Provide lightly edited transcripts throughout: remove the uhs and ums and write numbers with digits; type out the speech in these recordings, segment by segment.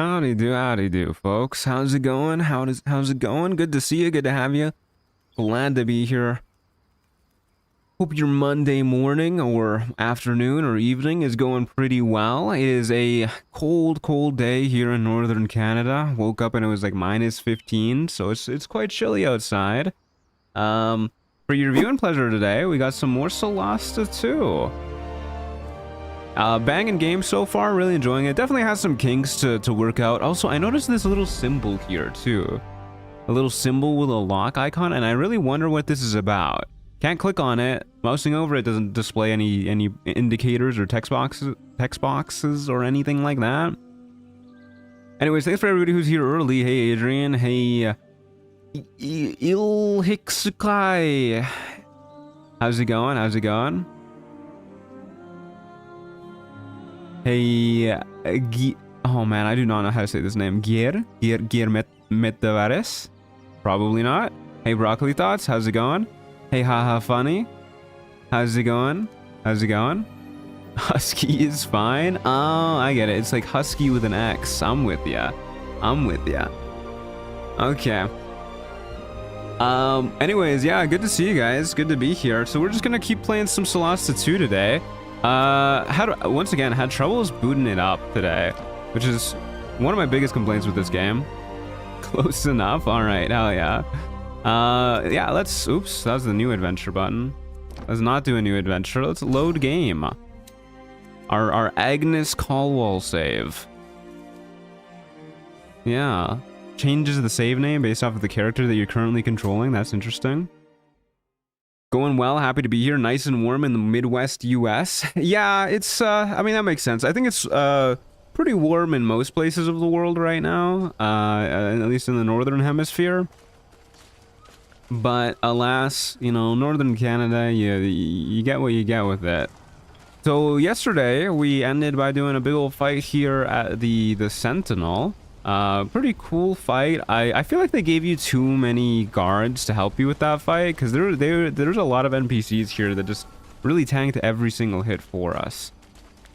Howdy do, folks. How's it going? How's it going? Good to see you. Good to have you. Glad to be here. Hope your Monday morning or afternoon or evening is going pretty well. It is a cold day here in northern Canada. Woke up and it was like -15, so it's quite chilly outside. For your viewing pleasure today, we got some more Solasta too. Banging game so far, really enjoying it. Definitely has some kinks to work out. Also, I noticed this little symbol here too. A little symbol with a lock icon, and I really wonder what this is about. Can't click on it. Mousing over it doesn't display any indicators or text boxes or anything like that. Anyways, thanks for everybody who's here early. Hey Adrian, hey Ilhiksukai. How's it going? How's it going? Hey, oh man, I do not know how to say this name. Geir Metavares? Probably not. Hey, Broccoli Thoughts, how's it going? Hey, haha, funny. How's it going? How's it going? Husky is fine. Oh, I get it. It's like Husky with an X. I'm with ya. I'm with ya. Okay. Anyways, yeah, good to see you guys. Good to be here. So we're just gonna keep playing some Solasta 2 today. Once again, had troubles booting it up today, which is one of my biggest complaints with this game. Close enough. All right, hell yeah. Yeah, let's, oops, that was the new adventure button. Let's not do a new adventure. Let's load game. Our Agnes Caldwell save. Yeah. Changes the save name based off of the character that you're currently controlling. That's interesting. Going well, happy to be here. Nice and warm in the Midwest US. Yeah, it's, I mean, that makes sense. I think it's, pretty warm in most places of the world right now. At least in the Northern Hemisphere. But alas, you know, Northern Canada, you get what you get with it. So yesterday, we ended by doing a big old fight here at the Sentinel. Pretty cool fight. I feel like they gave you too many guards to help you with that fight, because there's a lot of NPCs here that just really tanked every single hit for us.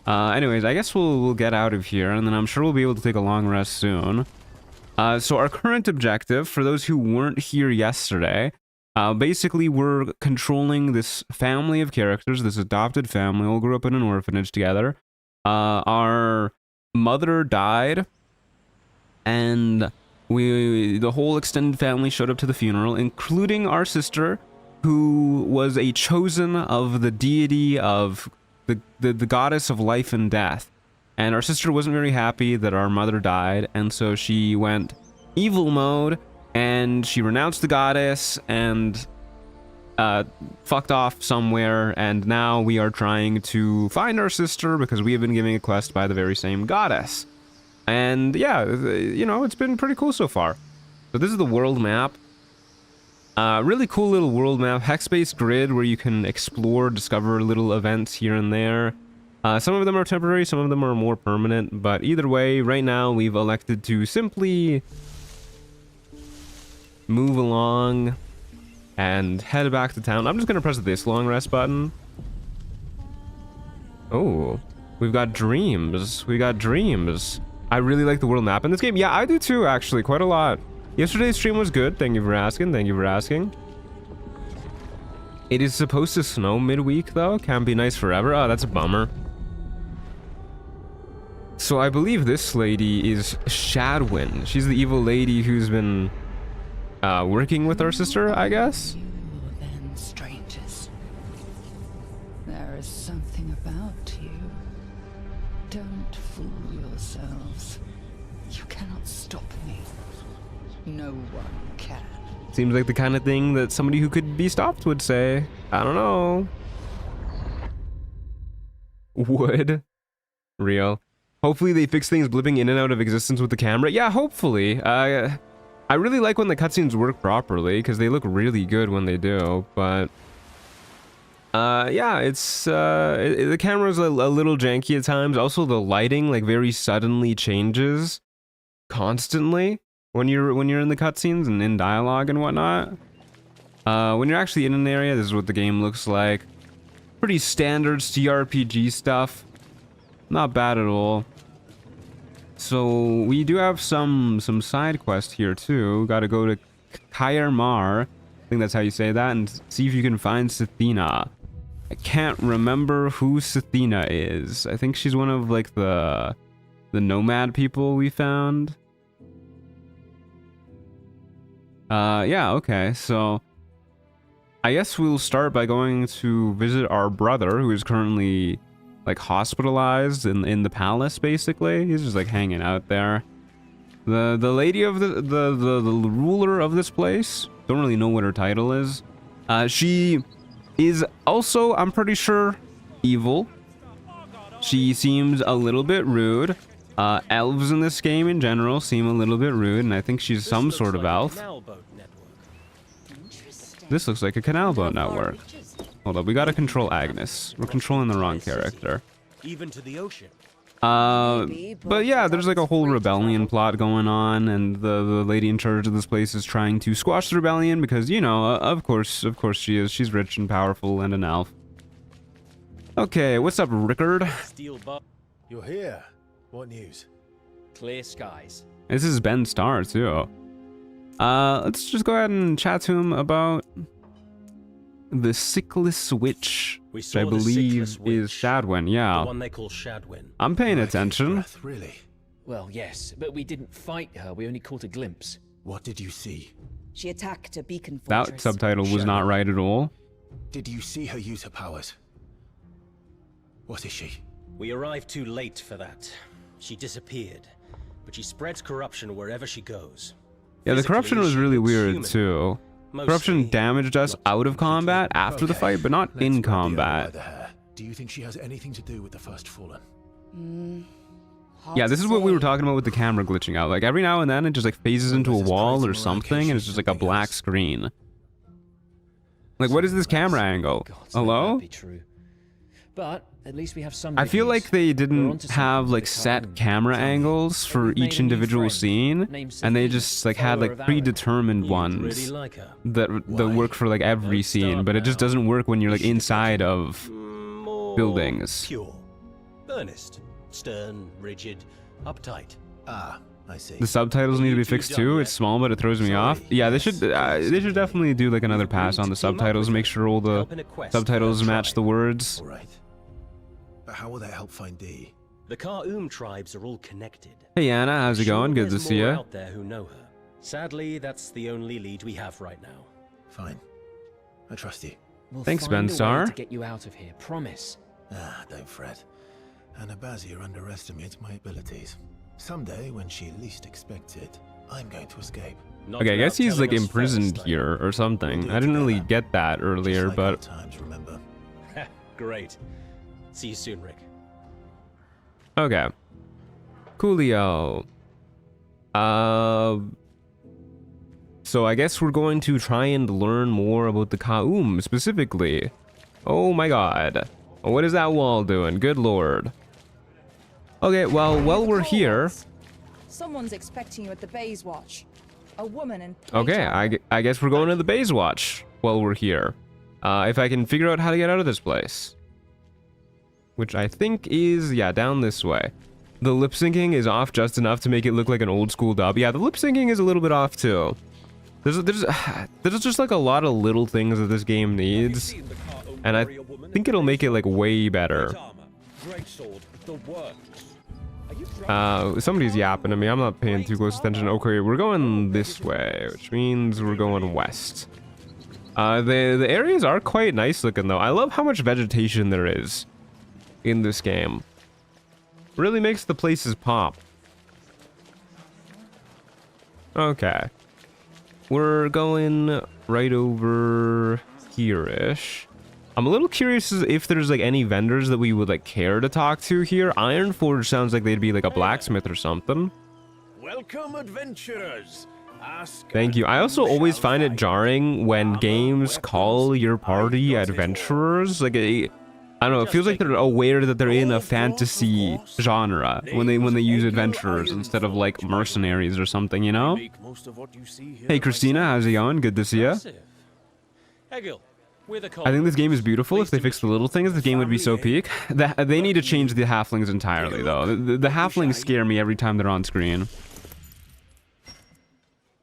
Anyways, I guess we'll get out of here, and then I'm sure we'll be able to take a long rest soon. So our current objective, for those who weren't here yesterday, basically we're controlling this family of characters, this adopted family, all grew up in an orphanage together. Our mother died, and the whole extended family showed up to the funeral, including our sister, who was a chosen of the deity of the goddess of life and death. And our sister wasn't very happy that our mother died, and so she went evil mode, and she renounced the goddess and fucked off somewhere, and now we are trying to find our sister because we have been giving a quest by the very same goddess. And yeah, you know, it's been pretty cool so far. So this is the world map. Really cool little world map, hex-based grid where you can explore, discover little events here and there. Some of them are temporary, some of them are more permanent, but either way, right now we've elected to simply move along and head back to town. I'm just gonna press this long rest button. Oh, we've got dreams. We got dreams. I really like the world map in this game. Yeah, I do too, actually, quite a lot. Yesterday's stream was good. Thank you for asking. Thank you for asking. It is supposed to snow midweek, though. Can't be nice forever. Oh, that's a bummer. So I believe this lady is Shadwin. She's the evil lady who's been working with our sister, I guess. You then, strangers. There is something about you. Don't fool yourselves. You cannot stop me. No one can. Seems like the kind of thing that somebody who could be stopped would say. I don't know. Would. Real. Hopefully they fix things blipping in and out of existence with the camera. Yeah, hopefully. I really like when the cutscenes work properly, because they look really good when they do, but... yeah, it's, the camera's a little janky at times. Also, the lighting, like, very suddenly changes constantly when you're in the cutscenes and in dialogue and whatnot. When you're actually in an area, this is what the game looks like. Pretty standard CRPG stuff. Not bad at all. So we do have some side quests here too. Got to go to Heir, I think that's how you say that, and see if you can find Sethina. I can't remember who Sethina is. I think she's one of like the nomad people we found. Yeah, okay. So I guess we'll start by going to visit our brother, who is currently like hospitalized in the palace. Basically, he's just like hanging out there. The lady of the ruler of this place, don't really know what her title is. She is also, I'm pretty sure, evil. She seems a little bit rude. Elves in this game in general seem a little bit rude, and I think she's some sort of elf. This looks like a canal boat network. Hold up, we gotta control Agnes. We're controlling the wrong character. Even to the ocean. But yeah, there's like a whole rebellion plot going on, and the lady in charge of this place is trying to squash the rebellion because, you know, of course she is. She's rich and powerful and an elf. Okay, what's up, Rickard? You're here. What news? Clear skies. This is Ben Starr too. Let's just go ahead and chat to him about the Sickless Witch, which I believe is Shadwin. Yeah, The one they call Shadwin. I'm paying attention. Breath, really? Well, yes, but we didn't fight her. We only caught a glimpse. What did you see? She attacked a beacon That fortress. subtitle was not right at all. Did you see her use her powers? What is she? We arrived too late for that. She disappeared, but she spreads corruption wherever she goes. Yeah, the corruption was really weird too. Mostly Corruption damaged us out of combat after the fight, but not in combat. Do you think she has anything to do with the First Fallen? Hard Yeah, to this is what we were say. talking about with the camera glitching out. Like every now and then it just like phases into a wall or something, and it's just like a black screen. Like, what is this camera angle? God, Hello? That'd be true. But at least we have some. I feel reviews. like they We're didn't onto have something like with the set cartoon. camera angles for We've made each a new individual friend scene, named and they Sethina, just like had follower like of predetermined You'd ones really like her. that Why? work for like every Don't scene, start but it just now. doesn't work when you're like You should inside of More buildings. Pure. Earnest. Stern. Rigid. Uptight. Ah, I see. The subtitles need to be You two fixed done too. yet? It's small, but it throws me Sorry, off. Yeah, they yes, should yes. they should definitely do like another pass on the subtitles, make sure all the Help in a quest subtitles for a match the tribe. words. All right. But how will that help find D? The Ka'um tribes are all connected. Hey Anna, how's it Sure, going? Good to there's see more you. out there who know her. Sadly, that's the only lead we have right now. Fine. I trust you. We'll Thanks, find Ben a way Starr. to get you out of here. Promise. Ah, don't fret. Anabazia underestimates my abilities. Someday, when she least expects it, I'm going to escape. Okay, I guess he's like imprisoned here or something. I didn't really get that earlier, but Times, remember? Great. See you soon, Rick. okay. Coolio. So I guess we're going to try and learn more about the Ka'um specifically. Oh my god. What is that wall doing? Good lord. Okay, well, while we're here... Someone's expecting you at the Bays Watch. A woman in Okay, I guess we're going to the Bays Watch while we're here. If I can figure out how to get out of this place. Which I think is, yeah, down this way. The lip syncing is off just enough to make it look like an old school dub. Yeah, the lip syncing is a little bit off too. There's just like a lot of little things that this game needs. And I think it'll make it like way better. Somebody's yapping at me. I'm not paying too close attention. Okay, we're going this way, which means we're going west. The areas are quite nice looking though. I love how much vegetation there is in this game. Really makes the places pop. Okay. We're going right over here-ish. I'm a little curious if there's like any vendors that we would like care to talk to here. Ironforge sounds like they'd be like a blacksmith or something. Welcome, adventurers. Ask Thank you. I also always find it jarring when games call your party adventurers. Like, I don't know, it feels like they're aware that they're in a fantasy genre when they use adventurers instead of like mercenaries or something, you know? make most of what you see here Hey Christina, how's it going? Good to see ya. Egil, I think this game is beautiful. If they fix the little things, this game would be so peak. They need to change the halflings entirely, though. The halflings scare me every time they're on screen.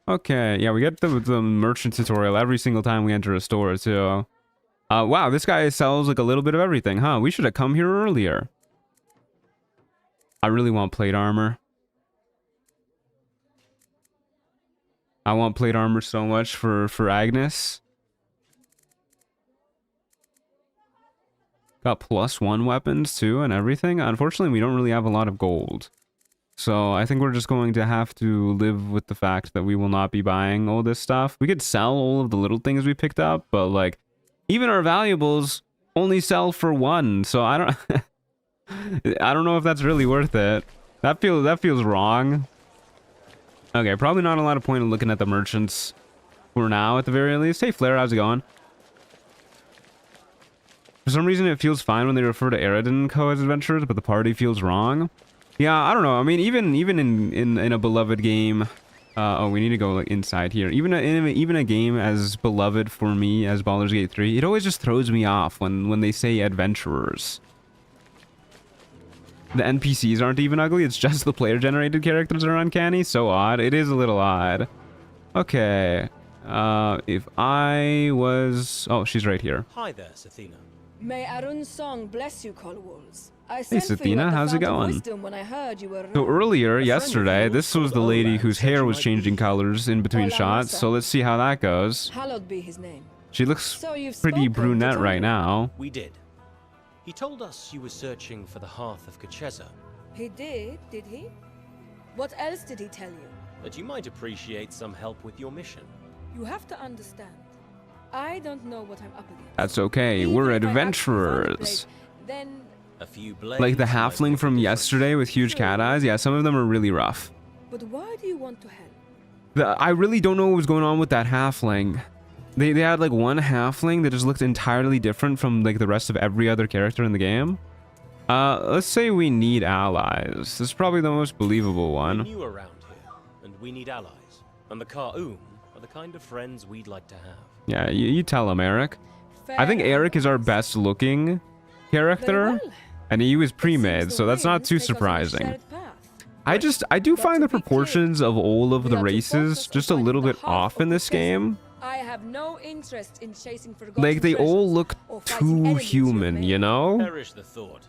Okay, yeah, we get the merchant tutorial every single time we enter a store, too. Wow, this guy sells like a little bit of everything, huh? We should have come here earlier. I really want plate armor. I want plate armor so much for Agnes. Got +1 weapons too and everything. Unfortunately, we don't really have a lot of gold. So I think we're just going to have to live with the fact that we will not be buying all this stuff. We could sell all of the little things we picked up, but like even our valuables only sell for 1. So I don't I don't know if that's really worth it. That feels wrong. Okay, probably not a lot of point in looking at the merchants for now at the very least. Hey Flair, how's it going? For some reason, it feels fine when they refer to Eridan Co. as adventurers, but the party feels wrong. Yeah, I don't know. I mean, even in a beloved game, oh, we need to go like inside here. Even a game as beloved for me as Baldur's Gate 3, it always just throws me off when they say adventurers. The NPCs aren't even ugly. It's just the player-generated characters are uncanny. So odd. It is a little odd. Okay. If I was... Oh, she's right here. Hi there, Sethina. May Arun's song bless you, Colwolves. Hey, Sethina, how's it going? So earlier, yesterday, this was the lady whose hair was changing colors in between shots. So let's see how that goes. Hallowed be his name. She looks pretty brunette right now. We did. He told us you were searching for the Hearth of Cacheza. He did he? What else did he tell you? That you might appreciate some help with your mission. You have to understand. I don't know what I'm up against. That's okay. We're adventurers. Then a few blades, like the halfling from yesterday with huge cat eyes. Yeah, some of them are really rough. But why do you want to help? I really don't know what was going on with that halfling. They had like one halfling that just looked entirely different from like the rest of every other character in the game. Let's say we need allies. This is probably the most believable one. We're new around here, and we need allies. And the Ka'um are the kind of friends we'd like to have. Yeah, you tell him, Eric. I think Eric is our best looking character, and he was pre-made, so that's not too surprising. I do find the proportions of all of the races just a little bit off in this game. I have no interest in chasing for like they all look too human, you know? Perish the thought.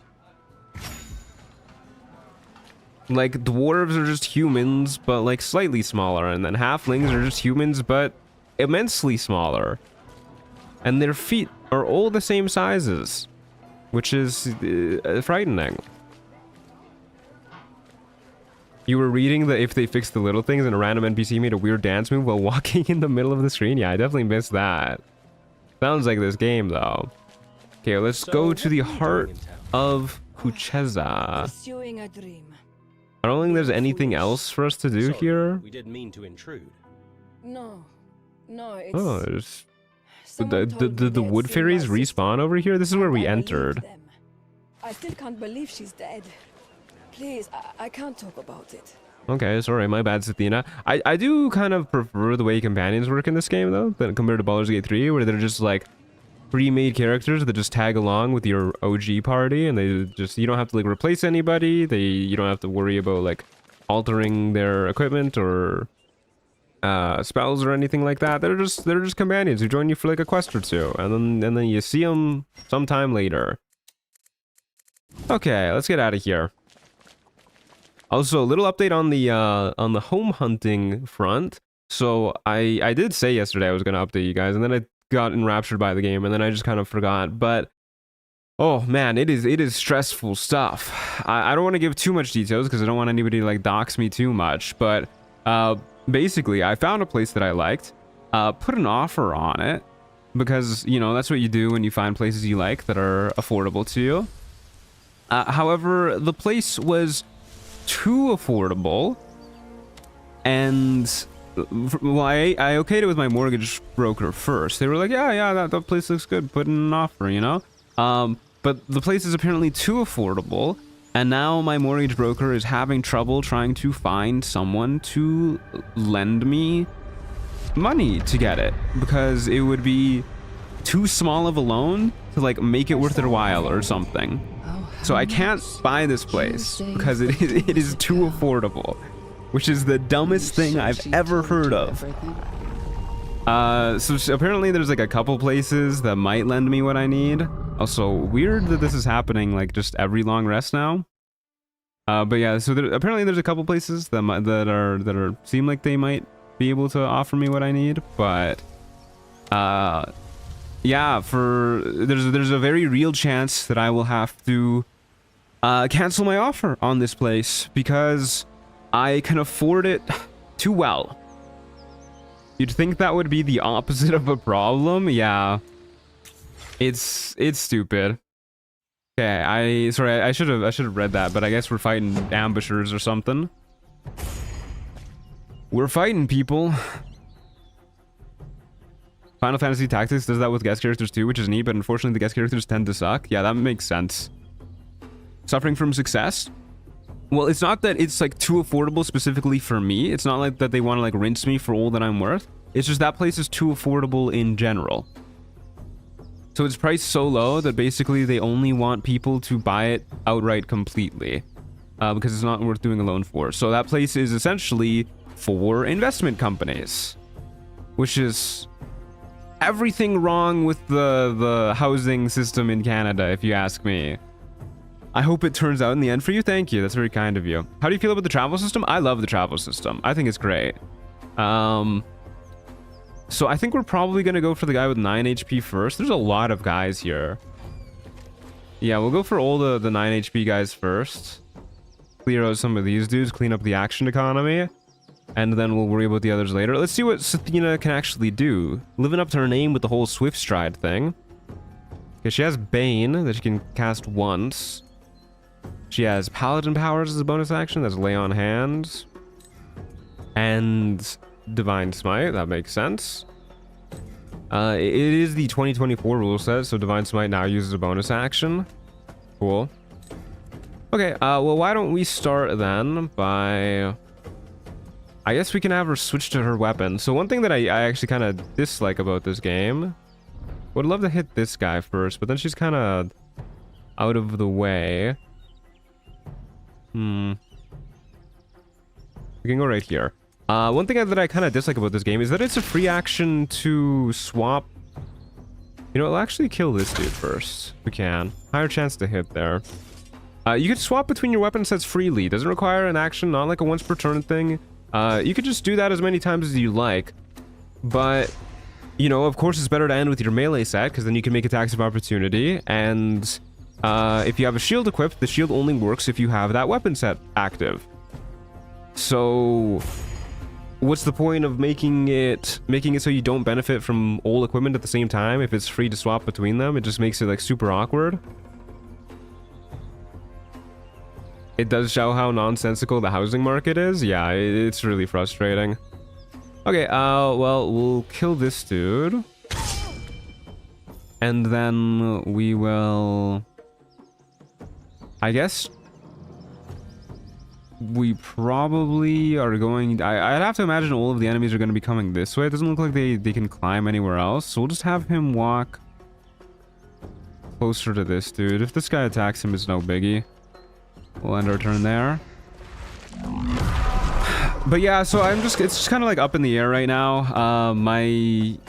Like dwarves are just humans, but like slightly smaller, and then halflings are just humans, but immensely smaller. And their feet are all the same sizes, which is frightening. You were reading that if they fixed the little things and a random NPC made a weird dance move while walking in the middle of the screen? Yeah, I definitely missed that. Sounds like this game, though. Okay, let's go to the heart of Cacheza. Pursuing a dream. I don't think there's anything else for us to do here. We didn't mean to intrude. No, it's... Oh, there's... The wood fairies respawn over here? This is where we entered. I still can't believe she's dead. Please, I can't talk about it. Okay, sorry, my bad, Sethina. I do kind of prefer the way companions work in this game, though, than compared to Baldur's Gate 3, where they're just, like, pre-made characters that just tag along with your OG party, and they just, you don't have to, like, replace anybody, you don't have to worry about, like, altering their equipment or spells or anything like that. They're just companions who join you for, like, a quest or two, and then you see them sometime later. Okay, let's get out of here. Also, a little update on the home hunting front. So I did say yesterday I was gonna update you guys, and then I got enraptured by the game, and then I just kind of forgot. But oh man, it is stressful stuff. I don't want to give too much details because I don't want anybody to like dox me too much. But basically, I found a place that I liked, put an offer on it because you know that's what you do when you find places you like that are affordable to you. However, the place was too affordable, and well, I okayed it with my mortgage broker first. They were like, yeah, that place looks good, put in an offer, you know. But the place is apparently too affordable, and now my mortgage broker is having trouble trying to find someone to lend me money to get it, because it would be too small of a loan to like make it worth their while or something. So I can't buy this place because it is too affordable, which is the dumbest thing I've ever heard of. So apparently there's like a couple places that might lend me what I need. Also, weird that this is happening like just every long rest now. But yeah, so apparently there's a couple places that seem like they might be able to offer me what I need, but yeah, there's a very real chance that I will have to cancel my offer on this place because I can afford it too well. You'd think that would be the opposite of a problem. Yeah, it's stupid. Okay, I should have read that, but I guess we're fighting ambushers or something. We're fighting people. Final Fantasy Tactics does that with guest characters too, which is neat, but unfortunately the guest characters tend to suck. Yeah, that makes sense. Suffering from success? Well, it's not that it's like too affordable specifically for me. It's not like that they want to like rinse me for all that I'm worth. It's just that place is too affordable in general. So it's priced so low that basically they only want people to buy it outright completely. Because it's not worth doing a loan for. So that place is essentially for investment companies. Which is everything wrong with the housing system in Canada, if you ask me. I hope it turns out in the end for you. Thank you. That's very kind of you. How do you feel about the travel system? I love the travel system. I think it's great. So I think we're probably going to go for the guy with 9 HP first. There's a lot of guys here. Yeah, we'll go for all the 9 HP guys first. Clear out some of these dudes. Clean up the action economy. And then we'll worry about the others later. Let's see what Sethina can actually do. Living up to her name with the whole Swift Stride thing. Okay, she has Bane that she can cast once. She has Paladin powers as a bonus action. That's Lay on Hands. And Divine Smite. That makes sense. It is the 2024 rule set, so Divine Smite now uses a bonus action. Cool. Okay, well, why don't we start then by... I guess we can have her switch to her weapon. So one thing that I actually kind of dislike about this game... Would love to hit this guy first, but then she's kind of out of the way. We can go right here. One thing that I kind of dislike about this game is that it's a free action to swap. You know, we'll actually kill this dude first. We can. Higher chance to hit there. You could swap between your weapon sets freely. Doesn't require an action, not like a once per turn thing. You could just do that as many times as you like. But, you know, of course it's better to end with your melee set, because then you can make attacks of opportunity. And if you have a shield equipped, the shield only works if you have that weapon set active. So... what's the point of making it so you don't benefit from all equipment at the same time if it's free to swap between them? It just makes it like super awkward. It does show how nonsensical the housing market is. Yeah, it's really frustrating. Okay, well, we'll kill this dude. And then we will... I guess... we probably are going... I'd have to imagine all of the enemies are going to be coming this way. It doesn't look like they can climb anywhere else. So we'll just have him walk closer to this dude. If this guy attacks him, it's no biggie. We'll end our turn there. But yeah, so it's just kind of like up in the air right now. My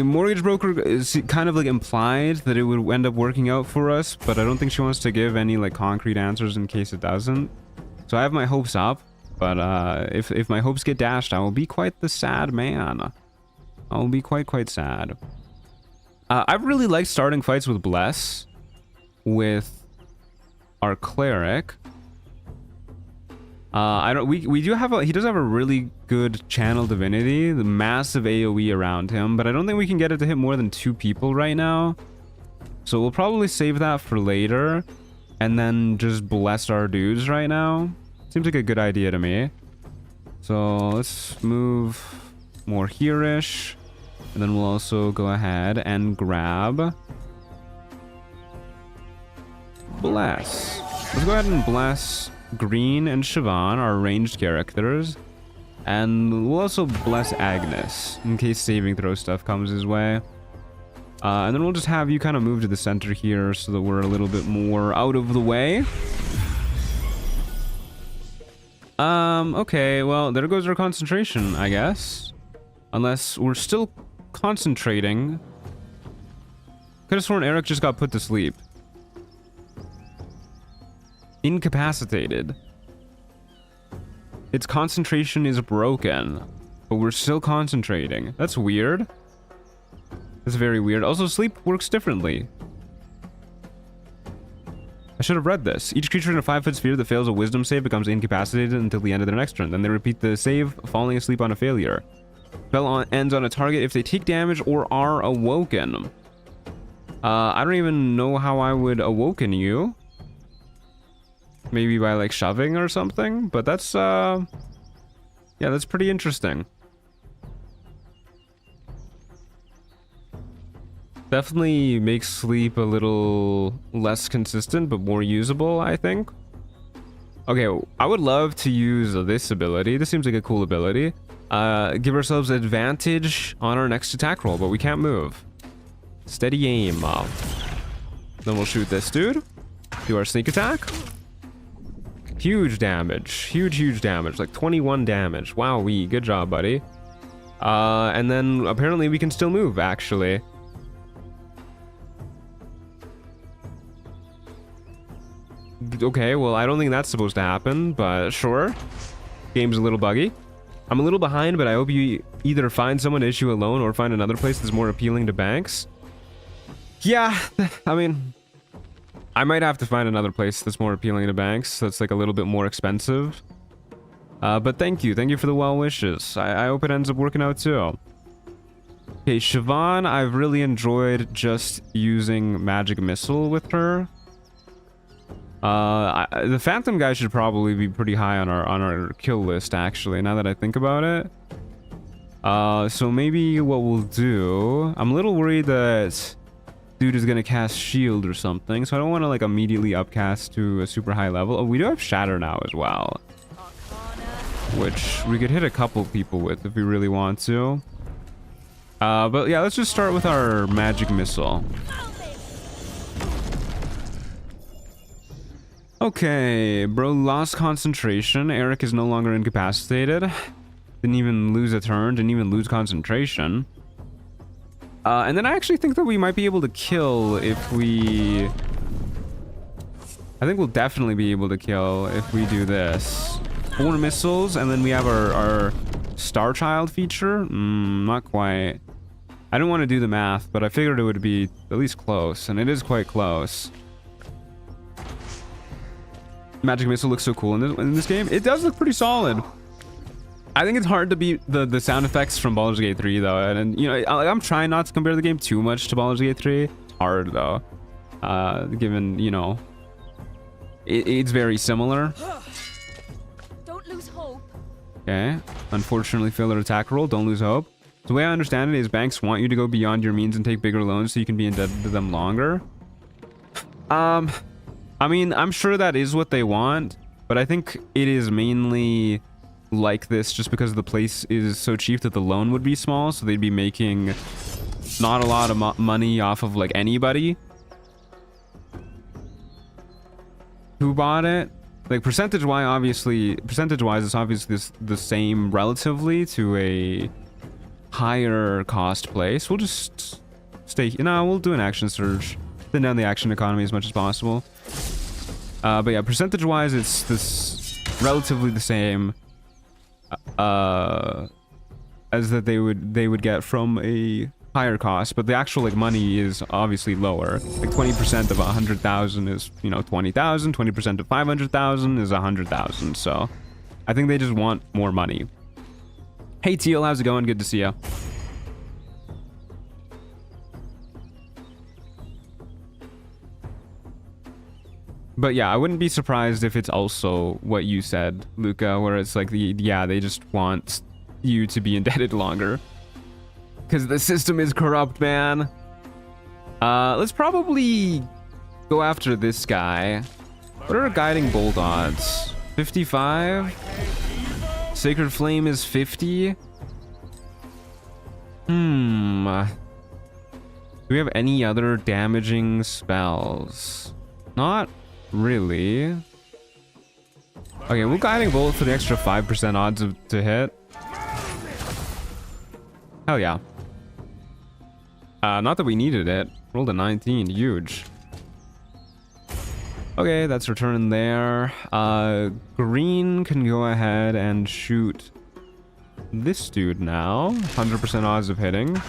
mortgage broker is kind of like implied that it would end up working out for us, but I don't think she wants to give any like concrete answers in case it doesn't. So I have my hopes up, but if my hopes get dashed, I will be quite the sad man. I will be quite sad. I really like starting fights with Bless with our cleric. We do have he does have a really good channel divinity, the massive AoE around him, but I don't think we can get it to hit more than 2 people right now. So we'll probably save that for later and then just bless our dudes right now. Seems like a good idea to me. So let's move more here-ish, and then we'll also go ahead and grab Bless. Let's go ahead and bless Green and Siobhan, our ranged characters. And we'll also bless Agnes, in case saving throw stuff comes his way. And then we'll just have you kind of move to the center here so that we're a little bit more out of the way. Okay, well, there goes our concentration, I guess. Unless we're still concentrating. Could have sworn Eric just got put to sleep. Incapacitated. Its concentration is broken, but we're still concentrating. That's weird. That's very weird. Also, sleep works differently. I should have read this. Each creature in a 5-foot sphere that fails a wisdom save becomes incapacitated until the end of their next turn. Then they repeat the save, falling asleep on a failure. Spell ends on a target if they take damage or are awoken. I don't even know how I would awoken you. Maybe by like shoving or something, but that's yeah, that's pretty interesting. Definitely makes sleep a little less consistent, but more usable, I think. Okay, I would love to use this ability. This seems like a cool ability. Give ourselves advantage on our next attack roll, but we can't move. Steady aim. Then we'll shoot this dude. Do our sneak attack. Huge damage. Huge damage. Like 21 damage. Wowee. Good job, buddy. And then apparently we can still move, actually. Okay, well, I don't think that's supposed to happen, but sure. Game's a little buggy. I'm a little behind, but I hope you either find someone to issue a loan or find another place that's more appealing to banks. Yeah, I mean, I might have to find another place that's more appealing to banks, that's like a little bit more expensive. But thank you for the well wishes. I hope it ends up working out too. Okay, Siobhan, I've really enjoyed just using Magic Missile with her. The Phantom guy should probably be pretty high on our kill list, actually, now that I think about it. So maybe what we'll do... I'm a little worried that dude is gonna cast Shield or something, so I don't want to, like, immediately upcast to a super high level. Oh, we do have Shatter now as well. Which we could hit a couple people with if we really want to. But yeah, let's just start with our Magic Missile. Okay, bro lost concentration. Eric is no longer incapacitated. Didn't even lose a turn, didn't even lose concentration. And then I actually think that we might be able to kill if we... I think we'll definitely be able to kill if we do this. 4 missiles, and then we have our Star Child feature? Not quite. I didn't want to do the math, but I figured it would be at least close, and it is quite close. Magic Missile looks so cool in this game. It does look pretty solid. I think it's hard to beat the sound effects from Baldur's Gate 3 though, and you know, I'm trying not to compare the game too much to Baldur's Gate 3. It's hard though, given, you know, it's very similar. Don't lose hope. Okay, unfortunately failed their attack roll. Don't lose hope. The way I understand it is banks want you to go beyond your means and take bigger loans so you can be indebted to them longer. I mean, I'm sure that is what they want, but I think it is mainly like this just because the place is so cheap that the loan would be small, so they'd be making not a lot of money off of like anybody who bought it. Like percentage-wise, it's obviously the same relatively to a higher cost place. We'll just stay. No, we'll do an action surge. Thin down the action economy as much as possible. But yeah, percentage-wise, it's this relatively the same as that they would get from a higher cost, but the actual like money is obviously lower. Like 20% of 100,000 is, you know, 20,000. 20% of 500,000 is 100,000. So I think they just want more money. Hey Teal, how's it going? Good to see you. But yeah, I wouldn't be surprised if it's also what you said, Luca, where it's like, yeah, they just want you to be indebted longer. Because the system is corrupt, man. Let's probably go after this guy. What are our guiding bolt odds? 55? Sacred Flame is 50? Do we have any other damaging spells? Not really. Okay, we'll guiding bolt for the extra 5% odds to hit. Hell yeah. Not that we needed it. Rolled a 19, huge. Okay, that's returning there. Green can go ahead and shoot this dude now. 100% odds of hitting.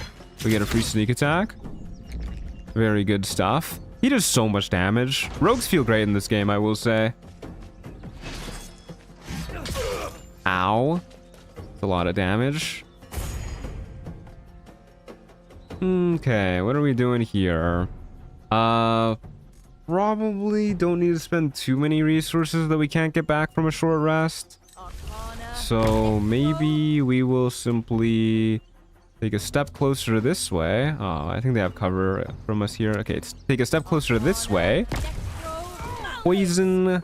We get a free sneak attack. Very good stuff. He does so much damage. Rogues feel great in this game, I will say. Ow. That's a lot of damage. Okay, what are we doing here? Probably don't need to spend too many resources that we can't get back from a short rest. So maybe we will simply take a step closer this way. Oh, I think they have cover from us here. Okay, let's take a step closer this way. Poison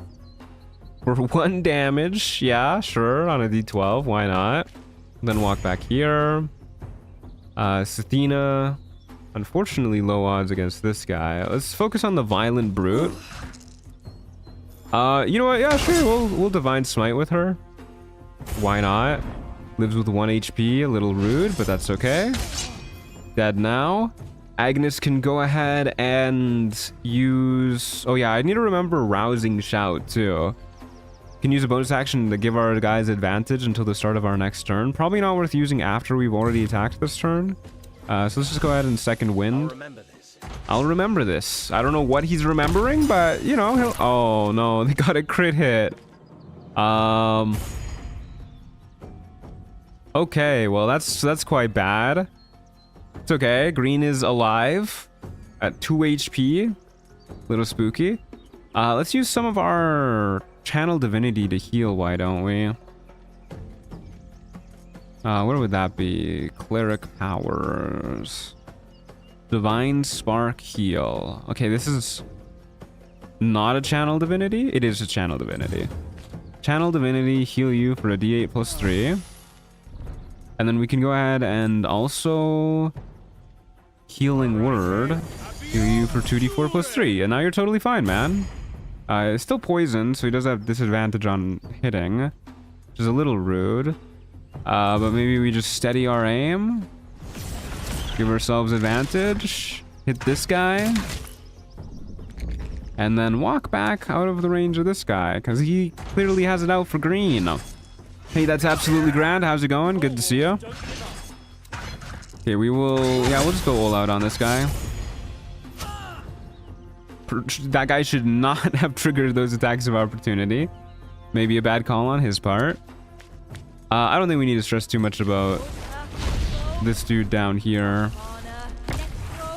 for 1 damage. Yeah, sure, on a d12. Why not? Then walk back here. Sethina. Unfortunately, low odds against this guy. Let's focus on the Violent Brute. You know what? Yeah, sure. We'll Divine Smite with her. Why not? Lives with 1 HP. A little rude, but that's okay. Dead now. Agnes can go ahead and use... Oh yeah, I need to remember Rousing Shout too. Can use a bonus action to give our guys advantage until the start of our next turn. Probably not worth using after we've already attacked this turn. So let's just go ahead and second wind. I'll remember this. I don't know what he's remembering, but you know, he'll... Oh no, they got a crit hit. Okay, well that's quite bad. It's okay. Green is alive at 2 HP. Little spooky. Let's use some of our Channel Divinity to heal, why don't we? What would that be? Cleric powers. Divine Spark heal. Okay, this is not a Channel Divinity. It is a Channel Divinity. Channel Divinity heal you for a d8 plus 3. And then we can go ahead and also Healing Word heal you for 2d4 plus 3. And now you're totally fine, man. It's still poisoned, so he does have disadvantage on hitting, which is a little rude. But maybe we just steady our aim. Give ourselves advantage. Hit this guy. And then walk back out of the range of this guy, because he clearly has it out for green. Hey, that's absolutely grand. How's it going? Good to see you. Okay, we will... Yeah, we'll just go all out on this guy. That guy should not have triggered those attacks of opportunity. Maybe a bad call on his part. I don't think we need to stress too much about this dude down here.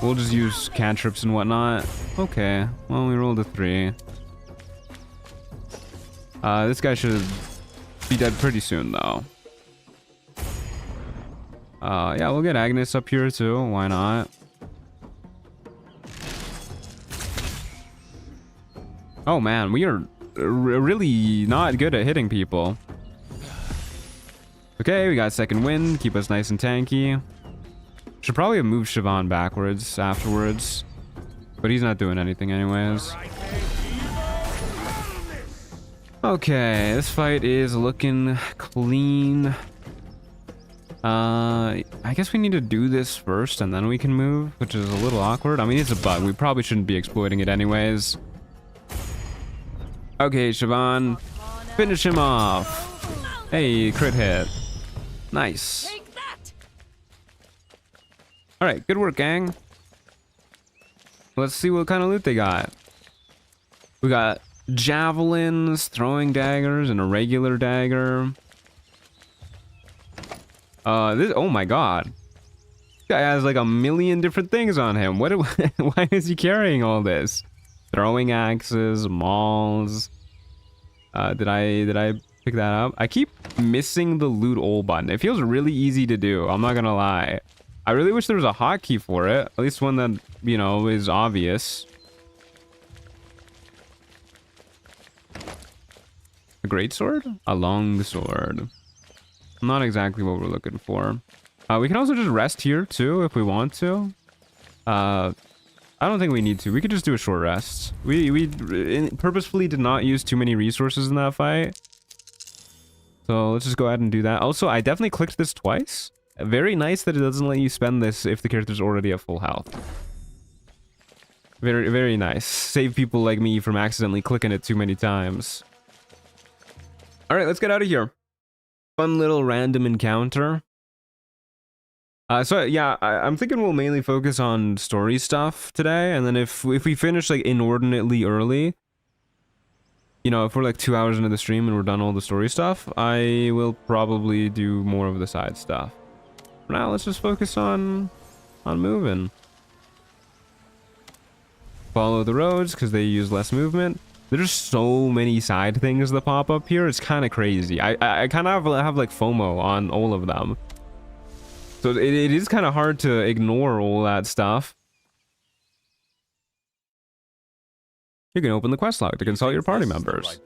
We'll just use cantrips and whatnot. Okay, well, we rolled a 3. This guy should be dead pretty soon, though. Yeah, we'll get Agnes up here, too. Why not? Oh, man, we are really not good at hitting people. Okay, we got second wind. Keep us nice and tanky. Should probably have moved Siobhan backwards afterwards. But he's not doing anything anyways. Okay, this fight is looking clean. I guess we need to do this first and then we can move, which is a little awkward. I mean, it's a bug. We probably shouldn't be exploiting it anyways. Okay, Siobhan. Finish him off. Hey, crit hit. Nice. Alright, good work, gang. Let's see what kind of loot they got. We got javelins, throwing daggers, and a regular dagger. Oh my god. This guy has like a million different things on him. Why is he carrying all this? Throwing axes, mauls. Did I pick that up? I keep missing the loot all button. It feels really easy to do, I'm not gonna lie. I really wish there was a hotkey for it. At least one that, you know, is obvious. A greatsword? A longsword. Not exactly what we're looking for. We can also just rest here too if we want to. I don't think we need to. We could just do a short rest. We purposefully did not use too many resources in that fight. So let's just go ahead and do that. Also, I definitely clicked this twice. Very nice that it doesn't let you spend this if the character's already at full health. Very, very nice. Save people like me from accidentally clicking it too many times. Alright, let's get out of here. Fun little random encounter. So yeah, I'm thinking we'll mainly focus on story stuff today, and then if we finish like inordinately early, you know, if we're like 2 hours into the stream and we're done all the story stuff, I will probably do more of the side stuff. For now, let's just focus on moving. Follow the roads because they use less movement. There's so many side things that pop up here. It's kind of crazy. I kind of have like FOMO on all of them. So it is kind of hard to ignore all that stuff. You can open the quest log to consult your party members.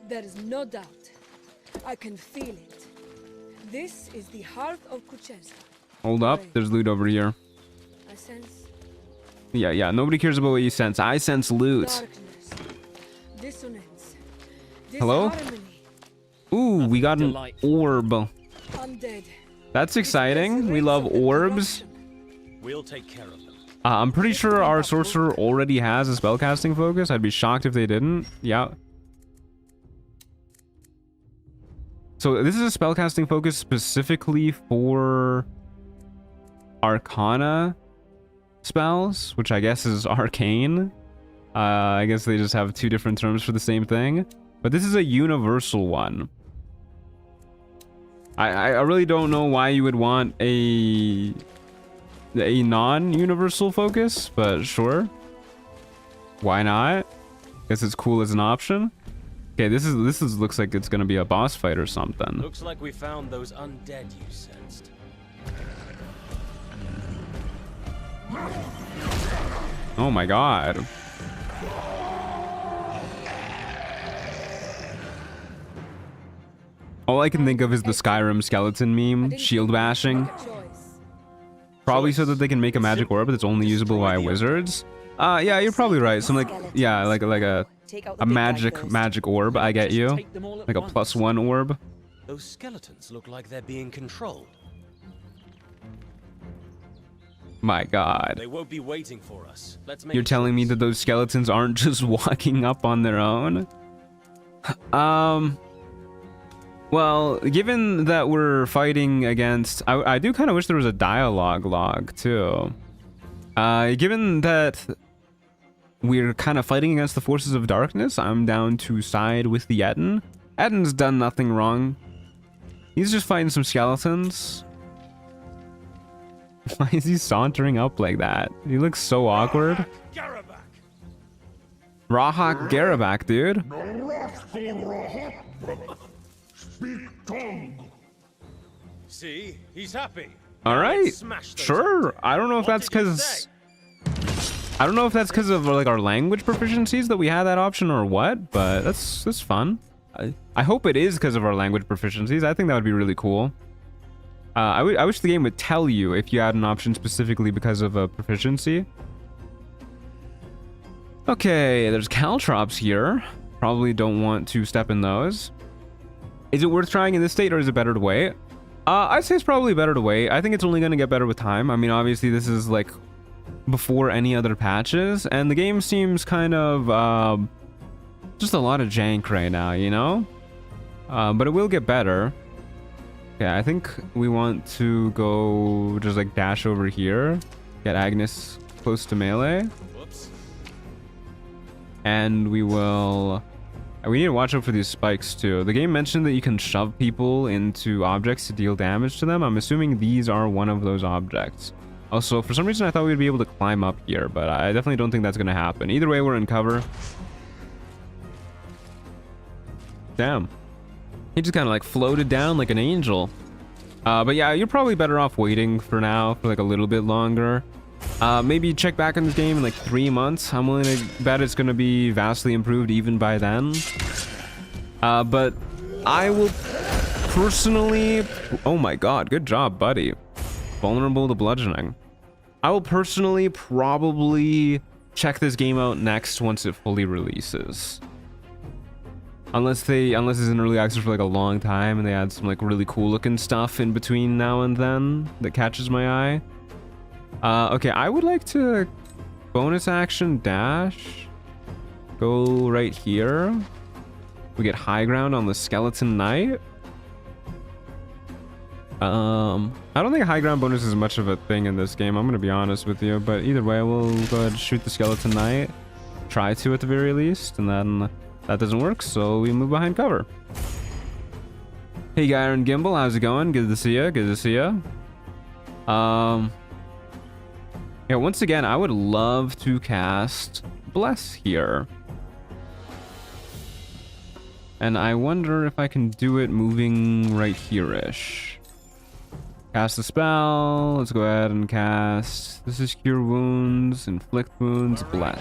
There is no doubt. I can feel it. This is the heart of Kuchensa. Hold up, there's loot over here. I sense Yeah, nobody cares about what you sense. I sense loot. darkness, dissonance, Hello? disharmony. Ooh, we got an Delightful. orb. Undead. That's exciting. We love orbs. We'll take care of them. I'm pretty sure our sorcerer already has a spellcasting focus. I'd be shocked if they didn't. Yeah. So this is a spellcasting focus specifically for Arcana spells, which I guess is arcane. I guess they just have two different terms for the same thing. But this is a universal one. I really don't know why you would want a non-universal focus, but sure. Why not? Guess it's cool as an option. Okay, this looks like it's gonna be a boss fight or something. Looks like we found those undead you sensed. Oh my god. All I can think of is the Skyrim skeleton meme, shield bashing. Probably so that they can make a magic orb that's only usable by wizards. Yeah, you're probably right. Some like a magic orb. I get you. Like a +1 orb. Those skeletons look like they're being controlled. My god. They won't be waiting for us. Let's make You're telling me that those skeletons aren't just walking up on their own? Well, given that we're fighting against... I do kind of wish there was a dialogue log, too. Given that we're kind of fighting against the forces of darkness, I'm down to side with the Etten. Etten's done nothing wrong. He's just fighting some skeletons. Why is he sauntering up like that? He looks so awkward. Rahak Garabak, dude. See, he's happy. All right, Smash those sure. I don't know if What that's did you because say? I don't know if that's because of like our language proficiencies that we had that option or what, but that's fun. I hope it is because of our language proficiencies. I think that would be really cool. I wish the game would tell you if you had an option specifically because of a proficiency. Okay, there's caltrops here. Probably don't want to step in those. Is it worth trying in this state, or is it better to wait? I'd say it's probably better to wait. I think it's only going to get better with time. I mean, obviously, this is like before any other patches, and the game seems kind of just a lot of jank right now, you know? But it will get better. Okay, I think we want to go just like dash over here, get Agnes close to melee. Whoops. And we will... We need to watch out for these spikes too. The game mentioned that you can shove people into objects to deal damage to them. I'm assuming these are one of those objects. Also, for some reason I thought we'd be able to climb up here, but I definitely don't think that's going to happen. Either way, we're in cover. Damn. He just kind of like floated down like an angel. But yeah, you're probably better off waiting for now for like a little bit longer. Maybe check back in this game in like 3 months. I'm willing to bet it's going to be vastly improved even by then. But I will personally... Oh my god, good job, buddy. Vulnerable to bludgeoning. I will personally probably check this game out next once it fully releases. Unless it's in early access for like a long time and they add some like really cool looking stuff in between now and then that catches my eye. Okay, I would like to bonus action dash. Go right here. We get high ground on the Skeleton Knight. I don't think high ground bonus is much of a thing in this game, I'm gonna be honest with you, but either way, we'll go ahead and shoot the Skeleton Knight. Try to at the very least, and then that doesn't work, so we move behind cover. Hey Geir and Gimbal, how's it going? Good to see ya, good to see ya. Yeah, once again, I would love to cast Bless here. And I wonder if I can do it moving right here-ish. Cast the spell. Let's go ahead and cast. This is Cure Wounds, Inflict Wounds, Bless.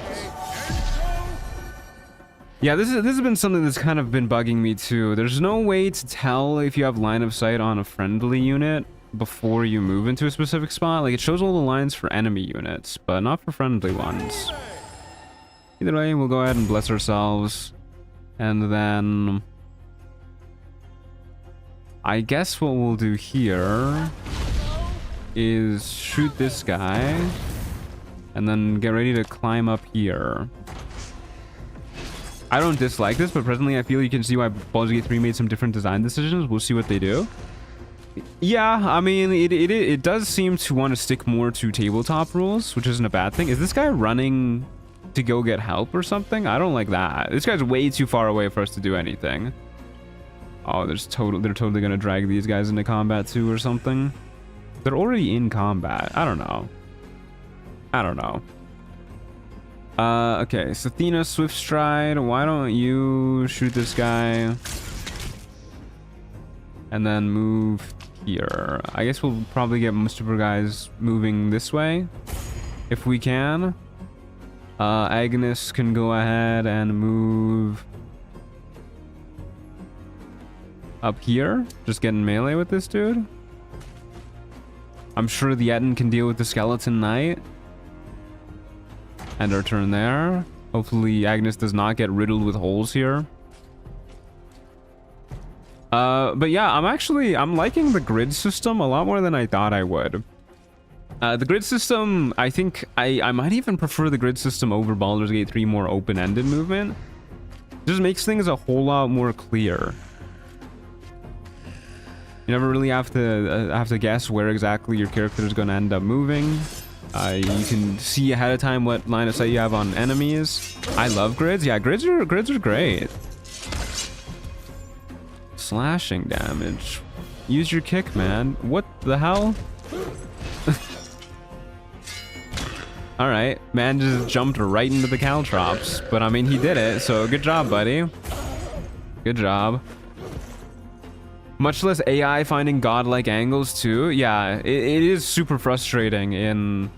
Yeah, this has been something that's kind of been bugging me too. There's no way to tell if you have line of sight on a friendly unit before you move into a specific spot. Like, it shows all the lines for enemy units, but not for friendly ones. Either way, we'll go ahead and bless ourselves. And then I guess what we'll do here is shoot this guy and then get ready to climb up here. I don't dislike this, but presently I feel you can see why Baldur's Gate 3 made some different design decisions. We'll see what they do. Yeah, I mean, it does seem to want to stick more to tabletop rules, which isn't a bad thing. Is this guy running to go get help or something? I don't like that. This guy's way too far away for us to do anything. Oh, they're totally gonna drag these guys into combat too or something. They're already in combat. I don't know. Okay, Sethina, Swift Stride. Why don't you shoot this guy and then move here? I guess we'll probably get most of our guys moving this way if we can. Agnes can go ahead and move up here. Just getting melee with this dude. I'm sure the Etten can deal with the Skeleton Knight. End our turn there. Hopefully Agnes does not get riddled with holes here. But yeah, I'm liking the grid system a lot more than I thought I would. The grid system, I think I might even prefer the grid system over Baldur's Gate 3 more open-ended movement. Just makes things a whole lot more clear. You never really have to guess where exactly your character is going to end up moving. You can see ahead of time what line of sight you have on enemies. I love grids. Yeah, grids are great. Slashing damage. Use your kick, man. What the hell? Alright, man just jumped right into the caltrops. But I mean, he did it, so good job, buddy. Good job. Much less AI finding godlike angles too. Yeah, it is super frustrating in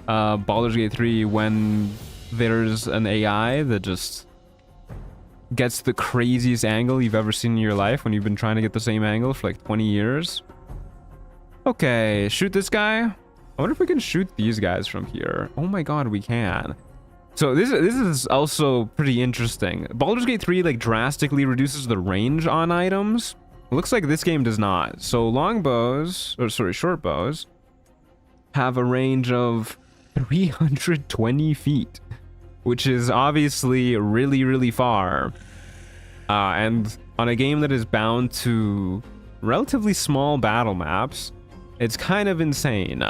Baldur's Gate 3 when there's an AI that just gets the craziest angle you've ever seen in your life when you've been trying to get the same angle for like 20 years. Okay, shoot this guy. I wonder if we can shoot these guys from here. Oh my god, we can. So this is also pretty interesting. Baldur's Gate 3 like drastically reduces the range on items. It looks like this game does not. So short bows have a range of 320 feet, which is obviously really, really far. And on a game that is bound to relatively small battle maps, it's kind of insane.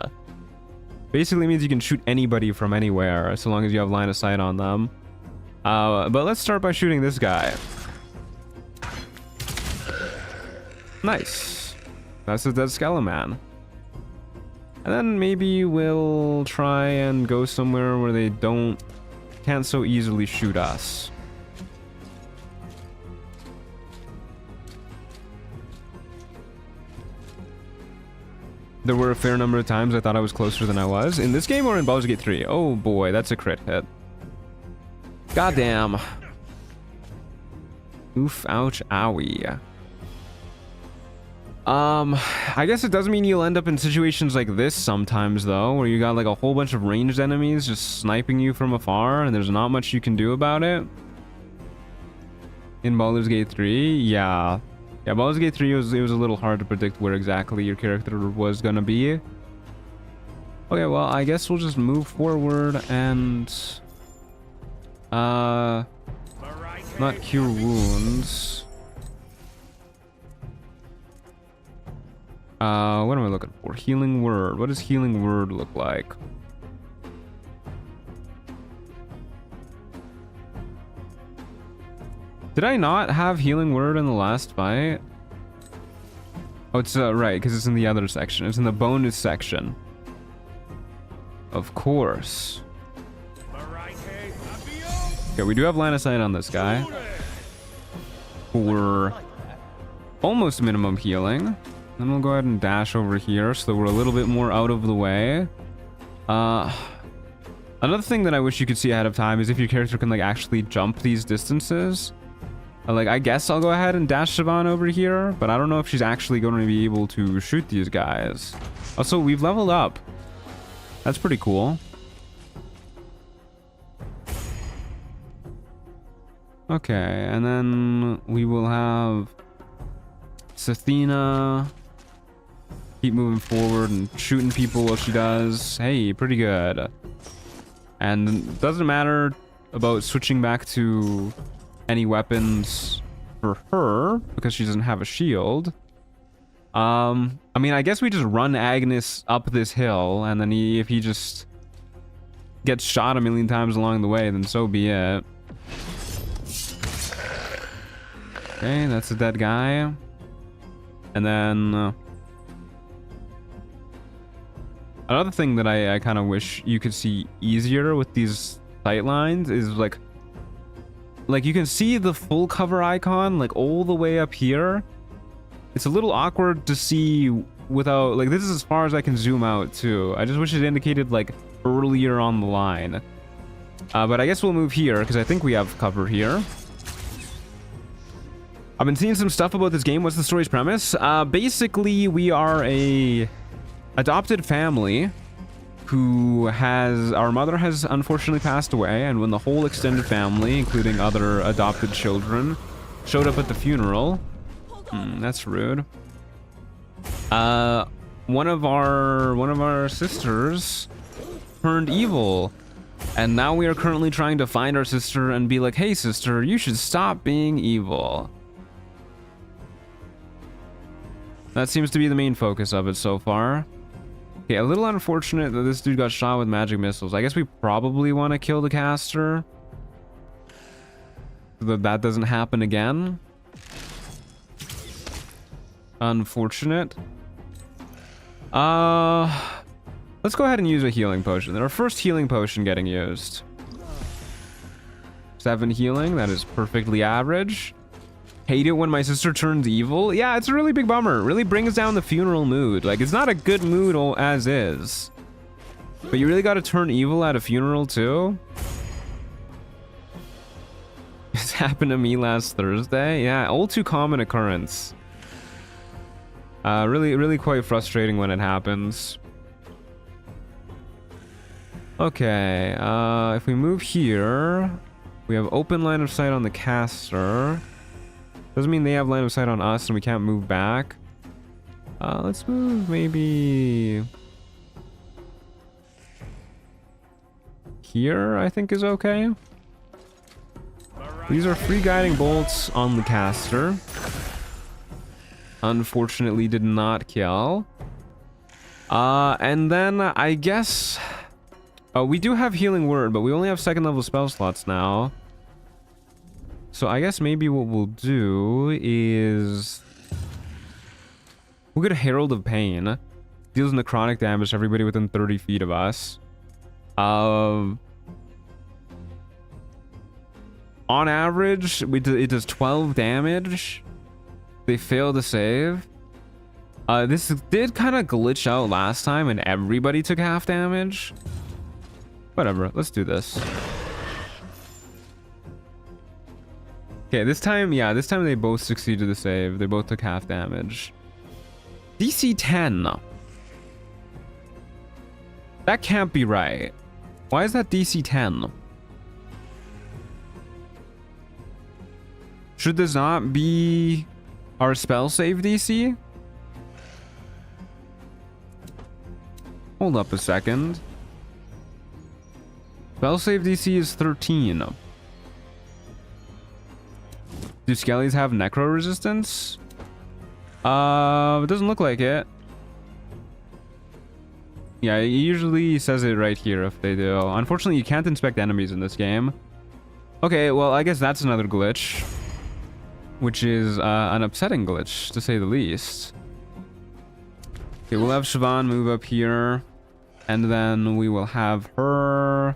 Basically means you can shoot anybody from anywhere so long as you have line of sight on them. But let's start by shooting this guy. Nice. That's a dead skeleton man. And then maybe we'll try and go somewhere where they can't so easily shoot us. There were a fair number of times I thought I was closer than I was. In this game or in Baldur's Gate 3? Oh boy, that's a crit hit. Goddamn. Oof, ouch, owie. I guess it does mean you'll end up in situations like this sometimes, though, where you got like a whole bunch of ranged enemies just sniping you from afar, and there's not much you can do about it. In Baldur's Gate 3, yeah. Yeah, Baldur's Gate 3, it was a little hard to predict where exactly your character was gonna be. Okay, well, I guess we'll just move forward and... not cure wounds. What am I looking for? Healing word. What does healing word look like? Did I not have healing word in the last fight? Oh, it's right, because it's in the other section. It's in the bonus section. Of course. Okay, we do have line of sight on this guy. For almost minimum healing. Then we'll go ahead and dash over here so that we're a little bit more out of the way. Another thing that I wish you could see ahead of time is if your character can like actually jump these distances. Like, I guess I'll go ahead and dash Siobhan over here, but I don't know if she's actually going to be able to shoot these guys. Also, we've leveled up. That's pretty cool. Okay, and then we will have Sethina. Keep moving forward and shooting people while she does. Hey, pretty good. And it doesn't matter about switching back to any weapons for her because she doesn't have a shield. I mean, I guess we just run Agnes up this hill, and then if he just gets shot a million times along the way, then so be it. Okay, that's a dead guy. And then another thing that I kind of wish you could see easier with these sight lines is like you can see the full cover icon like all the way up here. It's a little awkward to see without, like, this is as far as I can zoom out too. I just wish it indicated like earlier on the line. But I guess we'll move here because I think we have cover here. I've been seeing some stuff about this game. What's the story's premise? Basically, we are a adopted family who our mother has unfortunately passed away, and when the whole extended family, including other adopted children, showed up at the funeral, that's rude. One of our sisters turned evil, and now we are currently trying to find our sister and be like, hey sister, you should stop being evil. That seems to be the main focus of it so far. Okay, a little unfortunate that this dude got shot with magic missiles. I guess we probably want to kill the caster so that doesn't happen again. Unfortunate. Let's go ahead and use a healing potion. Our first healing potion getting used. 7 healing, that is perfectly average. Hate it when my sister turns evil. Yeah, it's a really big bummer. It really brings down the funeral mood. Like, it's not a good mood as is. But you really got to turn evil at a funeral too? This happened to me last Thursday. Yeah, all too common occurrence. Really quite frustrating when it happens. Okay, if we move here, we have open line of sight on the caster. Doesn't mean they have line of sight on us and we can't move back. Let's move maybe here, I think is okay. These are free guiding bolts on the caster. Unfortunately did not kill. And then I guess we do have healing word, but we only have 2nd level spell slots now. So I guess maybe what we'll do is we'll get a Herald of Pain. Deals necrotic damage to everybody within 30 feet of us. On average, it does 12 damage. They fail to save. This did kind of glitch out last time and everybody took half damage. Whatever, let's do this. Okay, this time they both succeeded to save. They both took half damage. DC 10. That can't be right. Why is that DC 10? Should this not be our spell save DC? Hold up a second. Spell save DC is 13. Do skellies have necro resistance? It doesn't look like it. Yeah, it usually says it right here if they do. Unfortunately, you can't inspect enemies in this game. Okay, well, I guess that's another glitch. Which is an upsetting glitch, to say the least. Okay, we'll have Siobhan move up here. And then we will have her...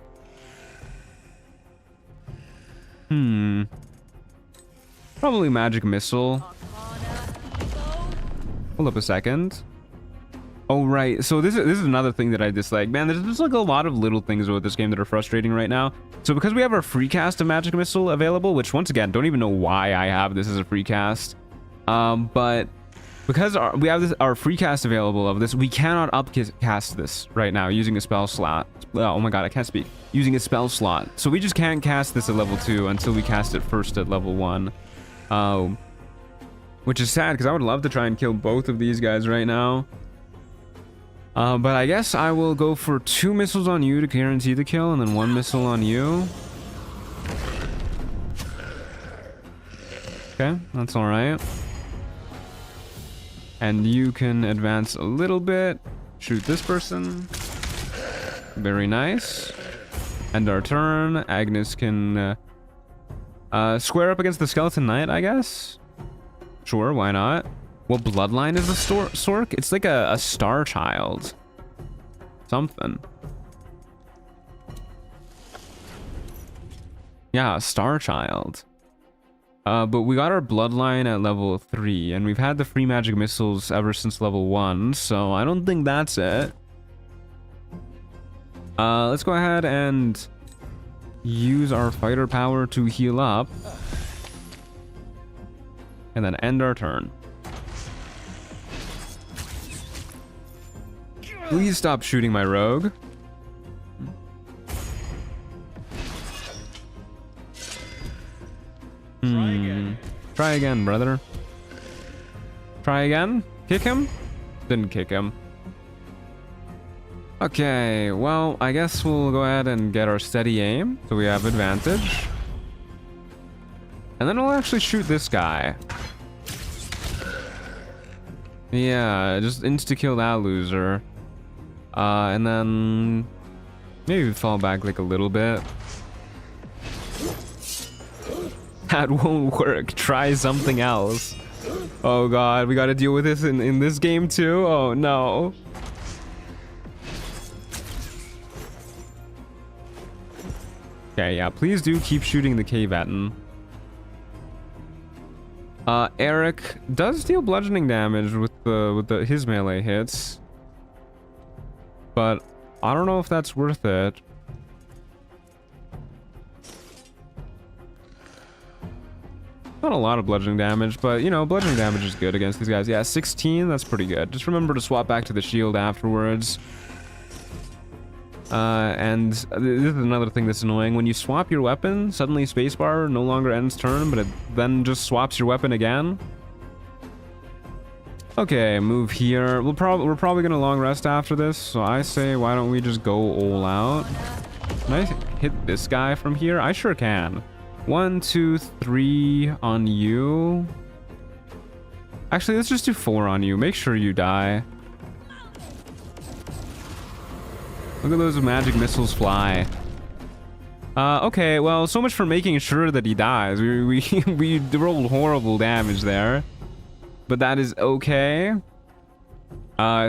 Probably magic missile. Hold up a second. Oh, right. So this is another thing that I dislike. Man, there's like a lot of little things about this game that are frustrating right now. So because we have our free cast of magic missile available, which once again, don't even know why I have this as a free cast. But because we have our free cast available of this, we cannot upcast this right now using a spell slot. Oh my god, I can't speak. Using a spell slot. So we just can't cast this at level 2 until we cast it first at level 1. Which is sad because I would love to try and kill both of these guys right now. But I guess I will go for 2 missiles on you to guarantee the kill, and then 1 missile on you. Okay, that's alright. And you can advance a little bit. Shoot this person. Very nice. End our turn. Agnes can square up against the Skeleton Knight, I guess. Sure, why not? What bloodline is the Sork? It's like a star child. Something. Yeah, a star child. But we got our bloodline at level 3, and we've had the free magic missiles ever since level 1, so I don't think that's it. Let's go ahead and use our fighter power to heal up. And then end our turn. Please stop shooting my rogue. Try again, brother. Try again? Kick him? Didn't kick him. Okay, well, I guess we'll go ahead and get our steady aim, so we have advantage. And then we'll actually shoot this guy. Yeah, just insta-kill that loser. And then maybe fall back like a little bit. That won't work. Try something else. Oh god, we gotta deal with this in this game too? Oh no. Okay, yeah, please do keep shooting the cave Etten. Eric does deal bludgeoning damage with his melee hits. But I don't know if that's worth it. Not a lot of bludgeoning damage, but you know, bludgeoning damage is good against these guys. Yeah, 16, that's pretty good. Just remember to swap back to the shield afterwards. And this is another thing that's annoying. When you swap your weapon, suddenly spacebar no longer ends turn, but it then just swaps your weapon again. Okay, move here. We're probably gonna long rest after this, so I say why don't we just go all out? Can I hit this guy from here? I sure can. 1, 2, 3 on you. Actually, let's just do 4 on you. Make sure you die. Look at those magic missiles fly. Okay, well, so much for making sure that he dies. We rolled horrible damage there. But that is okay.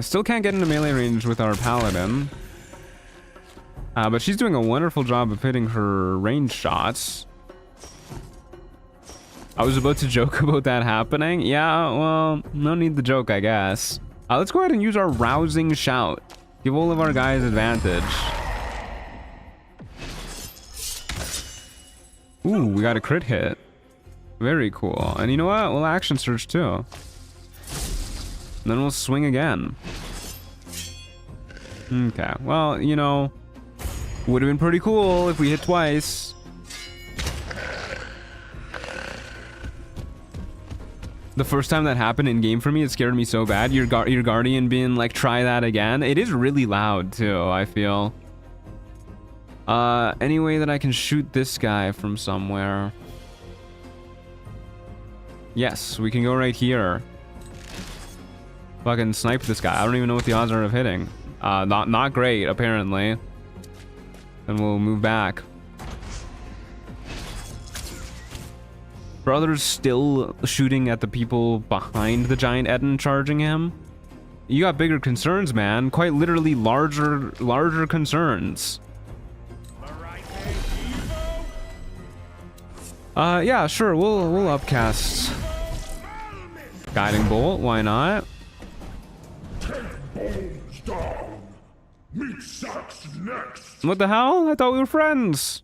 Still can't get into melee range with our paladin. But she's doing a wonderful job of hitting her range shots. I was about to joke about that happening. Yeah, well, no need to joke, I guess. Let's go ahead and use our rousing shout. Give all of our guys advantage. Ooh, we got a crit hit. Very cool. And you know what? We'll action search too. Then we'll swing again. Okay, well, you know, would have been pretty cool if we hit twice. The first time that happened in game for me, it scared me so bad. Your guardian being like, try that again. It is really loud too, I feel. Any way that I can shoot this guy from somewhere? Yes, we can go right here. Fucking snipe this guy. I don't even know what the odds are of hitting. Not great, apparently. And we'll move back. Brother's still shooting at the people behind the giant Eden charging him. You got bigger concerns, man. Quite literally larger concerns. Yeah, sure. We'll upcast Guiding Bolt. Why not? Meet Sax next. What the hell? I thought we were friends.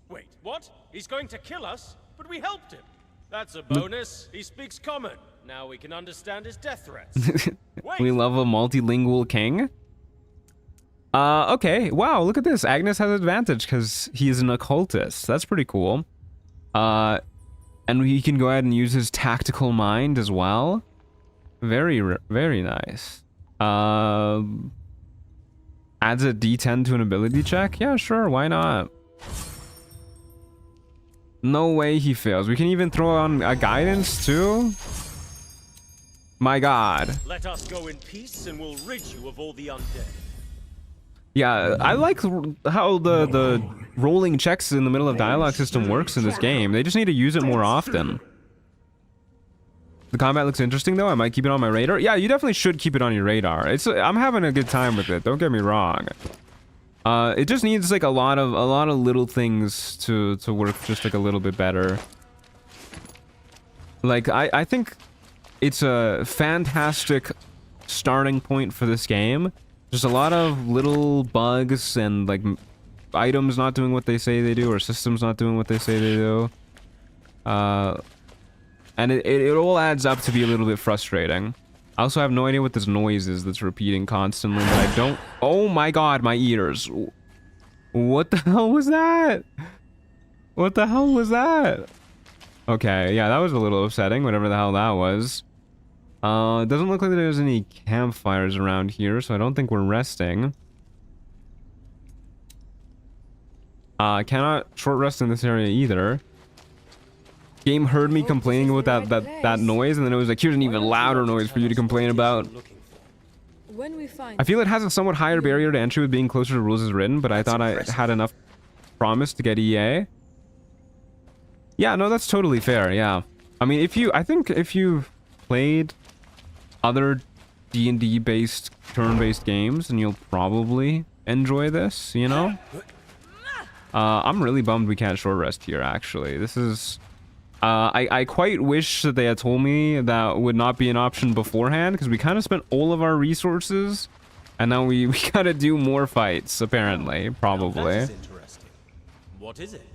Wait, what? He's going to kill us? But we helped him. That's a bonus. He speaks common. Now we can understand his death threats. We love a multilingual king. Okay. Wow, look at this. Agnes has advantage because he is an occultist. That's pretty cool. And he can go ahead and use his tactical mind as well. Very nice. Adds a D10 to an ability check? Yeah, sure, why not? No way he fails. We can even throw on a guidance too? My god. Let us go in peace and we'll rid you of all the undead. Yeah, I like how the rolling checks in the middle of dialogue system works in this game. They just need to use it more often. The combat looks interesting though. I might keep it on my radar. Yeah, you definitely should keep it on your radar. I'm having a good time with it. Don't get me wrong. It just needs like a lot of little things to work just like a little bit better. Like I think it's a fantastic starting point for this game. Just a lot of little bugs and like items not doing what they say they do, or systems not doing what they say they do. And it all adds up to be a little bit frustrating. I also have no idea what this noise is that's repeating constantly, but I don't... Oh my god, my ears. What the hell was that? What the hell was that? Okay, yeah, that was a little upsetting, whatever the hell that was. It doesn't look like there's any campfires around here, so I don't think we're resting. Cannot short rest in this area either. Game heard me complaining about that noise, and then it was like, here's an even louder noise for you to complain about. I feel it has a somewhat higher barrier to entry with being closer to rules as written, but I thought I had enough promise to get EA. Yeah, no, that's totally fair, yeah. I mean, I think if you've played other D&D based turn-based games, and you'll probably enjoy this, you know? I'm really bummed we can't short rest here, actually. This is... I quite wish that they had told me that would not be an option beforehand, because we kind of spent all of our resources, and now we gotta do more fights, apparently, probably. That is interesting. What is it?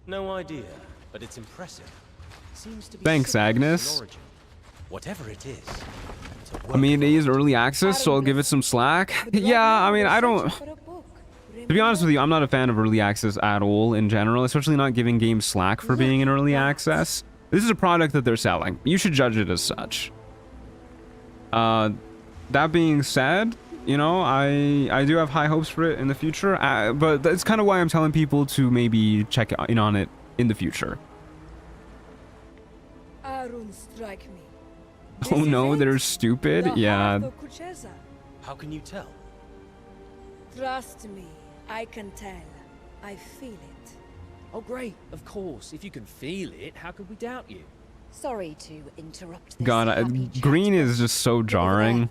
No idea, but it's impressive. Seems to be Thanks, Agnes. Whatever it is. I mean, it is early access, so I'll give it some slack. Yeah, I mean, I don't... To be honest with you, I'm not a fan of early access at all in general, especially not giving games slack for being in early access. This is a product that they're selling. You should judge it as such. That being said, you know, I do have high hopes for it in the future, but that's kind of why I'm telling people to maybe check in on it in the future. Strike me. Oh no, they're stupid? Yeah. How can you tell? Trust me, I can tell. I feel it. Oh, great. Of course. If you can feel it, how could we doubt you? Sorry to interrupt this. God, green is just so jarring.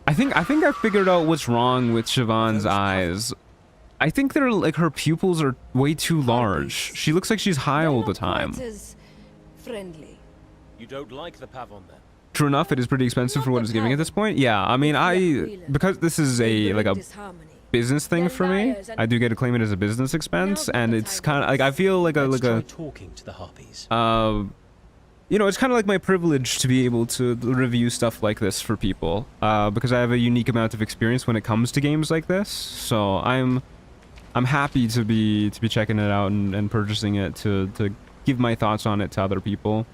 I think I figured out what's wrong with Siobhan's eyes. I think they're like her pupils are way too large. She looks like she's high all the time. Friendly. You don't like the pavon then? True enough, it is pretty expensive for what it's giving at this point. Yeah, I mean, because this is a business thing for me, I do get to claim it as a business expense, and it's kind of like I feel like a talking to the Harpies. you know, it's kind of like my privilege to be able to review stuff like this for people, because I have a unique amount of experience when it comes to games like this. So I'm happy to be checking it out and purchasing it to give my thoughts on it to other people.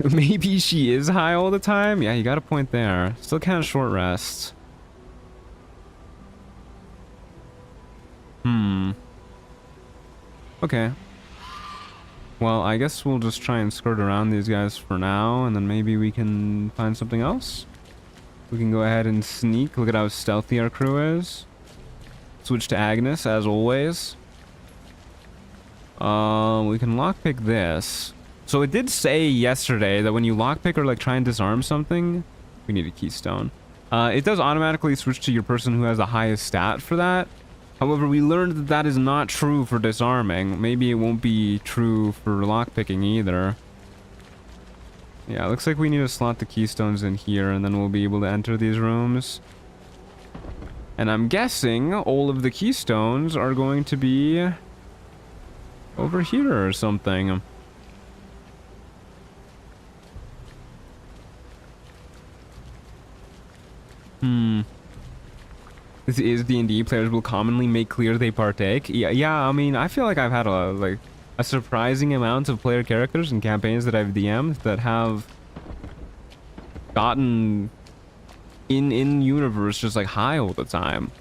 Maybe she is high all the time. Yeah, you got a point there. Still kind of short rest. Okay. Well, I guess we'll just try and skirt around these guys for now, and then maybe we can find something else. We can go ahead and sneak. Look at how stealthy our crew is. Switch to Agnes, as always. We can lockpick this. So it did say yesterday that when you lockpick or like try and disarm something, we need a keystone. It does automatically switch to your person who has the highest stat for that. However, we learned that that is not true for disarming. Maybe it won't be true for lockpicking either. Yeah, looks like we need to slot the keystones in here, and then we'll be able to enter these rooms. And I'm guessing all of the keystones are going to be over here or something. This is D&D. Players will commonly make clear they partake. Yeah, I mean, I feel like I've had a surprising amount of player characters and campaigns that I've DM'd that have gotten in universe just like high all the time.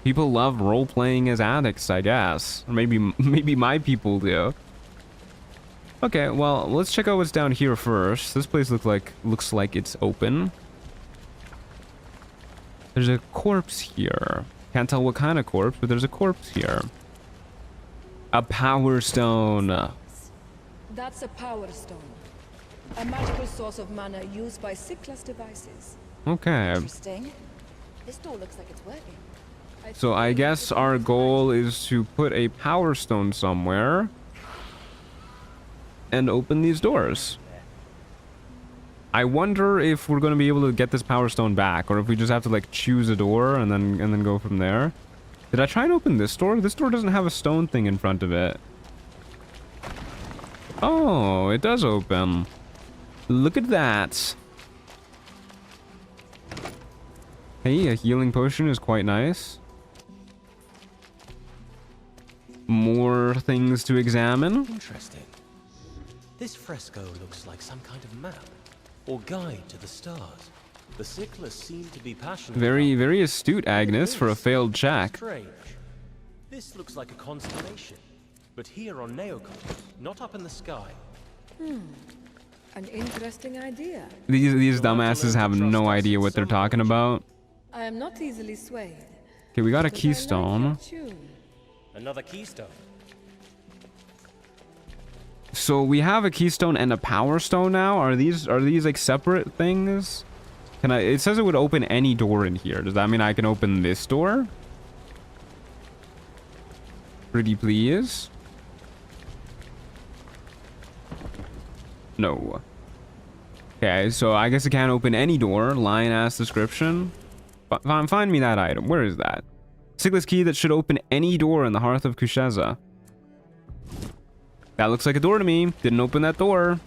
People love role-playing as addicts, I guess. Or maybe my people do. Okay, well, let's check out what's down here first. This place looks like it's open. There's a corpse here. Can't tell what kind of corpse, but there's a corpse here. A power stone. That's a power stone. A magical source of mana used by Cyclus devices. Okay. Interesting. This door looks like it's working. So I guess our goal is to put a power stone somewhere and open these doors. I wonder if we're going to be able to get this power stone back, or if we just have to like choose a door and then go from there. Did I try and open this door? This door doesn't have a stone thing in front of it. Oh, it does open. Look at that. Hey, a healing potion is quite nice. More things to examine. Interesting. This fresco looks like some kind of map or guide to the stars. The Cyclus seem to be passionate. Very astute, Agnes, for a failed check. Strange. This looks like a constellation, but here on Neokon, not up in the sky. An interesting idea. These dumbasses have no idea what they're talking about. I am not easily swayed. Okay, we got a but I like keystone. your tune. Another keystone. So we have a keystone and a power stone now. Are these like separate things? Can I? It says it would open any door in here. Does that mean I can open this door? Pretty please. No. Okay, so I guess it can't open any door. Lion-ass description. Find me that item. Where is that? Cyclus key that should open any door in the Hearth of Kusheza. That looks like a door to me. Didn't open that door.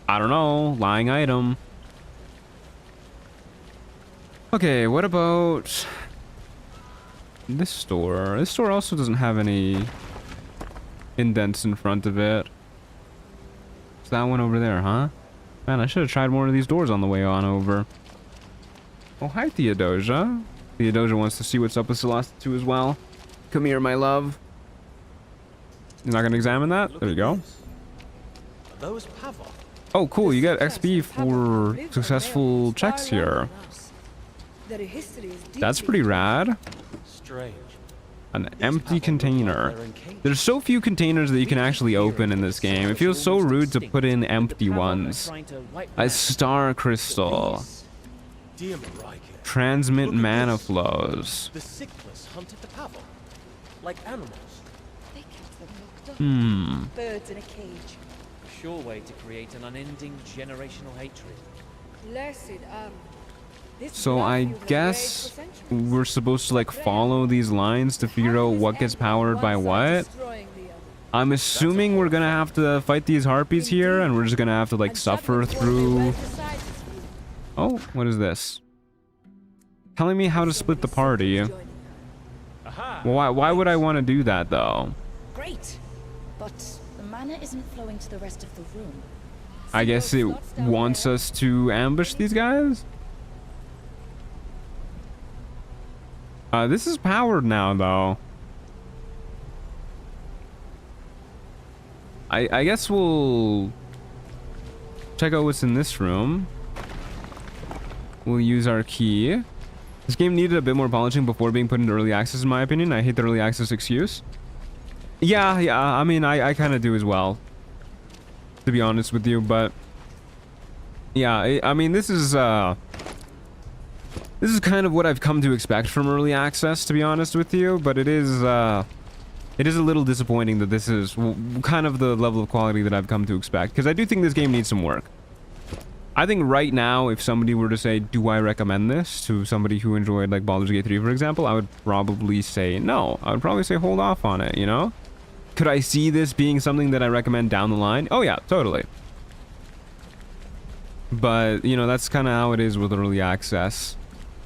I don't know. Lying item. Okay, what about this door? This door also doesn't have any indents in front of it. It's that one over there, huh? Man, I should have tried more of these doors on the way on over. Oh, hi, Theodosia. Theodosia wants to see what's up with Solasta 2 as well. Come here, my love. You're not going to examine that? There you go. Those Pavok. Oh, cool. You get XP for successful checks here. That's pretty rad. Strange. An empty container. There's so few containers that you can actually open in this game. It feels so rude to put in empty ones. A star crystal. Transmit mana flows. The Cyclus hunted the Pavok, like animals. They kept them locked up. Birds in a cage. A sure way to create an unending generational hatred. Blessed Arm. This So I battlefield has guess raged for centuries. we're supposed to like follow these lines to figure out what gets powered by what. Destroying the other. I'm assuming we're gonna have to fight these harpies here, and we're just gonna have to like suffer through. Oh, what is this? Telling me how to split the party. Well, why would I want to do that though? Great, but the mana isn't flowing to the rest of the room. I guess it wants us to ambush these guys. This is powered now though. I guess we'll check out what's in this room. We'll use our key. This game needed a bit more polishing before being put into early access, in my opinion. I hate the early access excuse. Yeah, I mean, I kind of do as well, to be honest with you. But yeah, I mean, this is kind of what I've come to expect from early access, to be honest with you. But it is a little disappointing that this is kind of the level of quality that I've come to expect, because I do think this game needs some work. I think right now, if somebody were to say, do I recommend this to somebody who enjoyed like Baldur's Gate 3, for example, I would probably say no. I would probably say hold off on it, you know? Could I see this being something that I recommend down the line? Oh yeah, totally. But, you know, that's kind of how it is with early access.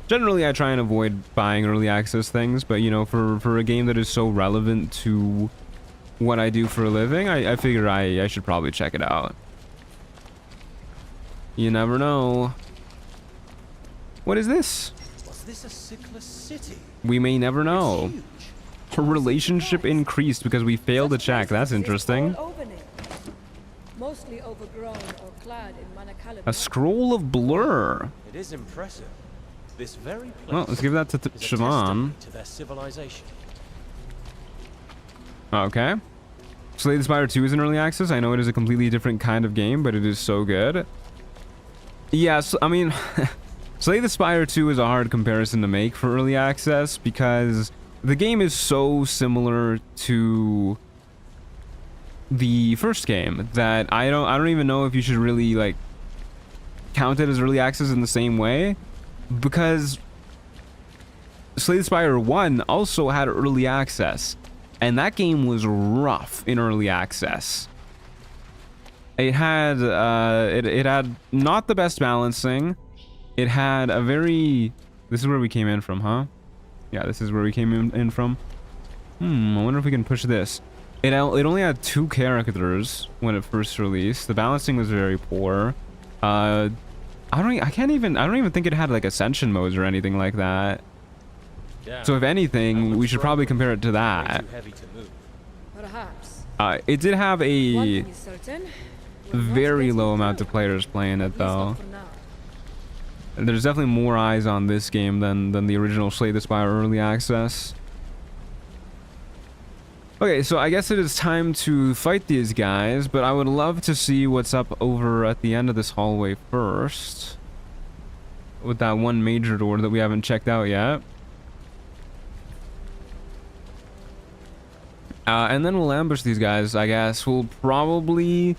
Generally, I try and avoid buying early access things, but, you know, for a game that is so relevant to what I do for a living, I figure I should probably check it out. You never know. What is this? Was this a sickless city? We may never know. Her relationship increased because we failed to check. That's interesting. Mostly overgrown or clad in mana-colored A scroll of blur. It is impressive. This very place. Well, let's give that to Siobhan. To their civilization. Okay. Slay the Spire 2 is in early access. I know it is a completely different kind of game, but it is so good. Yes, I mean, Slay the Spire 2 is a hard comparison to make for early access because the game is so similar to the first game that I don't even know if you should really like count it as early access in the same way, because Slay the Spire 1 also had early access, and that game was rough in early access. It had it had not the best balancing. It had a very... This is where we came in from, huh? Yeah, this is where we came in from. I wonder if we can push this. It only had 2 characters when it first released. The balancing was very poor. I don't even think it had like ascension modes or anything like that. Yeah. So if anything, we should probably compare it to that. Perhaps. It did have a very low amount of players playing it though. There's definitely more eyes on this game than the original Slay the Spire early access. Okay, so I guess it is time to fight these guys, but I would love to see what's up over at the end of this hallway first, with that one major door that we haven't checked out yet. And then we'll ambush these guys, I guess. We'll probably...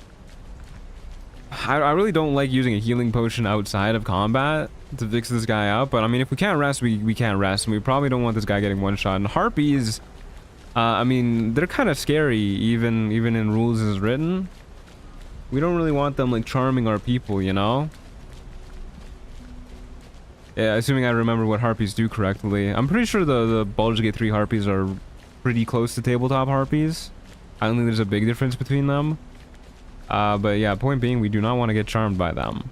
I really don't like using a healing potion outside of combat to fix this guy up, but I mean, if we can't rest, we can't rest, and we probably don't want this guy getting one shot. And Harpies, I mean, they're kind of scary, even in rules as written. We don't really want them like charming our people, you know? Yeah, assuming I remember what Harpies do correctly. I'm pretty sure the Baldur's Gate 3 Harpies are pretty close to tabletop Harpies. I don't think there's a big difference between them. But yeah, point being, we do not want to get charmed by them.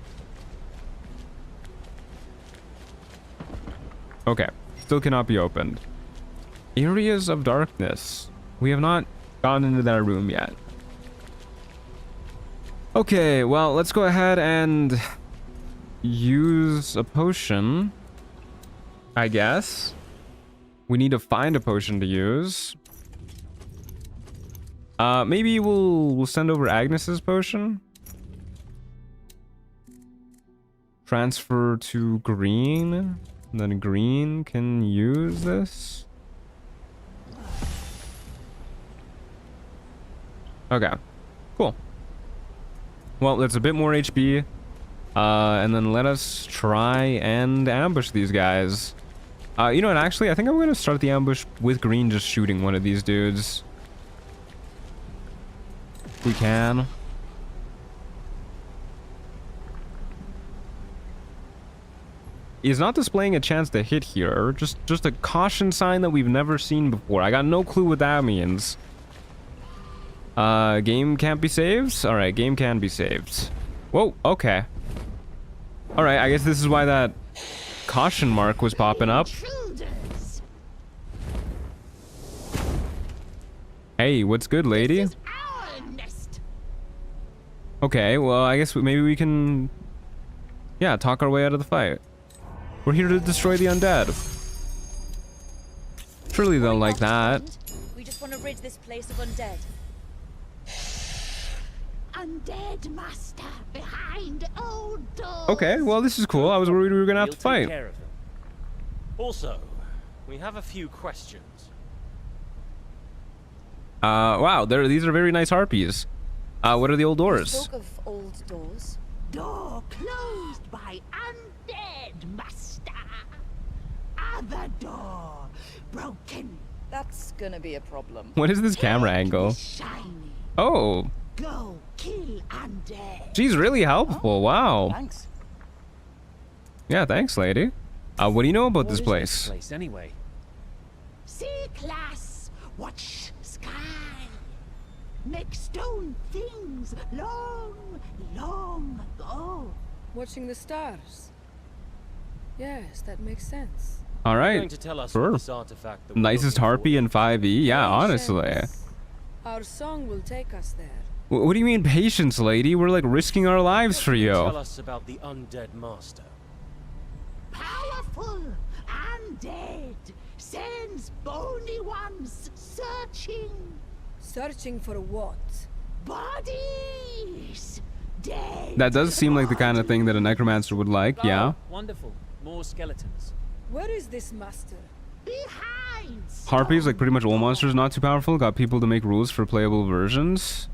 Okay, still cannot be opened. Areas of darkness. We have not gone into that room yet. Okay, well, let's go ahead and use a potion, I guess. We need to find a potion to use. Maybe we'll send over Agnes's potion. Transfer to green. And then green can use this. Okay. Cool. Well, that's a bit more HP. And then let us try and ambush these guys. You know what, actually, I think I'm going to start the ambush with green just shooting one of these dudes. we can. He's not displaying a chance to hit here. Just a caution sign that we've never seen before. I got no clue what that means. Game can't be saved? Alright, game can be saved. Whoa, okay. Alright, I guess this is why that caution mark was popping up. Hey, what's good, lady? Okay, well, I guess maybe we can... yeah, talk our way out of the fight. We're here to destroy the undead. Surely they'll like that. We just want to rid this place of undead. Undead master behind old doors. Okay, well, this is cool. I was worried we were gonna have to fight. Care of them. Also, we have a few questions. Wow, these are very nice harpies. What are the old doors? Spoke of old doors. Door closed by undead master. Other door broken. That's gonna be a problem. What is this camera angle? Shiny. Oh, Go kill undead. she's really helpful. Wow. Thanks. Yeah, thanks, lady. What do you know about What this is place? place anyway? See class, watch sky. Make stone things long, long ago. Watching the stars. Yes, that makes sense. All You're right. going to tell us Sure. what this artifact that we're Nicest looking for harpy in 5e. Yeah, honestly. Patience. Our song will take us there. What do you mean patience, lady? We're like risking our lives for you. Tell us about the undead master. Powerful undead sends bony ones searching. Searching for what? Bodies. Dead. That does seem like the kind of thing that a necromancer would like, yeah. Oh, wonderful. More skeletons. Where is this master? Behind. Harpies, like pretty much all monsters, not too powerful. Got people to make rules for playable versions.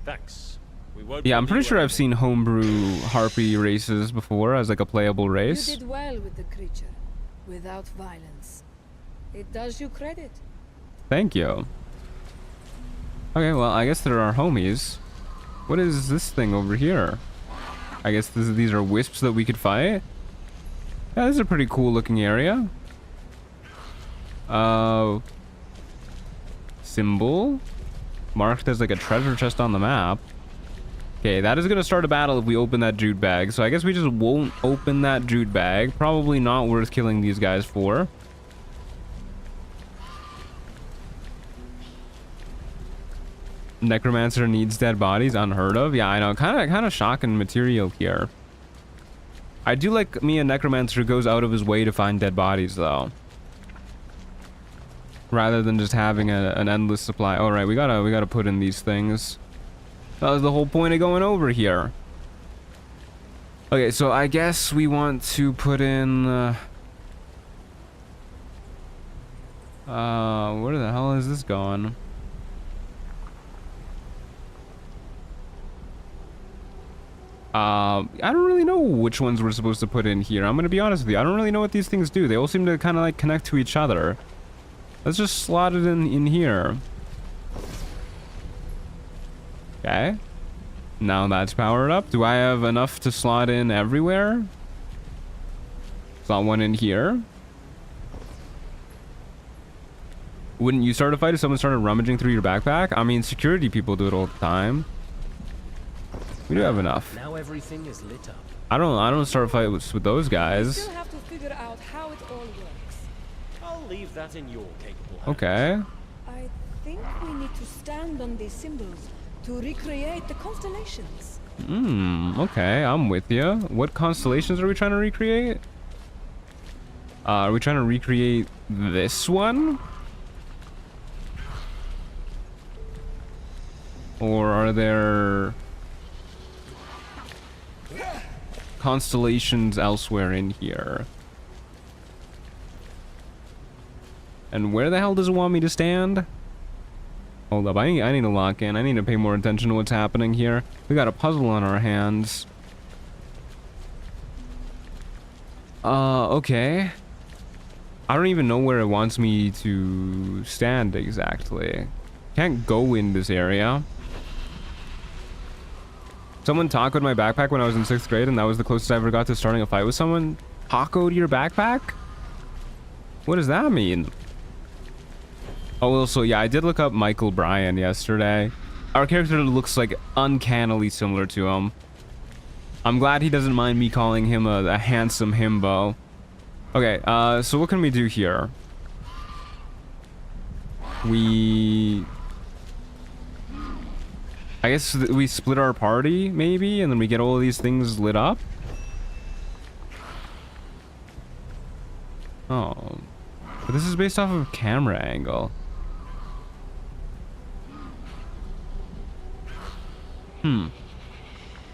Thanks. We won't Yeah, be I'm pretty sure anywhere I've seen homebrew harpy races before as like a playable You race. did well with the creature, without violence. It does you credit. Thank you. Okay, well, I guess there are homies. What is this thing over here? I guess these are wisps that we could fight. Yeah, this is a pretty cool looking area. Symbol marked as like a treasure chest on the map. Okay, that is gonna start a battle if we open that jute bag. So I guess we just won't open that jute bag. Probably not worth killing these guys for. Necromancer needs dead bodies, unheard of. Yeah, I know. Kind of shocking material here. I do like me a necromancer who goes out of his way to find dead bodies, though. Rather than just having an endless supply. All right, we gotta put in these things. That was the whole point of going over here. Okay, so I guess we want to put in. Where the hell is this going? I don't really know which ones we're supposed to put in here. I'm gonna be honest with you. I don't really know what these things do. They all seem to kind of like connect to each other. Let's just slot it in here. Okay. Now that's powered up. Do I have enough to slot in everywhere? Slot one in here. Wouldn't you start a fight if someone started rummaging through your backpack? I mean, security people do it all the time. We do have enough. Now everything is lit up. I don't start a fight with those We guys. still have to figure out how it all works. I'll leave that in your capable hands. Okay. I think we need to stand on these symbols to recreate the constellations. Okay, I'm with you. What constellations are we trying to recreate? Are we trying to recreate this one? Or are there constellations elsewhere in here? And where the hell does it want me to stand? Hold up, I need to lock in. I need to pay more attention to what's happening here. We got a puzzle on our hands. Okay. I don't even know where it wants me to stand exactly. Can't go in this area. Someone tacoed my backpack when I was in 6th grade, and that was the closest I ever got to starting a fight with someone. Tacoed your backpack? What does that mean? Oh, also, yeah, I did look up Michael Bryan yesterday. Our character looks like uncannily similar to him. I'm glad he doesn't mind me calling him a handsome himbo. Okay, so what can we do here? I guess we split our party, maybe, and then we get all of these things lit up? Oh. But this is based off of camera angle. I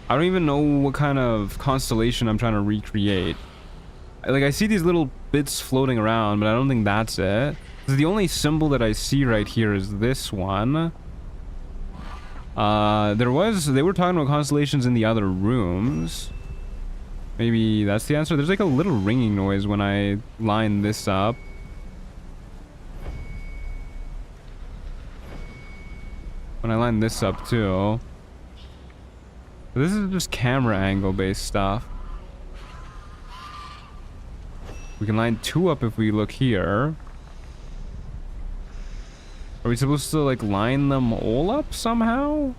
don't even know what kind of constellation I'm trying to recreate. Like, I see these little bits floating around, but I don't think that's it. The only symbol that I see right here is this one. They were talking about constellations in the other rooms. Maybe that's the answer. There's like a little ringing noise when I line this up. When I line this up too. This is just camera angle based stuff. We can line 2 up if we look here. Are we supposed to like line them all up somehow?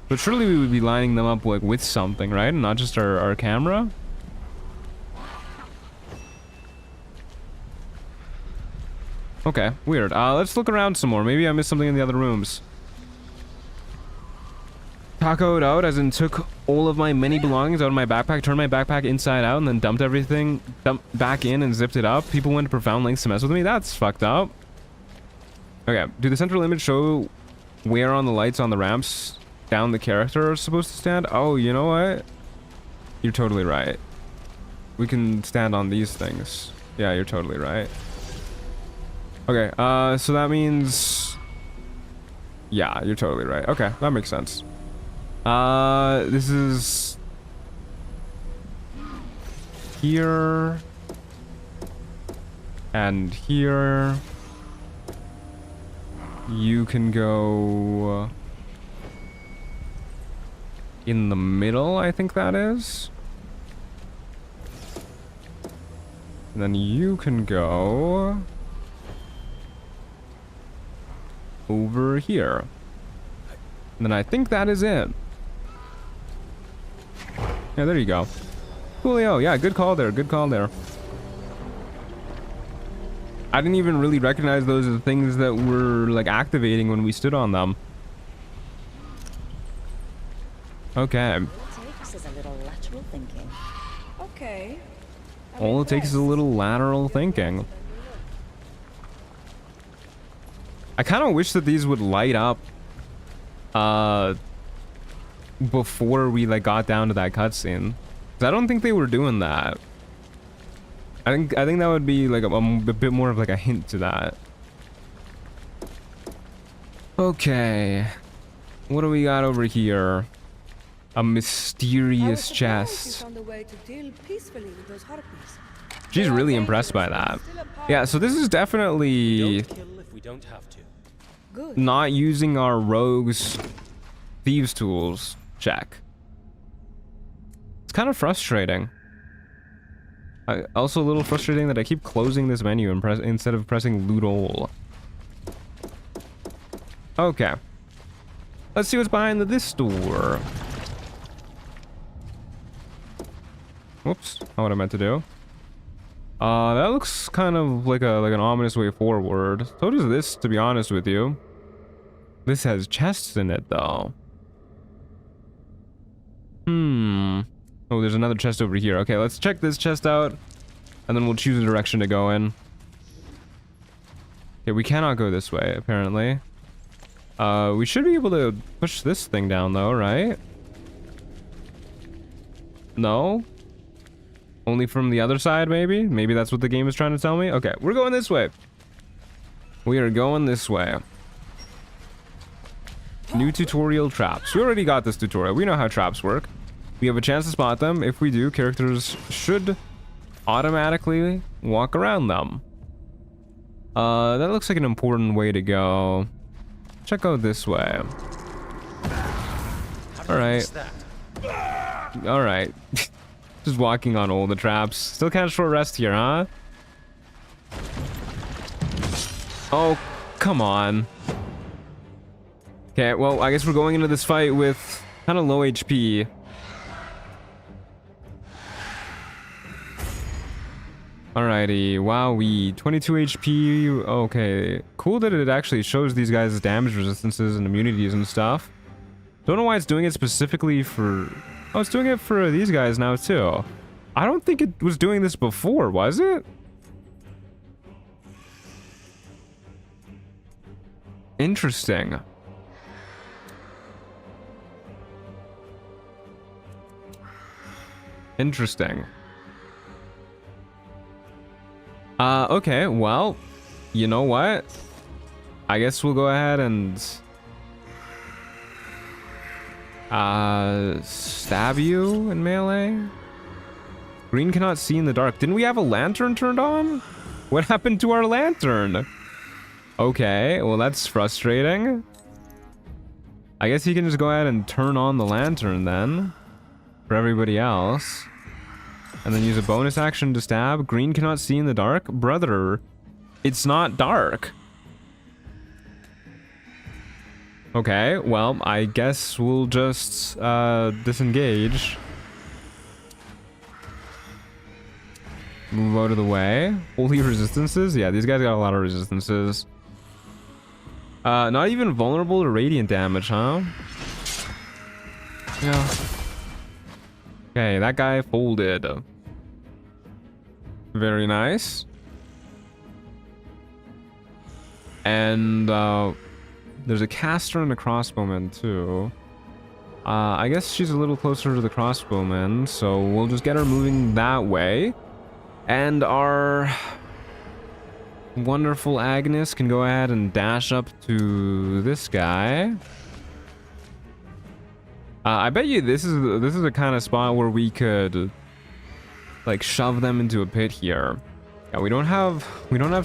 But surely we would be lining them up like with something, right? And not just our camera? Okay, weird. Let's look around some more. Maybe I missed something in the other rooms. Tacoed out, as in took all of my many belongings out of my backpack, turned my backpack inside out, and then dumped everything back in and zipped it up. People went to profound lengths to mess with me. That's fucked up. Okay, do the central image show where on the lights on the ramps down the character are supposed to stand? Oh, you know what? You're totally right. We can stand on these things. Yeah, you're totally right. Okay, so that means... Yeah, you're totally right. Okay, that makes sense. This is... Here... And here... You can go... In the middle, I think that is. And then you can go... over here. And then I think that is it. Yeah, there you go. Coolio. Yeah, good call there. Good call there. I didn't even really recognize those as things that were like activating when we stood on them. Okay. All it takes is a little lateral thinking. Okay. All it takes is a little lateral thinking. I kind of wish that these would light up before we like got down to that cutscene. 'Cause I don't think they were doing that. I think that would be like a bit more of like a hint to that. Okay. What do we got over here? A mysterious chest. She's really impressed by that. Yeah, so this is definitely not using our rogues thieves tools check. It's kind of frustrating. Also a little frustrating that I keep closing this menu and instead of pressing loot all. Okay. Let's see what's behind this door. Whoops, not what I meant to do. That looks kind of like an ominous way forward. So does this, to be honest with you. This has chests in it, though. Oh, there's another chest over here. Okay, let's check this chest out, and then we'll choose a direction to go in. Okay, we cannot go this way, apparently. We should be able to push this thing down, though, right? No? Only from the other side, maybe? Maybe that's what the game is trying to tell me? Okay, we're going this way. We are going this way. New tutorial traps. We already got this tutorial. We know how traps work. We have a chance to spot them. If we do, characters should automatically walk around them. That looks like an important way to go. Check out this way. Alright. Alright. Just walking on all the traps. Still kind of short rest here, huh? Oh, come on. Okay, well, I guess we're going into this fight with kind of low HP. Alrighty, wowee, 22 HP, okay. Cool that it actually shows these guys' damage resistances and immunities and stuff. Don't know why it's doing it specifically for... Oh, it's doing it for these guys now too. I don't think it was doing this before, was it? Interesting. Interesting. Okay, well, you know what? I guess we'll go ahead and stab you in melee. Green cannot see in the dark. Didn't we have a lantern turned on? What happened to our lantern? Okay, well that's frustrating. I guess you can just go ahead and turn on the lantern then for everybody else. And then use a bonus action to stab. Green cannot see in the dark. Brother, it's not dark. Okay, well, I guess we'll just disengage. Move out of the way. Holy resistances? Yeah, these guys got a lot of resistances. Not even vulnerable to radiant damage, huh? Yeah. Okay, that guy folded. Very nice. And there's a caster and a crossbowman too. I guess she's a little closer to the crossbowman, so we'll just get her moving that way. And our wonderful Agnes can go ahead and dash up to this guy. I bet you this is a kind of spot where we could like shove them into a pit here. Yeah, we don't have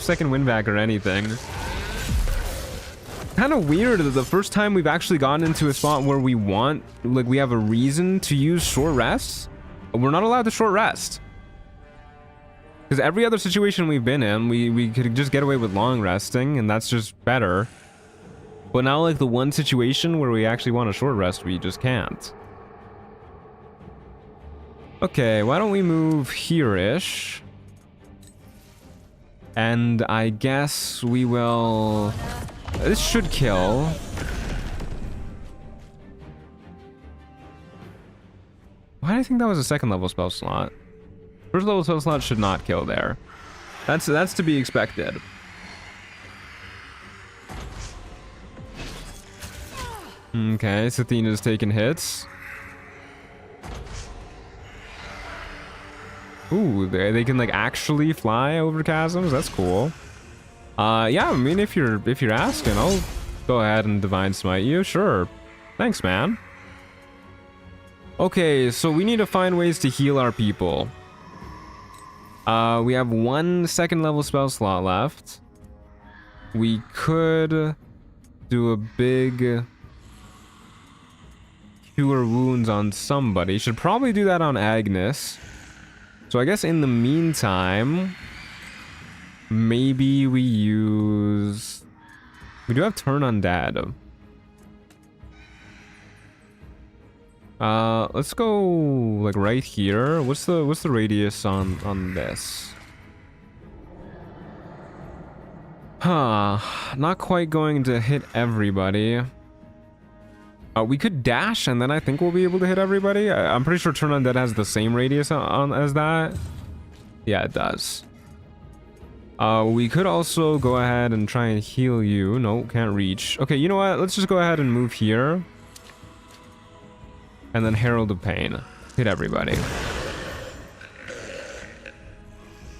second windback or anything. Kind of weird that the first time we've actually gotten into a spot where we have a reason to use short rests, we're not allowed to short rest. Because every other situation we've been in, we could just get away with long resting, and that's just better. But now, like, the one situation where we actually want a short rest, we just can't. Okay, why don't we move here-ish? And I guess we will... This should kill. Why do I think that was a second level spell slot? First level spell slot should not kill there. That's to be expected. Okay, Sethina's taking hits. Ooh, they can like actually fly over chasms. That's cool. Yeah, I mean if you're asking, I'll go ahead and divine smite you. Sure. Thanks, man. Okay, so we need to find ways to heal our people. We have one second level spell slot left. We could do a big cure wounds on somebody. Should probably do that on Agnes. So I guess in the meantime, maybe we use... We do have turn undead. Let's go like right here. What's the radius on this? Huh, not quite going to hit everybody. We could dash and then I think we'll be able to hit everybody. I'm pretty sure turn undead has the same radius as that. Yeah, it does. We could also go ahead and try and heal you. No, can't reach. Okay, you know what? Let's just go ahead and move here. And then Herald of Pain. Hit everybody.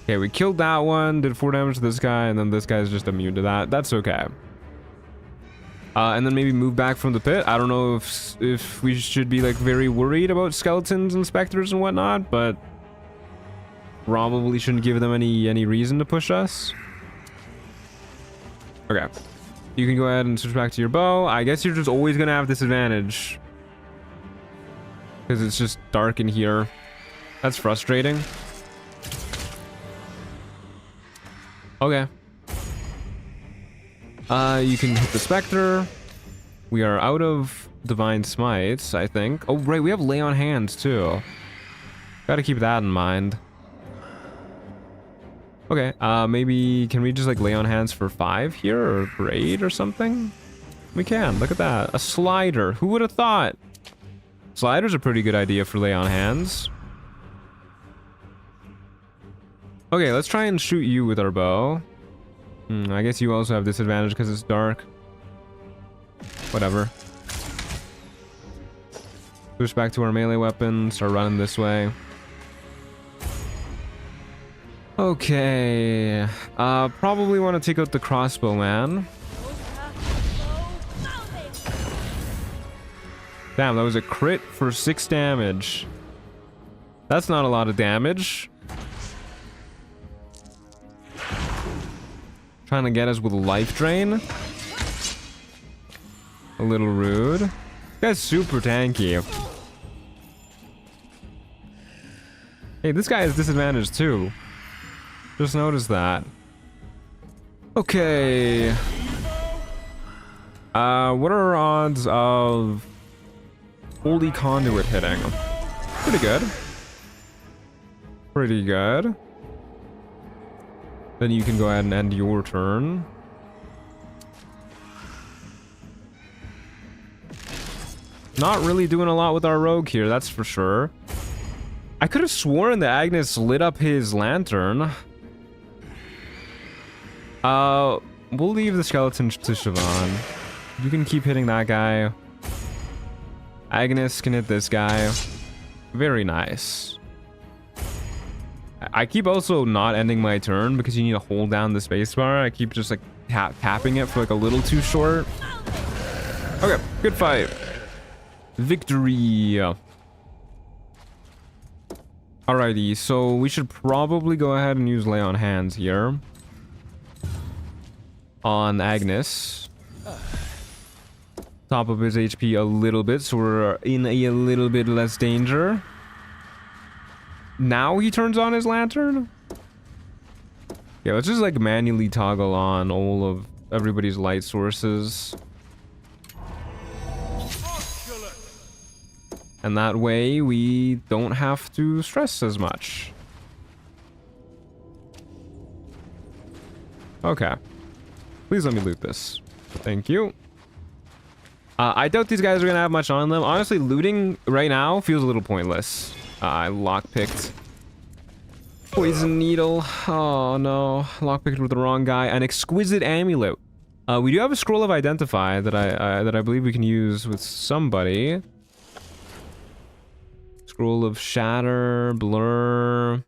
Okay, we killed that one, did 4 damage to this guy, and then this guy's just immune to that. That's okay. And then maybe move back from the pit. I don't know if we should be like very worried about skeletons and specters and whatnot, but Probably shouldn't give them any reason to push us. Okay. You can go ahead and switch back to your bow. I guess you're just always gonna have disadvantage. Because it's just dark in here. That's frustrating. Okay. You can hit the Spectre. We are out of Divine Smites, I think. Oh, right, we have Lay on Hands, too. Gotta keep that in mind. Okay, maybe, can we just, like, Lay on Hands for 5 here, or for 8 or something? We can, look at that. A Slider, who would have thought? Slider's a pretty good idea for Lay on Hands. Okay, let's try and shoot you with our bow. I guess you also have disadvantage because it's dark. Whatever. Switch back to our melee weapon, start running this way. Okay. Probably want to take out the crossbow man. Damn, that was a crit for 6 damage. That's not a lot of damage. Trying to get us with life drain. A little rude. This guy's super tanky. Hey, this guy has disadvantage too. Just noticed that. Okay. What are our odds of Holy Conduit hitting? Pretty good. Pretty good. Then you can go ahead and end your turn. Not really doing a lot with our rogue here, that's for sure. I could have sworn that Agnes lit up his lantern. We'll leave the skeleton to Siobhan. You can keep hitting that guy. Agnes can hit this guy. Very nice. I keep also not ending my turn because you need to hold down the spacebar. I keep just like tapping it for like a little too short. Okay, good fight. Victory. Alrighty, so we should probably go ahead and use Lay on Hands here. On Agnes. Top of his HP a little bit, so we're in a little bit less danger. Now he turns on his lantern? Yeah, let's just like manually toggle on all of everybody's light sources. And that way we don't have to stress as much. Okay. Please let me loot this. Thank you. I doubt these guys are gonna have much on them. Honestly, looting right now feels a little pointless. I lockpicked. Poison needle. Oh no. Lockpicked with the wrong guy. An exquisite amulet. We do have a scroll of identify that I believe we can use with somebody. Scroll of shatter, blur.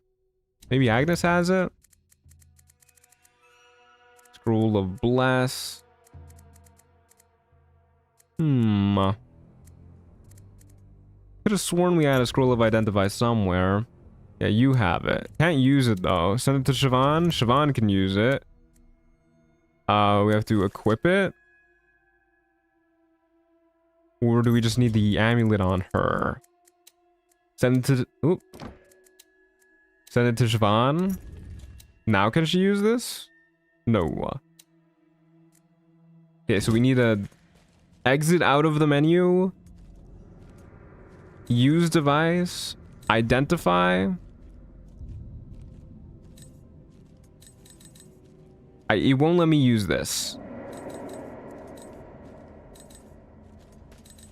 Maybe Agnes has it. Scroll of bless. Could have sworn we had a scroll of identify somewhere. Yeah, you have it. Can't use it though. Send it to Siobhan. Siobhan can use it. We have to equip it. Or do we just need the amulet on her? Send it to... Oop. Send it to Siobhan. Now can she use this? No. Okay, so we need to exit out of the menu. Use device. Identify. It won't let me use this.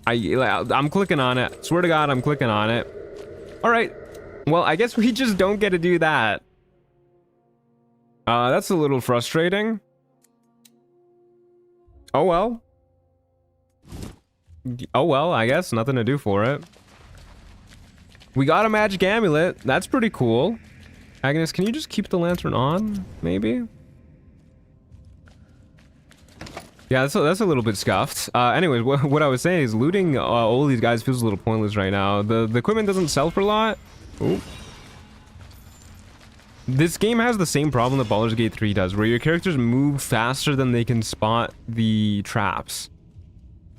I'm clicking on it. Swear to God, I'm clicking on it. All right. Well, I guess we just don't get to do that. That's a little frustrating. Oh well. Oh well, I guess. Nothing to do for it. We got a magic amulet. That's pretty cool. Agnes, can you just keep the lantern on? Maybe? Yeah, that's a little bit scuffed. Anyways, what I was saying is looting all these guys feels a little pointless right now. The equipment doesn't sell for a lot. Ooh. This game has the same problem that Baldur's Gate 3 does, where your characters move faster than they can spot the traps.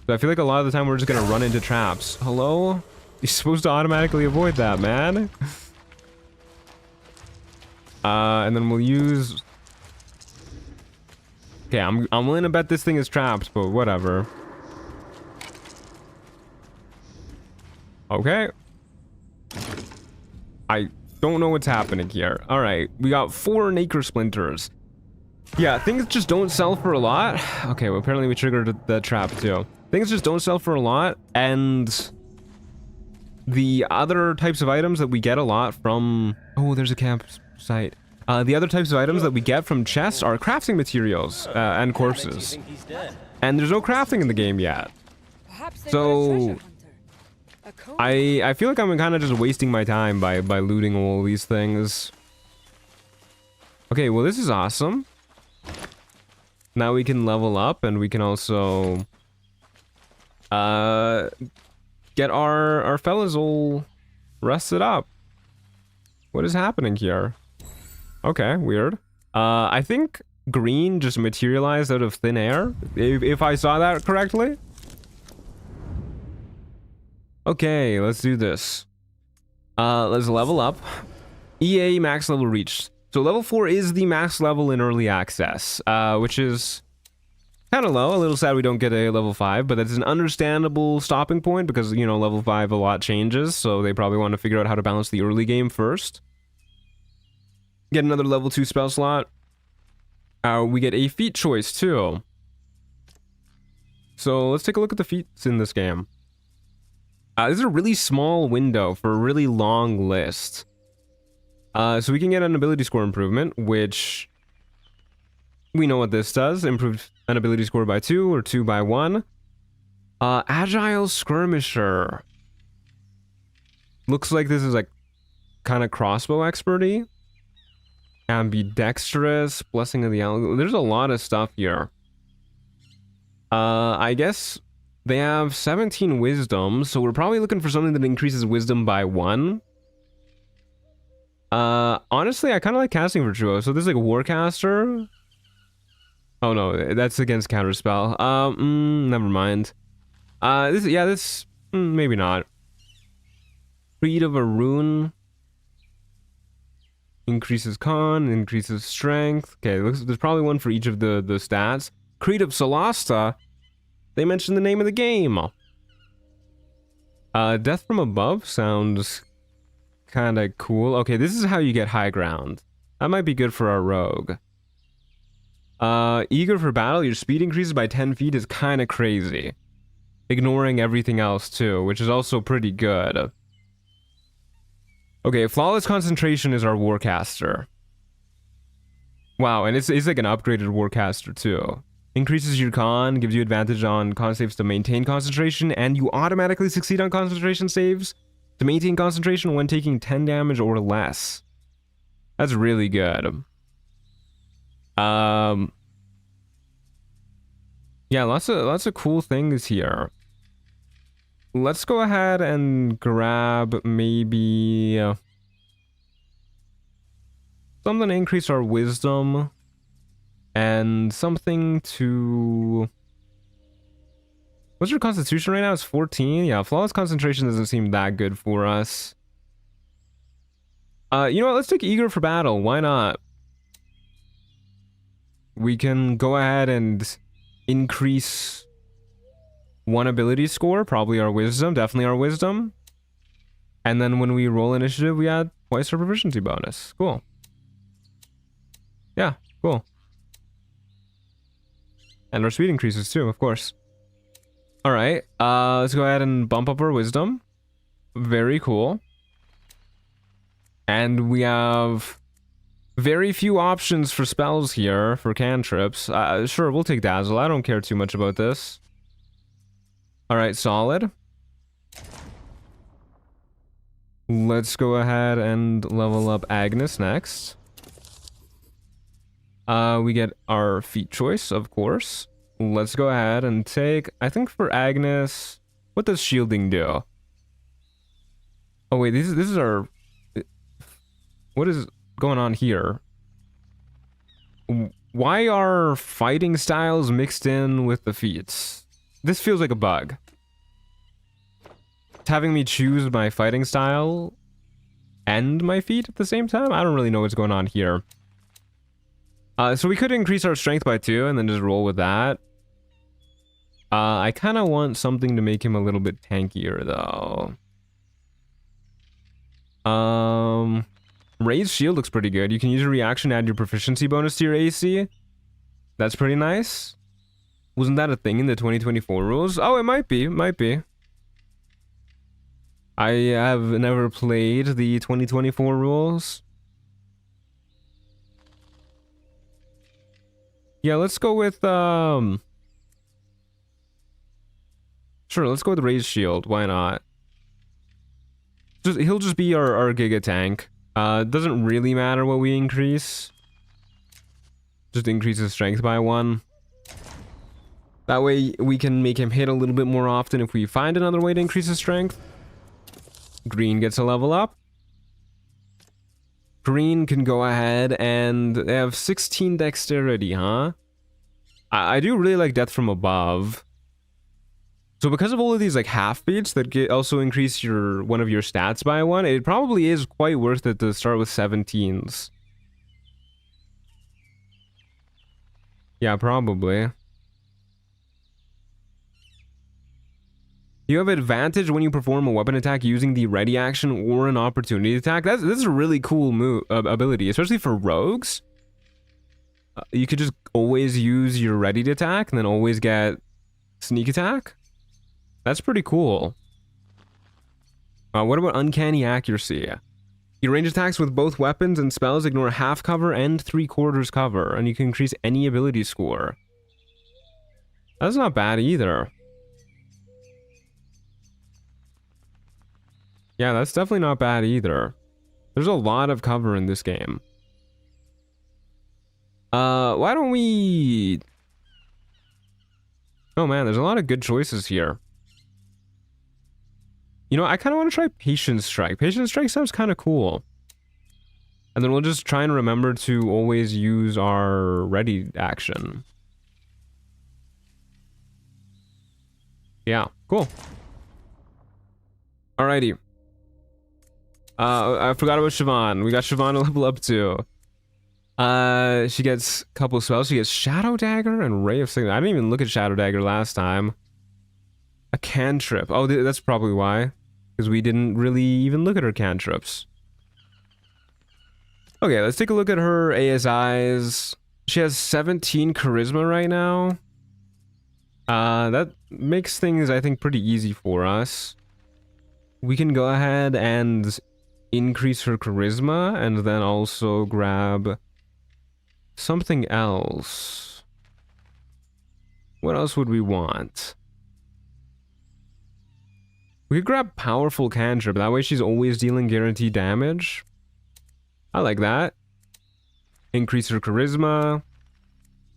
So I feel like a lot of the time we're just gonna run into traps. Hello? You're supposed to automatically avoid that, man. And then we'll use... Okay, I'm willing to bet this thing is trapped, but whatever. Okay. I don't know what's happening here. Alright, we got 4 Nacre Splinters. Yeah, things just don't sell for a lot. Okay, well apparently we triggered the trap too. Things just don't sell for a lot, and the other types of items that we get a lot from... Oh, there's a campsite. The other types of items that we get from chests are crafting materials and corpses. And there's no crafting in the game yet. So I feel like I'm kind of just wasting my time by looting all these things. Okay, well this is awesome. Now we can level up, and we can also get our fellas all rested up. What is happening here? Okay, weird. I think green just materialized out of thin air, if I saw that correctly. Okay, let's do this. Let's level up. EA max level reached. So level 4 is the max level in early access, which is kind of low. A little sad we don't get a level 5, but that's an understandable stopping point because, you know, level 5 a lot changes, so they probably want to figure out how to balance the early game first. Get another level 2 spell slot. We get a feat choice too. So let's take a look at the feats in this game. This is a really small window for a really long list. So we can get an ability score improvement, which we know what this does. Improved an ability score by 2 or 2 by 1. Agile skirmisher. Looks like this is like kind of crossbow experty. Ambidextrous, blessing of the algorithm. There's a lot of stuff here. I guess they have 17 wisdom, so we're probably looking for something that increases wisdom by 1. Honestly, I kind of like casting Virtuo, so this is like a Warcaster. Oh no, that's against counterspell. Never mind. Maybe not. Creed of a Rune. Increases con, increases strength. Okay, there's probably one for each of the stats. Creed of Solasta. They mentioned the name of the game. Death from Above sounds kind of cool. Okay, this is how you get high ground. That might be good for our rogue. Eager for battle. Your speed increases by 10 feet is kind of crazy. Ignoring everything else too, which is also pretty good. Okay, Flawless Concentration is our Warcaster. Wow, and it's like an upgraded Warcaster too. Increases your con, gives you advantage on con saves to maintain concentration, and you automatically succeed on concentration saves to maintain concentration when taking 10 damage or less. That's really good. Yeah, lots of cool things here. Let's go ahead and grab maybe something to increase our wisdom and something to... What's your constitution right now? It's 14. Yeah, flawless concentration doesn't seem that good for us. You know what? Let's take eager for battle. Why not? We can go ahead and increase one ability score, probably our wisdom, definitely our wisdom. And then when we roll initiative, we add twice our proficiency bonus. Cool. Yeah, cool. And our speed increases too, of course. Alright, let's go ahead and bump up our wisdom. Very cool. And we have very few options for spells here, for cantrips. Sure, we'll take Dazzle. I don't care too much about this. Alright, solid. Let's go ahead and level up Agnes next. We get our feat choice, of course. Let's go ahead and take... I think for Agnes... What does shielding do? Oh wait, this is our... What is... going on here? Why are fighting styles mixed in with the feats? This feels like a bug. It's having me choose my fighting style and my feat at the same time? I don't really know what's going on here. So we could increase our strength by 2 and then just roll with that. I kind of want something to make him a little bit tankier, though. Raised shield looks pretty good. You can use a reaction to add your proficiency bonus to your AC. That's pretty nice. Wasn't that a thing in the 2024 rules? Oh, it might be. Might be. I have never played the 2024 rules. Yeah, let's go with, Sure, let's go with raised shield. Why not? He'll just be our Giga Tank. Doesn't really matter what we increase. Just increases strength by 1. That way we can make him hit a little bit more often if we find another way to increase his strength. Green gets a level up. Green can go ahead and they have 16 dexterity, huh? I do really like Death from Above. So because of all of these like half beats that also increase one of your stats by 1, it probably is quite worth it to start with 17s. Yeah, probably. You have advantage when you perform a weapon attack using the ready action or an opportunity attack. This is a really cool ability, especially for rogues. You could just always use your ready to attack and then always get sneak attack. That's pretty cool. What about uncanny accuracy? Your range attacks with both weapons and spells ignore half cover and 3/4 cover, and you can increase any ability score. That's not bad either. Yeah, that's definitely not bad either. There's a lot of cover in this game. Why don't we... Oh man, there's a lot of good choices here. You know, I kind of want to try Patience Strike. Patience Strike sounds kind of cool. And then we'll just try and remember to always use our ready action. Yeah, cool. Alrighty. I forgot about Siobhan. We got Siobhan to level up too. She gets a couple of spells. She gets Shadow Dagger and Ray of Signal. I didn't even look at Shadow Dagger last time. A cantrip. Oh, that's probably why. Because we didn't really even look at her cantrips. Okay, let's take a look at her ASIs. She has 17 charisma right now. That makes things, I think, pretty easy for us. We can go ahead and increase her charisma and then also grab something else. What else would we want? We could grab powerful cantrip. That way she's always dealing guaranteed damage. I like that. Increase her charisma.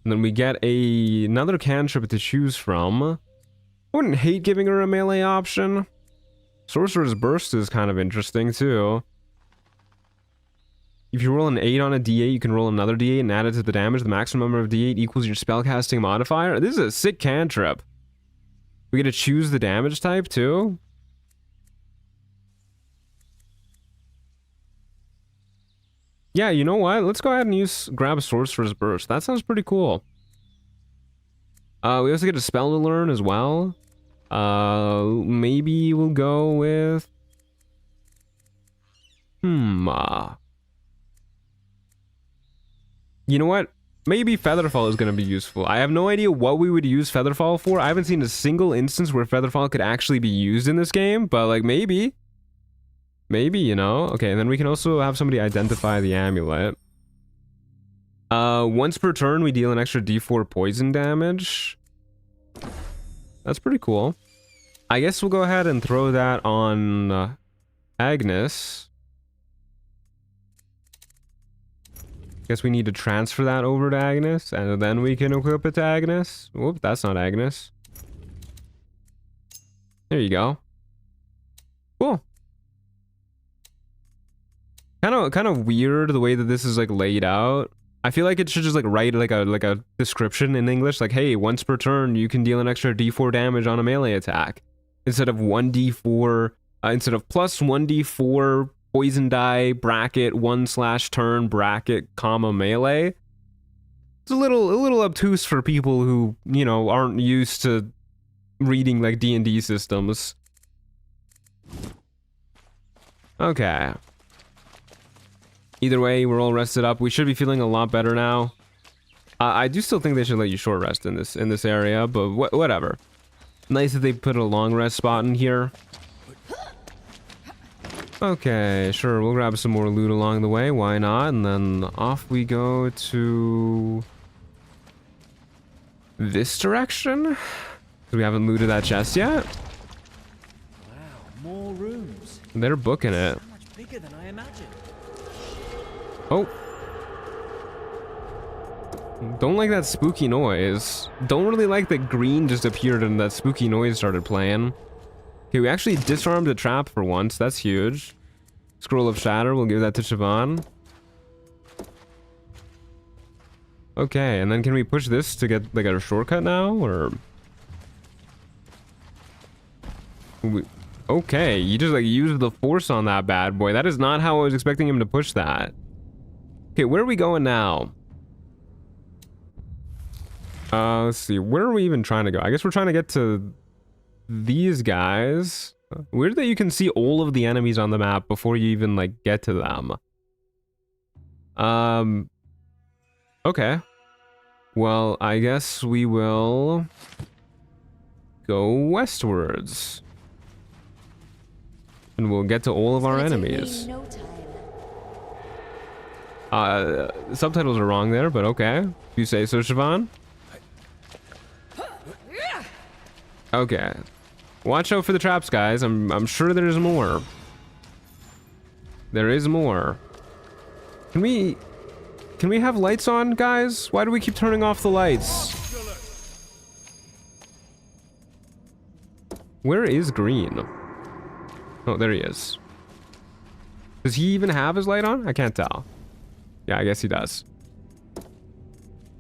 And then we get another cantrip to choose from. I wouldn't hate giving her a melee option. Sorcerer's Burst is kind of interesting too. If you roll an 8 on a d8, you can roll another d8 and add it to the damage. The maximum number of d8 equals your spellcasting modifier. This is a sick cantrip. We get to choose the damage type too. Yeah, you know what? Let's go ahead and grab Sorcerer's Burst. That sounds pretty cool. We also get a spell to learn as well. Maybe we'll go with... You know what? Maybe Featherfall is going to be useful. I have no idea what we would use Featherfall for. I haven't seen a single instance where Featherfall could actually be used in this game, but like maybe. Maybe, you know? Okay, and then we can also have somebody identify the amulet. Once per turn, we deal an extra d4 poison damage. That's pretty cool. I guess we'll go ahead and throw that on Agnes. Guess we need to transfer that over to Agnes, and then we can equip it to Agnes. Whoop, that's not Agnes. There you go. Cool. Kind of weird the way that this is like laid out. I feel like it should just like write like a description in English, like, hey, once per turn you can deal an extra d4 damage on a melee attack, instead of 1d4, instead of plus 1d4 poison die bracket 1/turn bracket comma melee. It's a little obtuse for people who, you know, aren't used to reading like D&D systems. Okay. Either way, we're all rested up. We should be feeling a lot better now. I do still think they should let you short rest in this area, but whatever. Nice that they put a long rest spot in here. Okay, sure, we'll grab some more loot along the way, why not? And then off we go to this direction? We haven't looted that chest yet. Wow, more rooms. They're booking it. So much bigger than I imagined. Oh. Don't like that spooky noise. Don't really like that green just appeared and that spooky noise started playing. Okay, we actually disarmed a trap for once. That's huge. Scroll of Shatter, we'll give that to Siobhan. Okay, and then can we push this to get like a shortcut now, or? Okay, you just like used the force on that bad boy. That is not how I was expecting him to push that. Okay, where are we going now? Let's see. Where are we even trying to go? I guess we're trying to get to these guys. Weird that you can see all of the enemies on the map before you even like get to them. Okay. Well, I guess we will go westwards. And we'll get to all of our enemies. No time. Subtitles are wrong there, but okay. You say so, Siobhan? Okay. Watch out for the traps, guys. I'm sure there's more. There is more. Can we have lights on, guys? Why do we keep turning off the lights? Where is Green? Oh, there he is. Does he even have his light on? I can't tell. Yeah, I guess he does.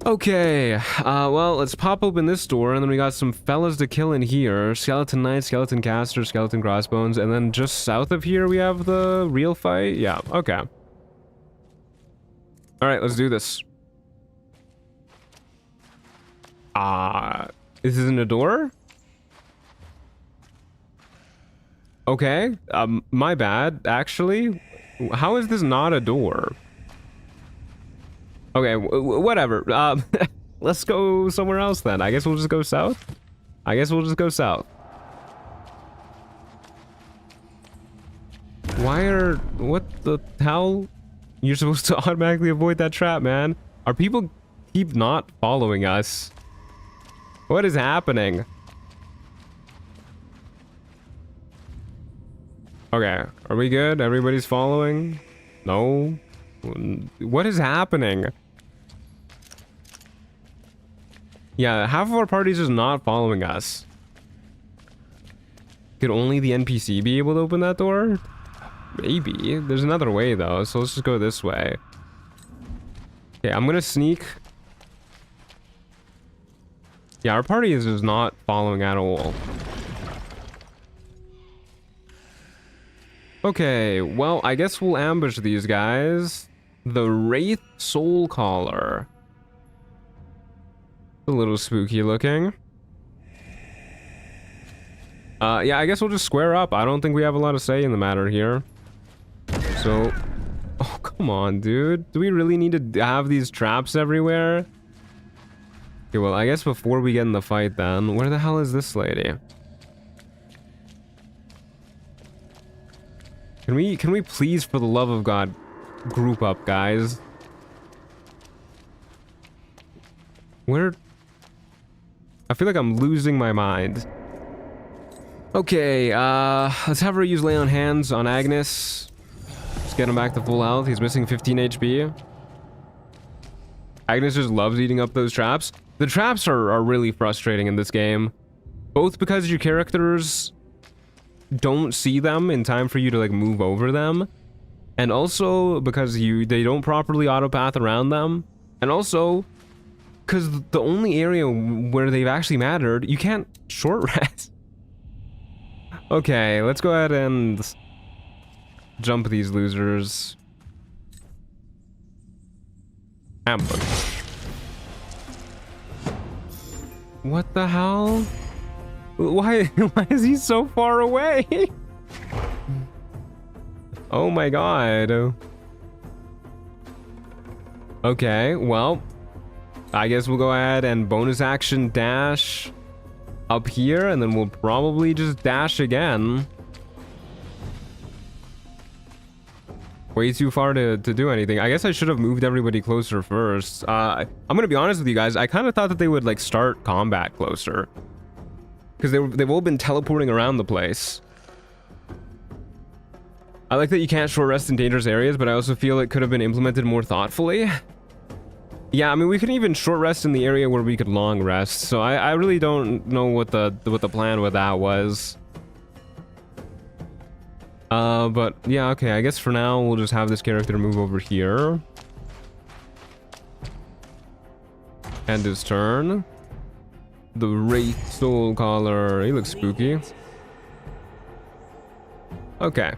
Okay, well, let's pop open this door, and then we got some fellas to kill in here. Skeleton Knight, Skeleton Caster, Skeleton Crossbones, and then just south of here we have the real fight? Yeah, okay. Alright, let's do this. This isn't a door? Okay, my bad, actually. How is this not a door? Okay, whatever. Let's go somewhere else then. I guess we'll just go south. What the hell? You're supposed to automatically avoid that trap, man. Are people keep not following us? What is happening? Okay, are we good? Everybody's following? No? What is happening? Yeah, half of our party's just not following us. Could only the NPC be able to open that door? Maybe. There's another way though, so let's just go this way. Okay, I'm gonna sneak. Yeah, our party is just not following at all. Okay, well, I guess we'll ambush these guys. The Wraith Soul Caller. A little spooky looking. Yeah, I guess we'll just square up. I don't think we have a lot of say in the matter here. So, oh, come on, dude. Do we really need to have these traps everywhere? Okay, well, I guess before we get in the fight then, where the hell is this lady? Can we please, for the love of God, group up, guys? Where? I feel like I'm losing my mind. Okay, let's have her use Lay on Hands on Agnes. Let's get him back to full health. He's missing 15 HP. Agnes just loves eating up those traps. The traps are really frustrating in this game. Both because your characters don't see them in time for you to like move over them, And also because they don't properly autopath around them. And also because the only area where they've actually mattered, you can't short rest. Okay, let's go ahead and jump these losers. Ambush. What the hell? Why is he so far away? Oh my god. Okay, well, I guess we'll go ahead and bonus action dash up here, and then we'll probably just dash again. Way too far to do anything. I guess I should have moved everybody closer first. I'm gonna be honest with you guys, I kind of thought that they would like start combat closer. Because they've all been teleporting around the place. I like that you can't short rest in dangerous areas, but I also feel it could have been implemented more thoughtfully. Yeah, I mean, we couldn't even short rest in the area where we could long rest, so I really don't know what the plan with that was. But yeah, okay, I guess for now we'll just have this character move over here. End his turn. The Wraith Soul Caller, he looks spooky. Okay.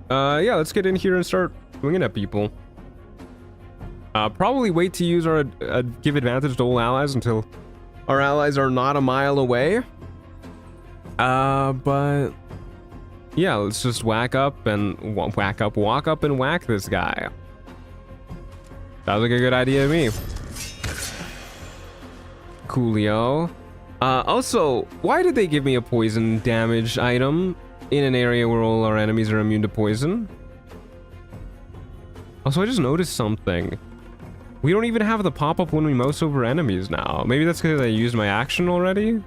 Yeah, let's get in here and start swinging at people. Probably wait to use our give advantage to all allies until our allies are not a mile away. But yeah, let's just walk up and walk this guy. Sounds like a good idea to me. Coolio. Also, why did they give me a poison damage item in an area where all our enemies are immune to poison? Also, I just noticed something. We don't even have the pop-up when we mouse over enemies now. Maybe that's because I used my action already?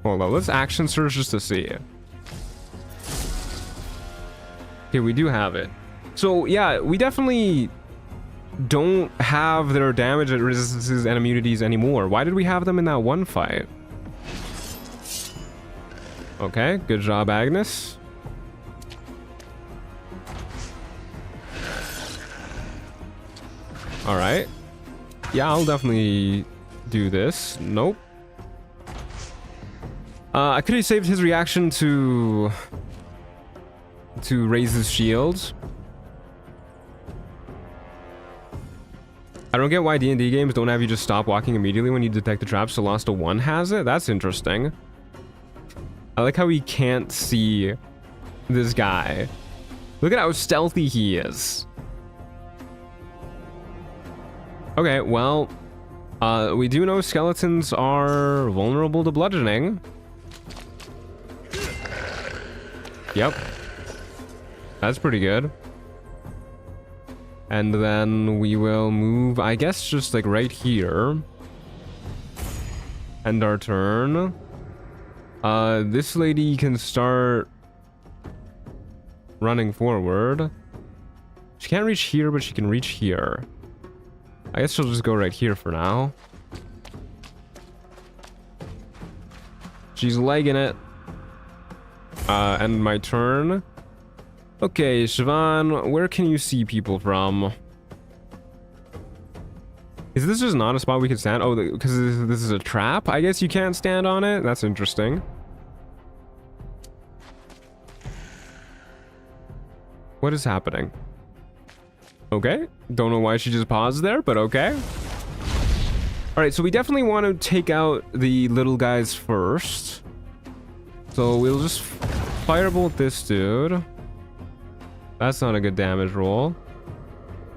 Hold on, let's action search just to see. Okay, we do have it. So, yeah, we definitely don't have their damage resistances and immunities anymore. Why did we have them in that one fight? Okay, good job, Agnes. Alright. Yeah, I'll definitely do this. Nope. I could have saved his reaction to raise his shield. I don't get why D&D games don't have you just stop walking immediately when you detect the trap. Solasta 1 has it? That's interesting. I like how he can't see this guy. Look at how stealthy he is. Okay, well, we do know skeletons are vulnerable to bludgeoning. Yep. That's pretty good. And then we will move, I guess, just like right here. End our turn. This lady can start running forward. She can't reach here, but she can reach here. I guess she'll just go right here for now. She's legging it. End my turn. Okay, Siobhan, where can you see people from? Is this just not a spot we can stand? Oh, because this is a trap? I guess you can't stand on it? That's interesting. What is happening? Okay, don't know why she just paused there, but okay. Alright, so we definitely want to take out the little guys first. So we'll just firebolt this dude. That's not a good damage roll.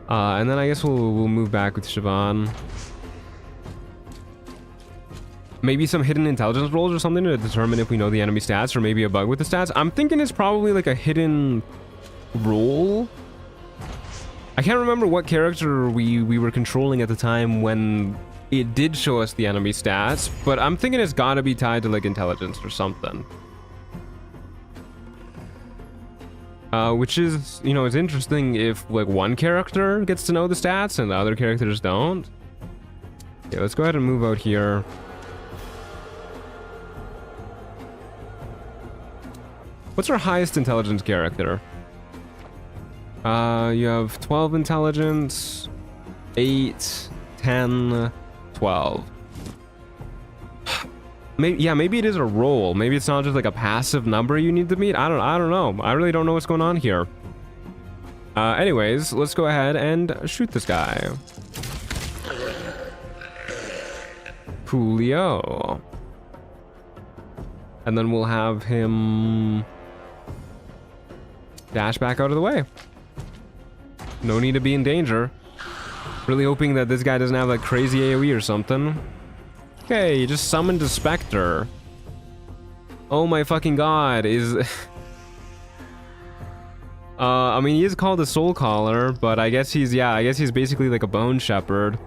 And then I guess we'll move back with Siobhan. Maybe some hidden intelligence rolls or something to determine if we know the enemy stats, or maybe a bug with the stats. I'm thinking it's probably like a hidden roll. I can't remember what character we were controlling at the time when it did show us the enemy stats, but I'm thinking it's gotta be tied to like intelligence or something. Which is, you know, it's interesting if like one character gets to know the stats and the other characters don't. Okay, let's go ahead and move out here. What's our highest intelligence character? You have 12 intelligence, 8, 10, 12. Maybe it is a roll. Maybe it's not just like a passive number you need to meet. I don't know. I really don't know what's going on here. Anyways, let's go ahead and shoot this guy. Coolio. And then we'll have him dash back out of the way. No need to be in danger. Really hoping that this guy doesn't have like crazy AoE or something. Okay, you just summoned a Spectre. Oh my fucking god, is... I mean, he is called a Soul Caller, but I guess he's, yeah, I guess he's basically like a Bone Shepherd.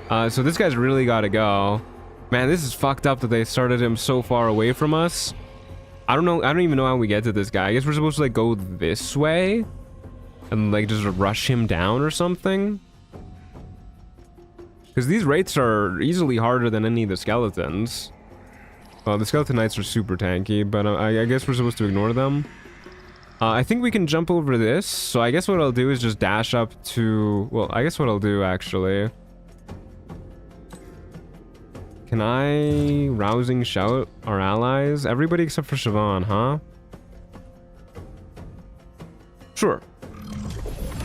So this guy's really gotta go. Man, this is fucked up that they started him so far away from us. I don't know, I don't even know how we get to this guy. I guess we're supposed to like go this way and like just rush him down or something. Because these wraiths are easily harder than any of the skeletons. Well, the skeleton knights are super tanky, but I guess we're supposed to ignore them. I think we can jump over this, so I guess what I'll do is just dash up to... Well, I guess what I'll do, actually... Can I rousing shout our allies? Everybody except for Siobhan, huh? Sure.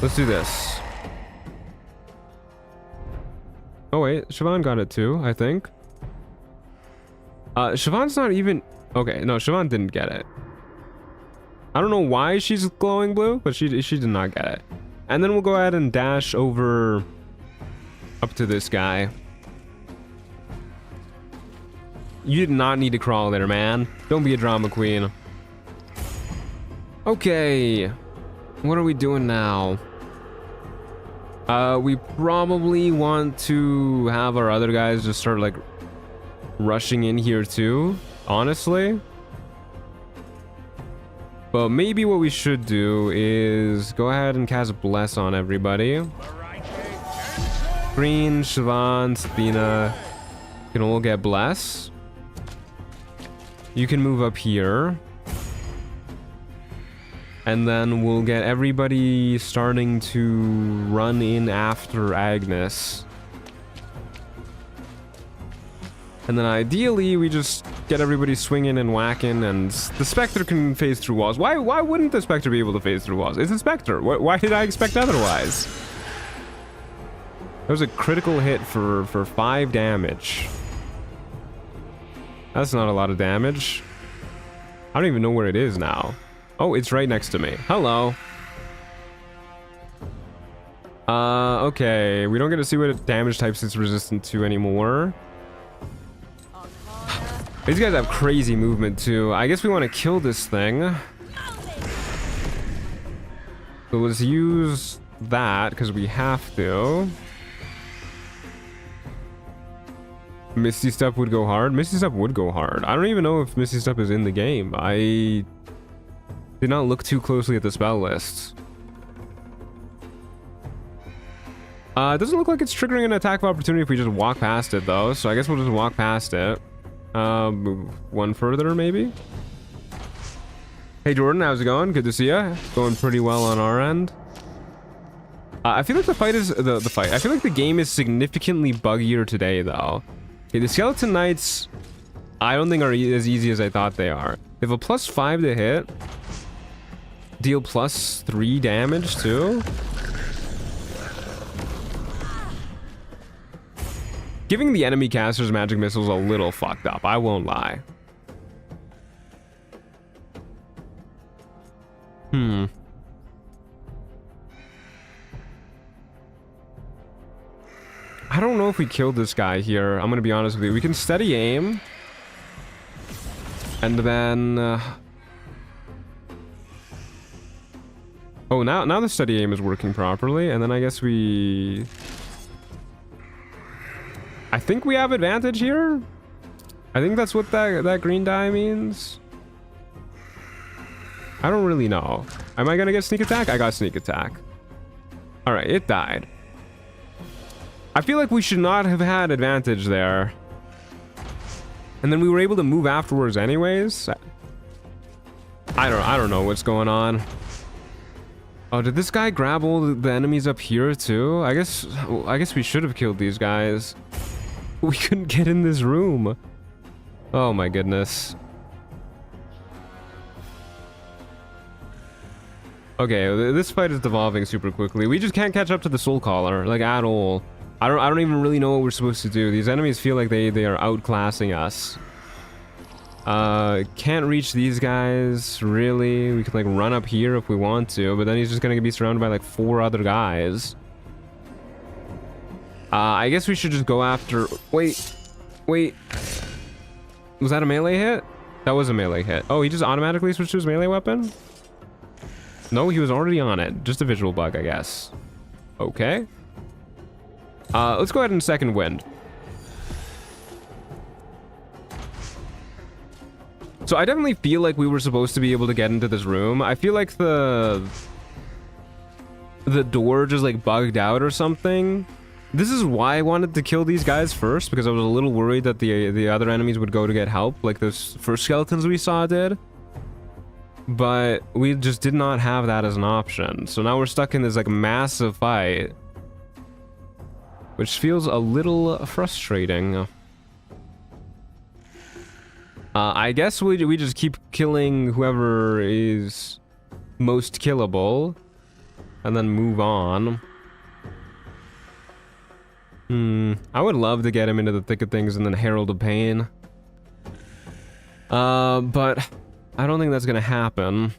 Let's do this. Oh wait, Siobhan got it too, I think. Siobhan's not even... Okay, no, Siobhan didn't get it. I don't know why she's glowing blue, but she did not get it. And then we'll go ahead and dash over up to this guy. You did not need to crawl there, man. Don't be a drama queen. Okay. What are we doing now? We probably want to have our other guys just start like rushing in here too, honestly. But maybe what we should do is go ahead and cast Bless on everybody. Green, Siobhan, Sethina can all get Bless. You can move up here. And then we'll get everybody starting to run in after Agnes. And then ideally, we just get everybody swinging and whacking, and the Spectre can phase through walls. Why wouldn't the Spectre be able to phase through walls? It's a Spectre. Why did I expect otherwise? That was a critical hit for 5 damage. That's not a lot of damage. I don't even know where it is now. Oh, it's right next to me. Hello. Okay. We don't get to see what damage types it's resistant to anymore. These guys have crazy movement too. I guess we want to kill this thing. So let's use that because we have to. Misty Step would go hard. Misty Step would go hard. I don't even know if Misty Step is in the game. I did not look too closely at the spell list. It doesn't look like it's triggering an attack of opportunity if we just walk past it though. So I guess we'll just walk past it. Move one further maybe. Hey Jordan, how's it going? Good to see ya. Going pretty well on our end. I feel like the fight is the fight. I feel like the game is significantly buggier today though. Okay, the skeleton knights I don't think are as easy as I thought they are. They have a +5 to hit. Deal +3 damage too. Giving the enemy casters magic missiles a little fucked up, I won't lie. I don't know if we killed this guy here. I'm gonna be honest with you. We can steady aim. And then... Oh, now the steady aim is working properly. And then I guess we... I think we have advantage here. I think that's what that green die means. I don't really know. Am I gonna get sneak attack? I got sneak attack. All right, it died. I feel like we should not have had advantage there. And then we were able to move afterwards anyways. I don't know what's going on. Oh, did this guy grab all the enemies up here too? I guess we should have killed these guys. We couldn't get in this room. Oh my goodness. Okay, this fight is devolving super quickly. We just can't catch up to the Soul Caller, like, at all. I don't even really know what we're supposed to do. These enemies feel like they are outclassing us. Can't reach these guys, really. We can, like, run up here if we want to, but then he's just gonna be surrounded by, like, 4 other guys. I guess we should just go after... Wait. Was that a melee hit? That was a melee hit. Oh, he just automatically switched to his melee weapon? No, he was already on it. Just a visual bug, I guess. Okay. Let's go ahead and second wind. So I definitely feel like we were supposed to be able to get into this room. I feel like the door just like bugged out or something. This is why I wanted to kill these guys first, because I was a little worried that the other enemies would go to get help, like those first skeletons we saw did. But we just did not have that as an option. So now we're stuck in this like massive fight, which feels a little frustrating. I guess we just keep killing whoever is most killable and then move on. I would love to get him into the thick of things and then Herald of Pain. But I don't think that's gonna happen.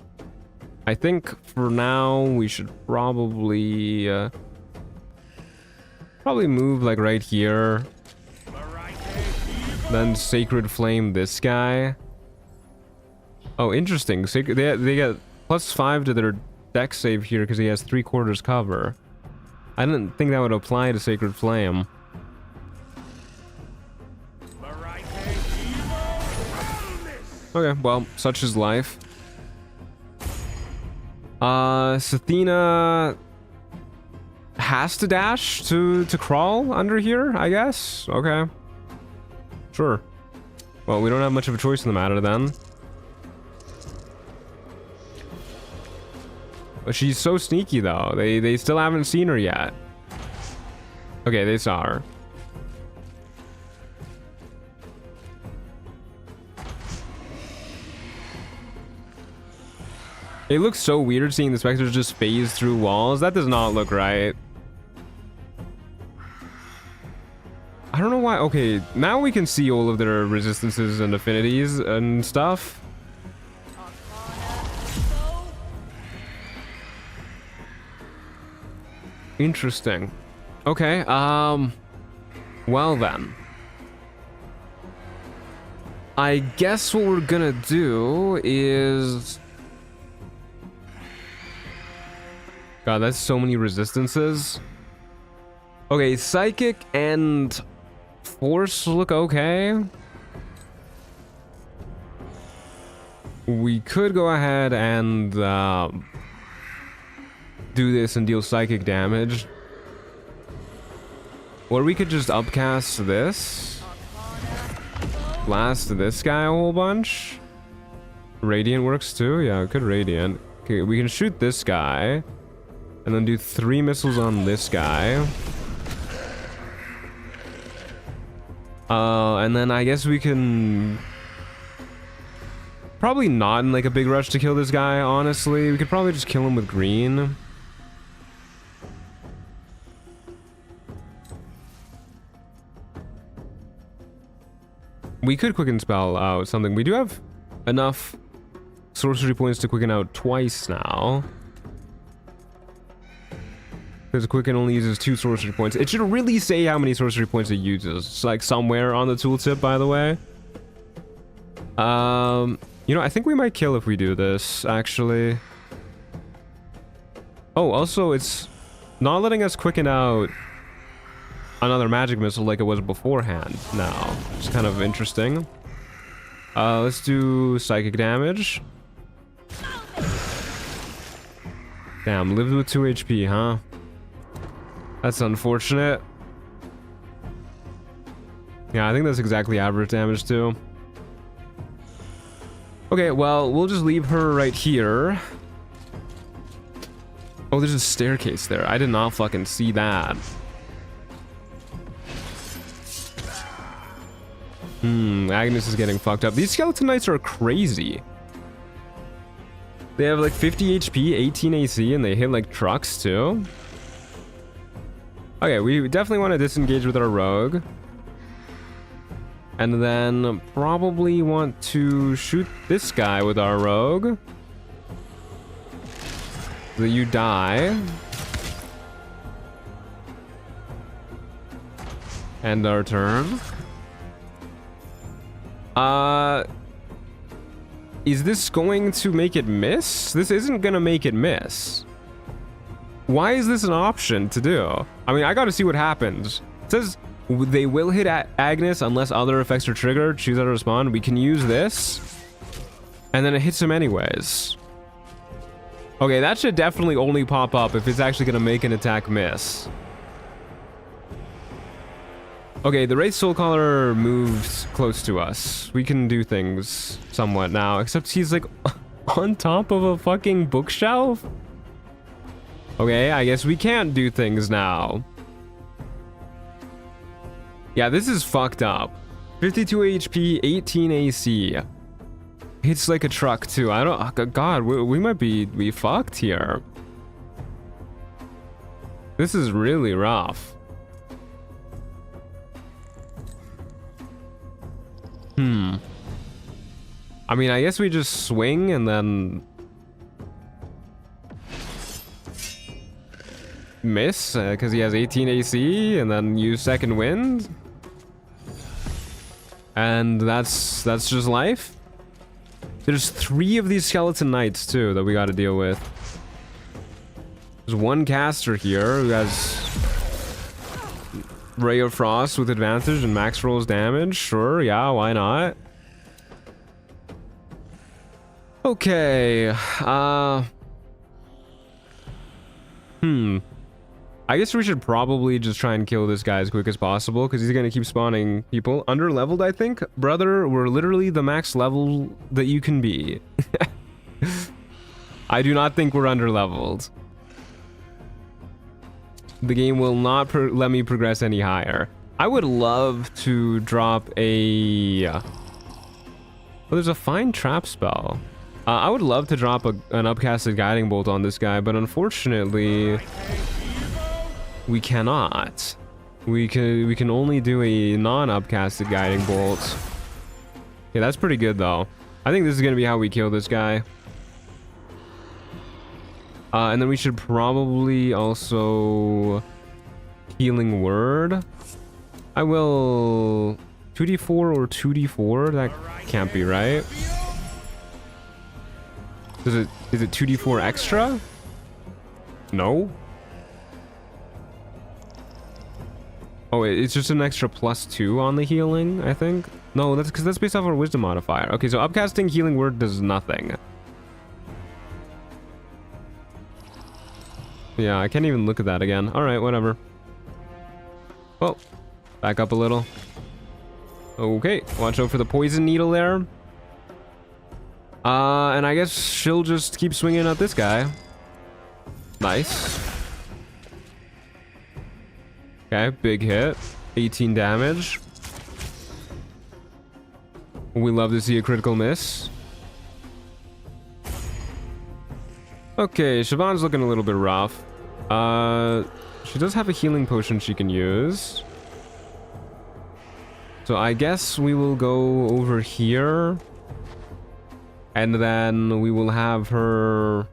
I think for now we should probably move like right here. Then Sacred Flame this guy. Oh, interesting. They get +5 to their dex save here because he has 3/4 cover. I didn't think that would apply to Sacred Flame. Okay, well, such is life. Sethina has to dash to crawl under here, I guess? Okay. Sure. Well, we don't have much of a choice in the matter then. But she's so sneaky though. They still haven't seen her yet. Okay, they saw her. It looks so weird seeing the specters just phase through walls. That does not look right. I don't know why. Okay, now we can see all of their resistances and affinities and stuff. Interesting. Okay, well then. I guess what we're gonna do is... God, that's so many resistances. Okay, Psychic and Force look okay. We could go ahead and do this and deal Psychic damage. Or we could just upcast this. Blast this guy a whole bunch. Radiant works too? Yeah, we could Radiant. Okay, we can shoot this guy. And then do 3 missiles on this guy. And then I guess we can... Probably not in like a big rush to kill this guy, honestly. We could probably just kill him with green. We could quicken spell out something. We do have enough sorcery points to quicken out twice now. Because Quicken only uses 2 sorcery points. It should really say how many sorcery points it uses. It's like somewhere on the tooltip, by the way. You know, I think we might kill if we do this, actually. Oh, also, it's not letting us quicken out another magic missile like it was beforehand now. It's kind of interesting. Let's do psychic damage. Damn, lived with 2 HP, huh? That's unfortunate. Yeah, I think that's exactly average damage too. Okay, well, we'll just leave her right here. Oh, there's a staircase there. I did not fucking see that. Agnes is getting fucked up. These skeleton knights are crazy. They have like 50 HP, 18 AC, and they hit like trucks too. Okay, we definitely want to disengage with our rogue. And then probably want to shoot this guy with our rogue. So that you die. End our turn. Is this going to make it miss? This isn't gonna make it miss. Why is this an option to do? I mean, I gotta see what happens. It says they will hit Agnes unless other effects are triggered. Choose how to respond. We can use this. And then it hits him anyways. Okay, that should definitely only pop up if it's actually gonna make an attack miss. Okay, the Wraith Soulcaller moved close to us. We can do things somewhat now, except he's like on top of a fucking bookshelf. Okay, I guess we can't do things now. Yeah, this is fucked up. 52 HP, 18 AC. Hits like a truck too. I don't, God, we might be fucked here. This is really rough. I mean, I guess we just swing and then miss because he has 18 AC, and then use second wind, and that's just life. There's 3 of these skeleton knights too that we got to deal with. There's one caster here who has Ray of Frost with advantage and max rolls damage. Sure, yeah, why not? Okay, I guess we should probably just try and kill this guy as quick as possible, because he's gonna keep spawning people. Under-leveled, I think? Brother, we're literally the max level that you can be. I do not think we're under-leveled. The game will not let me progress any higher. I would love to drop a... Well, there's a fine trap spell. I would love to drop an upcasted guiding bolt on this guy, but unfortunately, we cannot. We can only do a non-upcasted guiding bolt. Yeah, that's pretty good though. I think this is gonna be how we kill this guy. And then we should probably also healing word. I will 2d4 or 2d4. That can't be right. Is it 2d4 extra? No. Oh, it's just an extra +2 on the healing, I think. No, that's because that's based off our wisdom modifier. Okay, so upcasting healing word does nothing. Yeah, I can't even look at that again. All right, whatever. Well, back up a little. Okay, watch out for the poison needle there. And I guess she'll just keep swinging at this guy. Nice. Okay, big hit. 18 damage. We love to see a critical miss. Okay, Siobhan's looking a little bit rough. She does have a healing potion she can use. So I guess we will go over here. And then we will have her...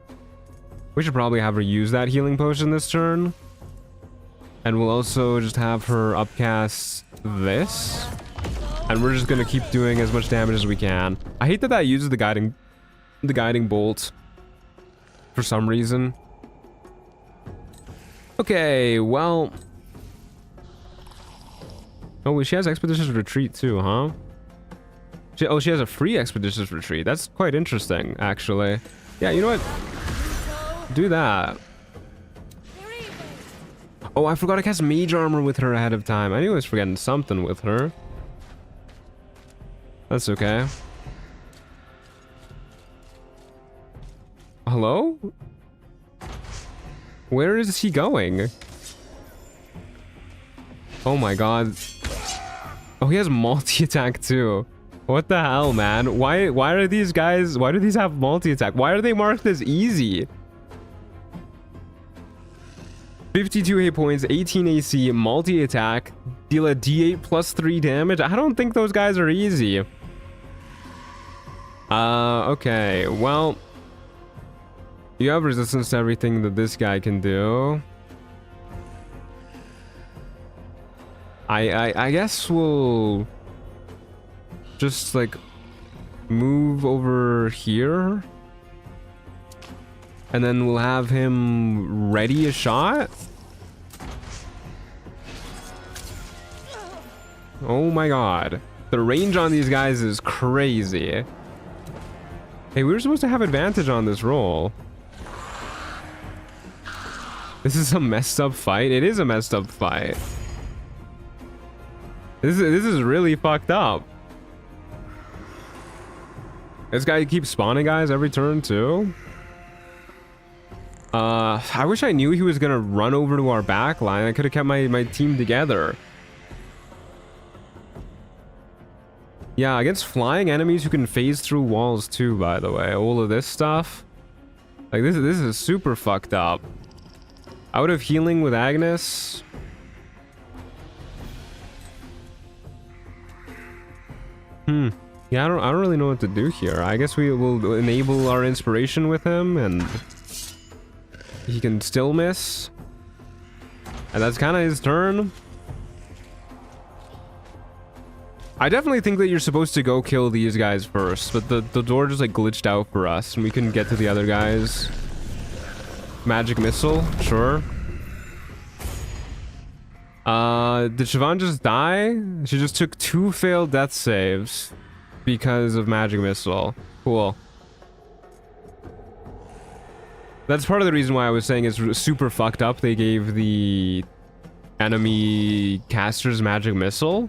We should probably have her use that healing potion this turn. And we'll also just have her upcast this. And we're just gonna keep doing as much damage as we can. I hate that that uses the guiding bolt. For some reason. Okay, well... Oh, she has Expeditious Retreat too, huh? She has a free Expeditious Retreat. That's quite interesting, actually. Yeah, you know what? Do that. Oh, I forgot to cast Mage Armor with her ahead of time. I knew I was forgetting something with her. That's okay. Hello? Where is he going? Oh my god. Oh, he has multi-attack too. What the hell, man? Why are these guys... Why do these have multi-attack? Why are they marked as easy? 52 hit points, 18 AC, multi-attack, deal a D8 plus 3 damage. I don't think those guys are easy. Okay, well... You have resistance to everything that this guy can do. I guess we'll... just, like, move over here. And then we'll have him ready a shot. Oh my god. The range on these guys is crazy. Hey, we were supposed to have advantage on this roll. This is a messed up fight. It is a messed up fight. This is really fucked up. This guy keeps spawning guys every turn too. I wish I knew he was gonna run over to our back line. I could have kept my team together. Yeah, against flying enemies who can phase through walls too, by the way. All of this stuff. Like, this is super fucked up. Out of healing with Agnes. Yeah, I don't really know what to do here. I guess we will enable our inspiration with him, and he can still miss. And that's kind of his turn. I definitely think that you're supposed to go kill these guys first, but the door just like glitched out for us, and we couldn't get to the other guys. Magic missile, sure. Did Siobhan just die? She just took 2 failed death saves because of magic missile. Cool. That's part of the reason why I was saying it's super fucked up. They gave the enemy casters magic missile.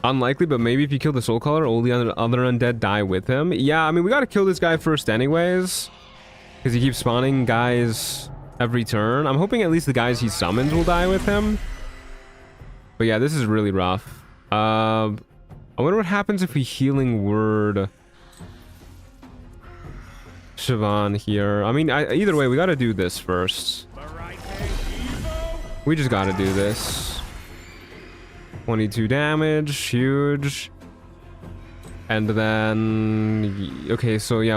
Unlikely, but maybe if you kill the soul caller, all the other undead die with him. Yeah, I mean, we gotta kill this guy first anyways, because he keeps spawning guys every turn. I'm hoping at least the guys he summons will die with him. But yeah, this is really rough. I wonder what happens if we healing word Siobhan here. I mean, either way, we gotta do this first. We just gotta do this. 22 damage, huge. And then... Okay, so yeah,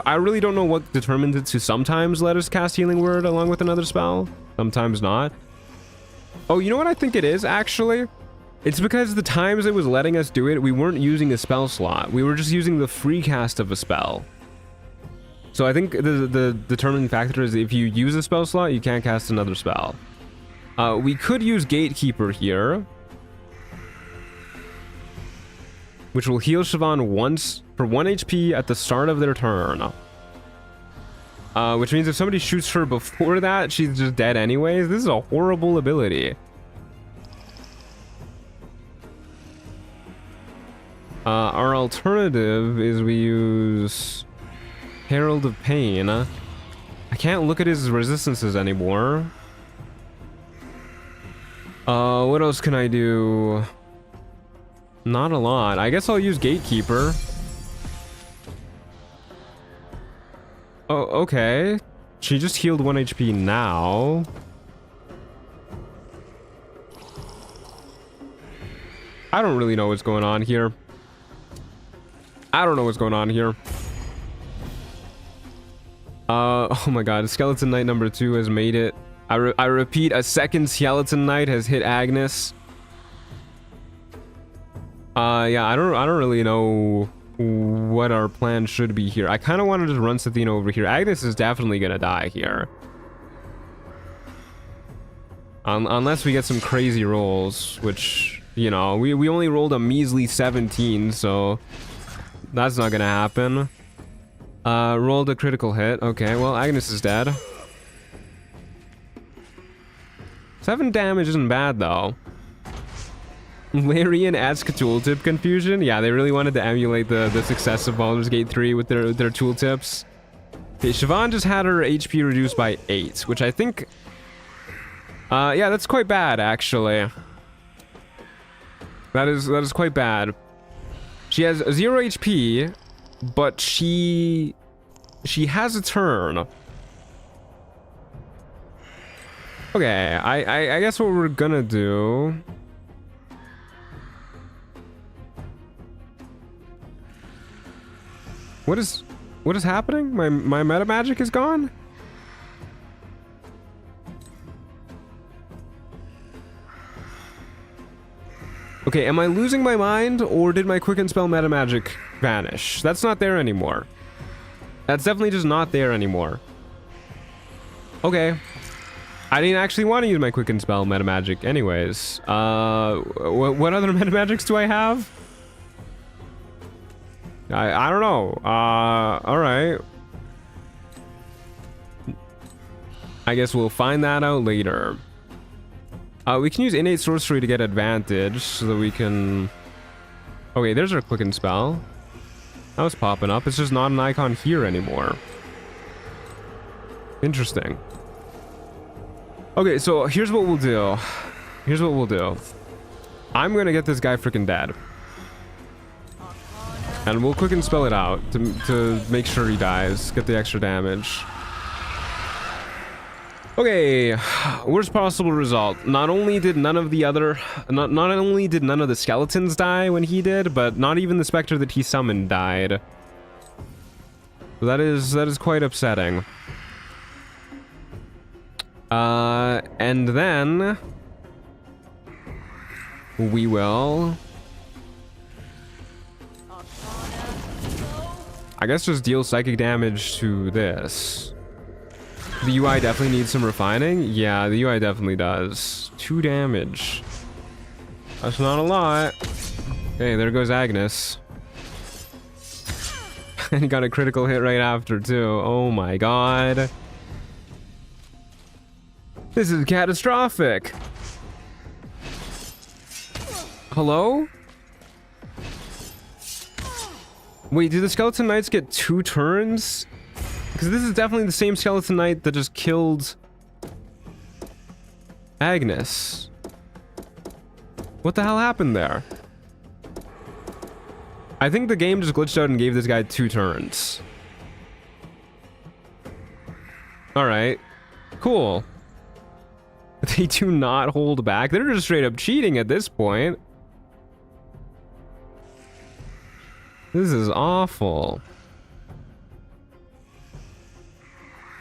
I really don't know what determines it to sometimes let us cast Healing Word along with another spell. Sometimes not. Oh, you know what I think it is, actually? It's because the times it was letting us do it, we weren't using a spell slot. We were just using the free cast of a spell. So I think the determining factor is if you use a spell slot, you can't cast another spell. We could use Gatekeeper here, which will heal Siobhan once for 1 HP at the start of their turn. Which means if somebody shoots her before that, she's just dead anyways. This is a horrible ability. Our alternative is we use Herald of Pain. I can't look at his resistances anymore. What else can I do? Not a lot. I guess I'll use Gatekeeper. Oh, okay. She just healed 1 HP now. I don't really know what's going on here. I don't know what's going on here. Oh my god, Skeleton Knight number 2 has made it. I repeat, a second Skeleton Knight has hit Agnes. Yeah, I don't really know what our plan should be here. I kind of wanted to run Sethina over here. Agnes is definitely gonna die here. Unless we get some crazy rolls, which, you know, we only rolled a measly 17, so that's not gonna happen. Rolled a critical hit. Okay, well, Agnes is dead. 7 damage isn't bad, though. Larian-esque tooltip confusion. Yeah, they really wanted to emulate the success of Baldur's Gate 3 with their tooltips. Okay, Siobhan just had her HP reduced by 8, which I think... yeah, that's quite bad, actually. That is quite bad. She has 0 HP, but she has a turn. Okay, I guess what we're gonna do... What is happening? My meta magic is gone? Okay, am I losing my mind, or did my quicken spell meta magic vanish? That's not there anymore. That's definitely just not there anymore. Okay. I didn't actually want to use my quicken spell meta magic anyways. What other meta magics do I have? I don't know. Alright. I guess we'll find that out later. We can use innate sorcery to get advantage so that we can... Okay, there's our quicken spell. That was popping up. It's just not an icon here anymore. Interesting. Okay, so here's what we'll do. Here's what we'll do. I'm gonna get this guy freaking dead. And we'll quicken spell it out to make sure he dies. Get the extra damage. Okay, worst possible result. Not only did none of the skeletons die when he did, but not even the specter that he summoned died. That is quite upsetting. And then we will, I guess, just deal psychic damage to this. The UI definitely needs some refining. Yeah, the UI definitely does. 2 damage. That's not a lot. Okay, there goes Agnes. And he got a critical hit right after, too. Oh my god. This is catastrophic. Hello? Wait, do the Skeleton Knights get 2 turns? Because this is definitely the same Skeleton Knight that just killed Agnes. What the hell happened there? I think the game just glitched out and gave this guy 2 turns. Alright. Cool. They do not hold back. They're just straight up cheating at this point. This is awful.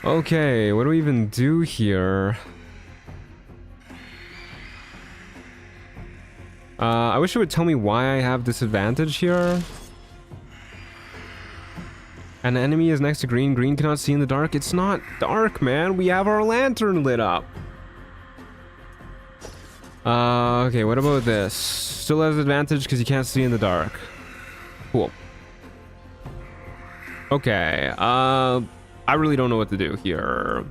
Okay, what do we even do here? I wish it would tell me why I have disadvantage here. An enemy is next to green. Green cannot see in the dark. It's not dark, man. We have our lantern lit up. Okay, what about this? Still has advantage because you can't see in the dark. Cool. Okay, I really don't know what to do here.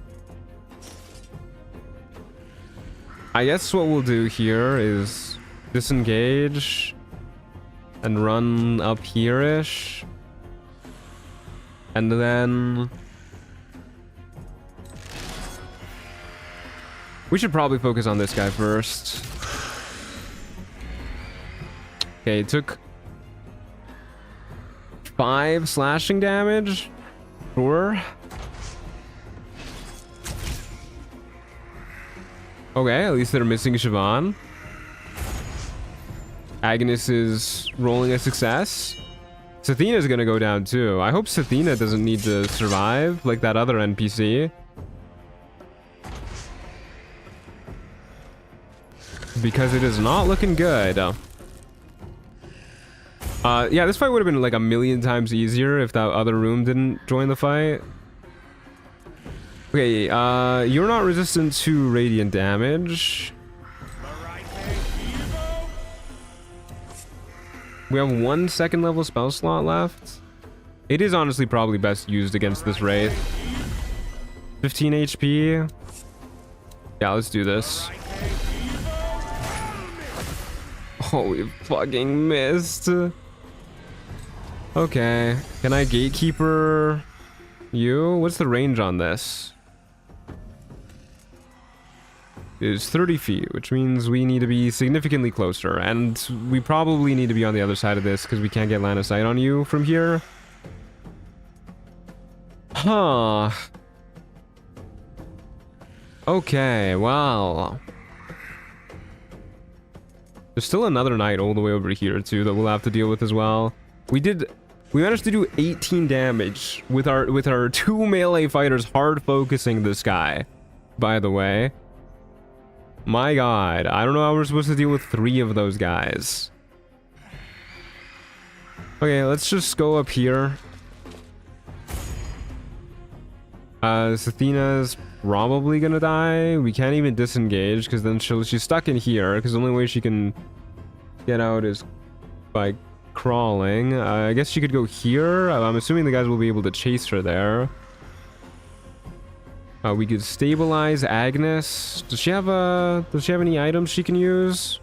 I guess what we'll do here is disengage and run up here-ish. And then... we should probably focus on this guy first. Okay, it took 5 slashing damage. Sure. Okay, at least they're missing Siobhan. Agnes is rolling a success. Sethina's gonna go down too. I hope Sethina doesn't need to survive like that other NPC. Because it is not looking good. Yeah, this fight would have been like a million times easier if that other room didn't join the fight. Okay, you're not resistant to radiant damage. We have 1 second level spell slot left. It is honestly probably best used against this wraith. 15 HP. Yeah, let's do this. Oh, we fucking missed. Okay, can I gatekeeper You, what's the range on this? Is 30 feet, which means we need to be significantly closer, and we probably need to be on the other side of this because we can't get line of sight on you from here. Huh. Okay, well. There's still another knight all the way over here too that we'll have to deal with as well. We managed to do 18 damage with our 2 melee fighters hard focusing this guy, by the way. My god, I don't know how we're supposed to deal with 3 of those guys. Okay, let's just go up here. Sethina's probably gonna die. We can't even disengage because then she's stuck in here because the only way she can get out is by crawling. I guess she could go here. I'm assuming the guys will be able to chase her there. We could stabilize Agnes. Does she have any items she can use?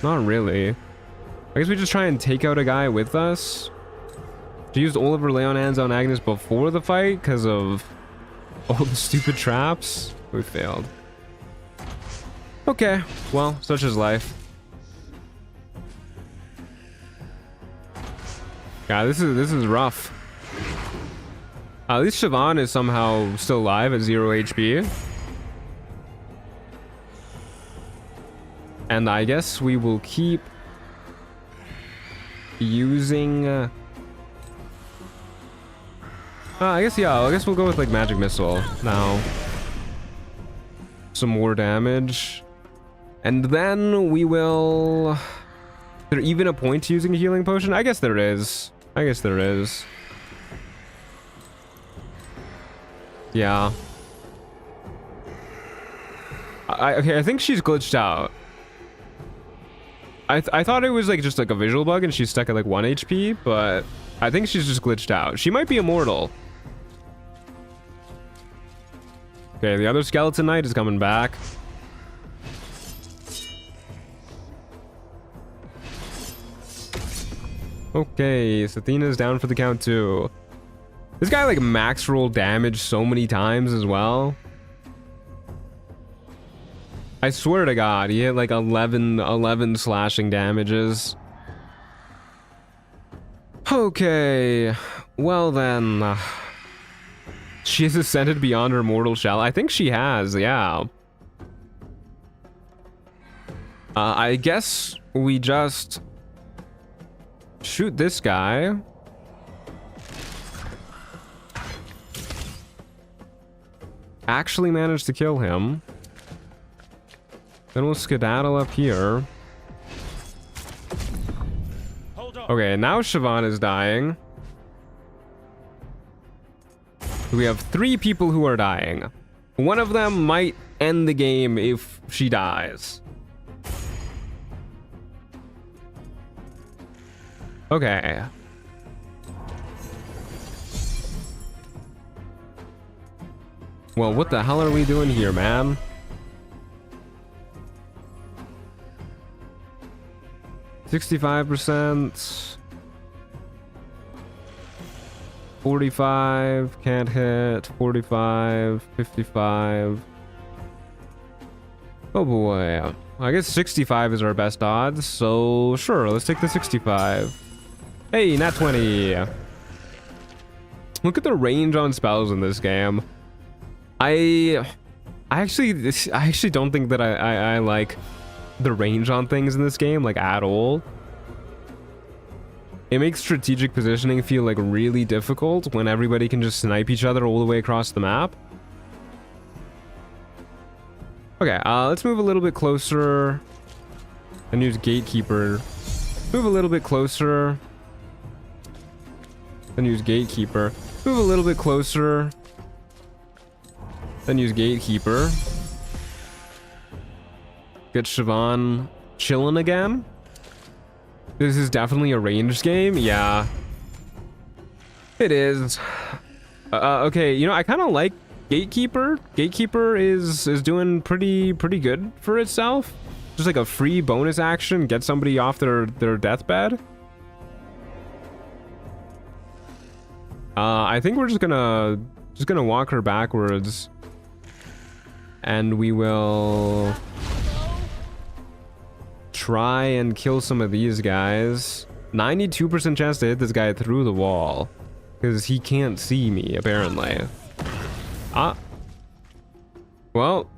Not really. I guess we just try and take out a guy with us. She used all of her lay on hands on Agnes before the fight because of all the stupid traps. We failed. Okay, well, such is life. Yeah, this is rough. At least Siobhan is somehow still alive at 0 HP. And I guess we will keep using... I guess we'll go with like magic missile now. Some more damage. And then we will... Is there even a point to using a healing potion? I guess there is. Yeah. Okay, I think she's glitched out. I thought it was like just like a visual bug and she's stuck at like 1 HP, but I think she's just glitched out. She might be immortal. Okay, the other skeleton knight is coming back. Okay, Sethina's down for the count too. This guy like max roll damage so many times as well. I swear to God, he hit like 11 slashing damages. Okay, well then. She has ascended beyond her mortal shell. I think she has, yeah. I guess we just shoot this guy. Actually managed to kill him. Then we'll skedaddle up here. Okay, now Siobhan is dying. We have 3 people who are dying. One of them might end the game if she dies. Okay. Well, what the hell are we doing here, man? %. 45, can't hit. 45, 55. Oh boy. I guess 65 is our best odds, so sure, let's take the 65. Hey, nat 20. Look at the range on spells in this game. I actually don't think that I like the range on things in this game, like, at all. It makes strategic positioning feel like really difficult when everybody can just snipe each other all the way across the map. Okay, let's move a little bit closer and use Gatekeeper. Move a little bit closer and use Gatekeeper. Move a little bit closer, then use Gatekeeper. Get Siobhan chilling again. This is definitely a ranged game. Yeah, it is. Okay, you know, I kind of like Gatekeeper. Gatekeeper is doing pretty good for itself. Just like a free bonus action, get somebody off their deathbed. I think we're just gonna walk her backwards, and we will try and kill some of these guys. 92% chance to hit this guy through the wall, because he can't see me apparently. Well,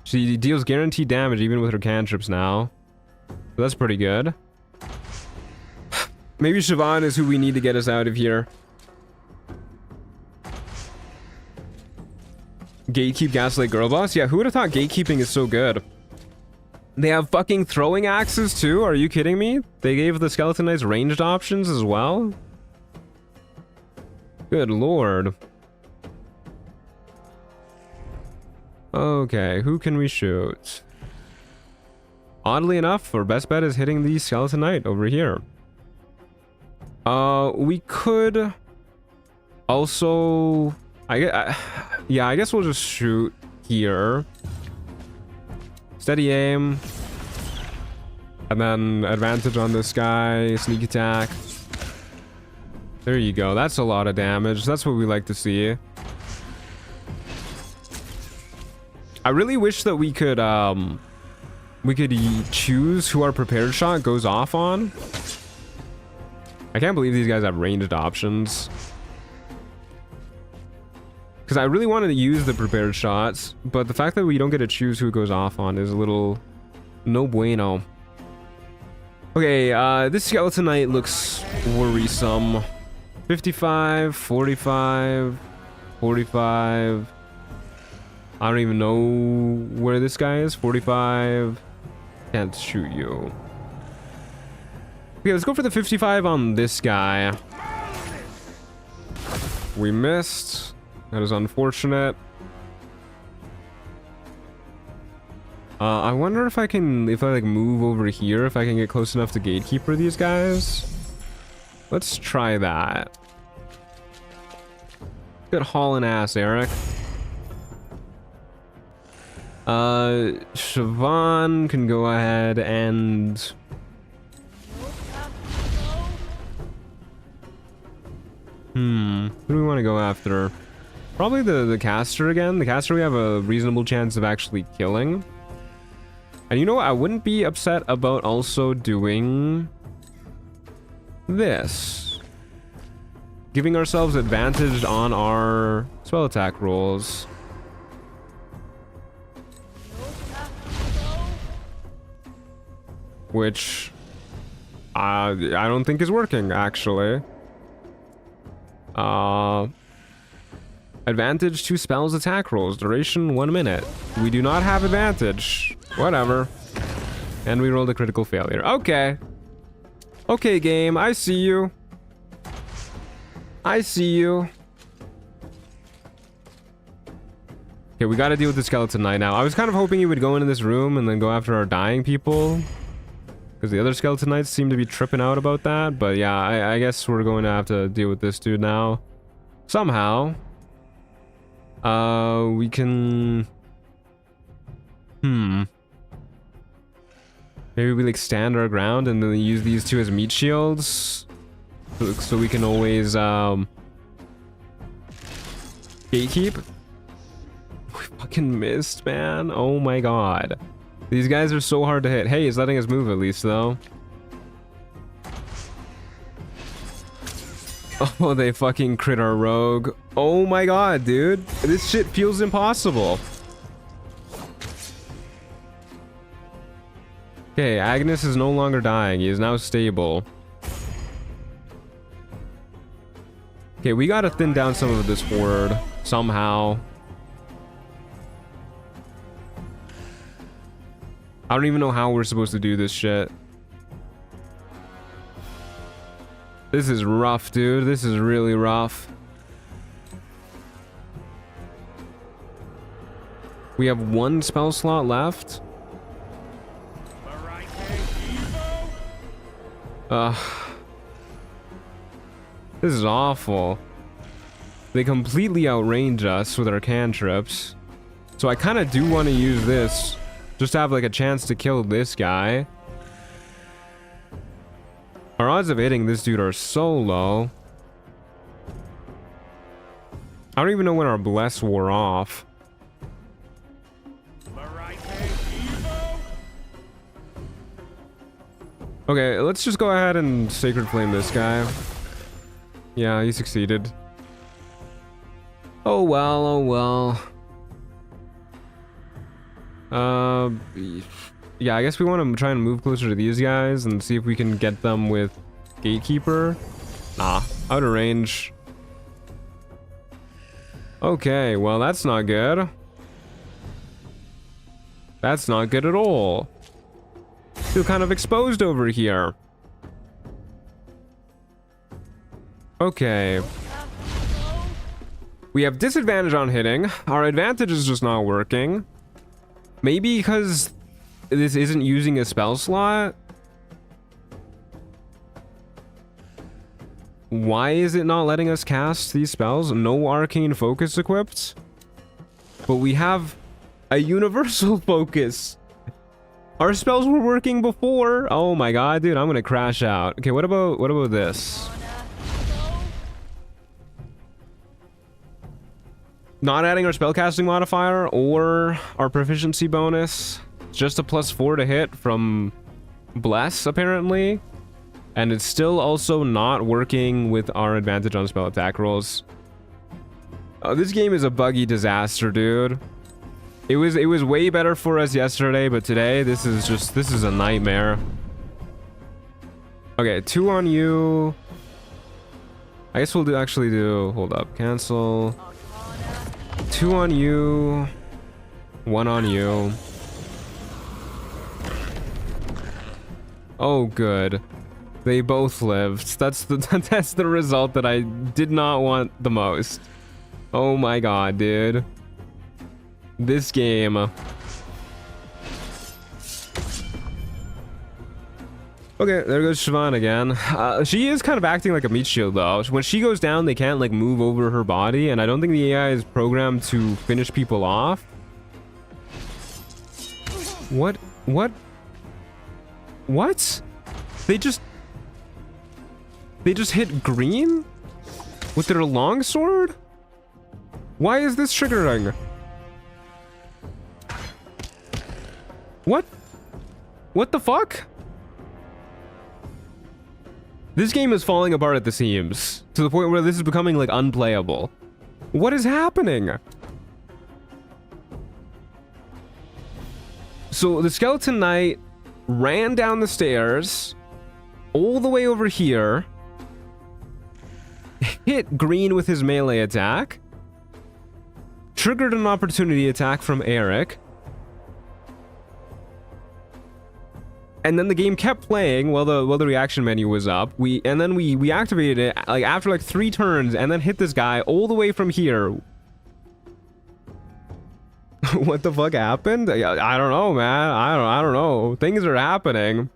she deals guaranteed damage even with her cantrips now, so that's pretty good. Maybe Siobhan is who we need to get us out of here. Gatekeep Gaslight Girl Boss? Yeah, who would have thought gatekeeping is so good? They have fucking throwing axes too? Are you kidding me? They gave the Skeleton Knights ranged options as well? Good lord. Okay, who can we shoot? Oddly enough, our best bet is hitting the Skeleton Knight over here. We could also... yeah, I guess we'll just shoot here. Steady aim. And then advantage on this guy. Sneak attack. There you go. That's a lot of damage. That's what we like to see. I really wish that we could choose who our prepared shot goes off on. I can't believe these guys have ranged options. Because I really wanted to use the prepared shots, but the fact that we don't get to choose who it goes off on is a little no bueno. Okay, this Skeleton Knight looks worrisome. 55, 45, 45. I don't even know where this guy is. 45. Can't shoot you. Okay, let's go for the 55 on this guy. We missed. That is unfortunate. I wonder if I like move over here, if I can get close enough to gatekeeper these guys. Let's try that. Good hauling ass, Eric. Siobhan can go ahead and... who do we want to go after? Probably the caster again. The caster we have a reasonable chance of actually killing. And you know what? I wouldn't be upset about also doing this. Giving ourselves advantage on our spell attack rolls. Which I don't think is working, actually. Advantage to spells attack rolls. Duration 1 minute. We do not have advantage. Whatever. And we rolled a critical failure. Okay. Okay, game. I see you. I see you. Okay, we gotta deal with the Skeleton Knight now. I was kind of hoping he would go into this room and then go after our dying people, because the other Skeleton Knights seem to be tripping out about that. But yeah, I guess we're going to have to deal with this dude now. Somehow. We can... Maybe we like stand our ground and then use these two as meat shields. So we can always, gatekeep. We fucking missed, man. Oh my god. These guys are so hard to hit. Hey, he's letting us move at least, though. Oh, they fucking crit our rogue. Oh my god, dude. This shit feels impossible. Okay, Agnes is no longer dying. He is now stable. Okay, we gotta thin down some of this horde. Somehow. I don't even know how we're supposed to do this shit. This is rough, dude. This is really rough. We have one spell slot left. This is awful. They completely outrange us with our cantrips. So I kind of do want to use this just to have like a chance to kill this guy. Our odds of hitting this dude are so low. I don't even know when our bless wore off. Okay, let's just go ahead and Sacred Flame this guy. Yeah, he succeeded. Oh well, oh well. Yeah, I guess we want to try and move closer to these guys and see if we can get them with Gatekeeper. Nah, out of range. Okay, well that's not good. That's not good at all. Feel kind of exposed over here. Okay. We have disadvantage on hitting. Our advantage is just not working. Maybe because this isn't using a spell slot. Why is it not letting us cast these spells? No arcane focus equipped. But we have a universal focus. Our spells were working before. Oh my god, dude, I'm gonna crash out. Okay, what about this? Not adding our spellcasting modifier or our proficiency bonus. Just a +4 to hit from Bless, apparently. And it's still also not working with our advantage on spell attack rolls. Oh, this game is a buggy disaster, dude. It was way better for us yesterday, but today this is a nightmare. Okay, 2 on you. I guess we'll actually do hold up, cancel. 2 on you. 1 on you. Oh good. They both lived. That's the result that I did not want the most. Oh my god, dude. This game. Okay, there goes Siobhan again. She is kind of acting like a meat shield though. When she goes down, they can't like move over her body, and I don't think the AI is programmed to finish people off. What? They just hit green with their longsword? Why is this triggering? What the fuck? This game is falling apart at the seams to the point where this is becoming like unplayable. What is happening? So the Skeleton Knight ran down the stairs all the way over here, hit green with his melee attack, triggered an opportunity attack from Eric, and then the game kept playing while the reaction menu was up. And then we activated it like after like 3 turns, and then hit this guy all the way from here. What the fuck happened? I don't know, man. I don't know. Things are happening.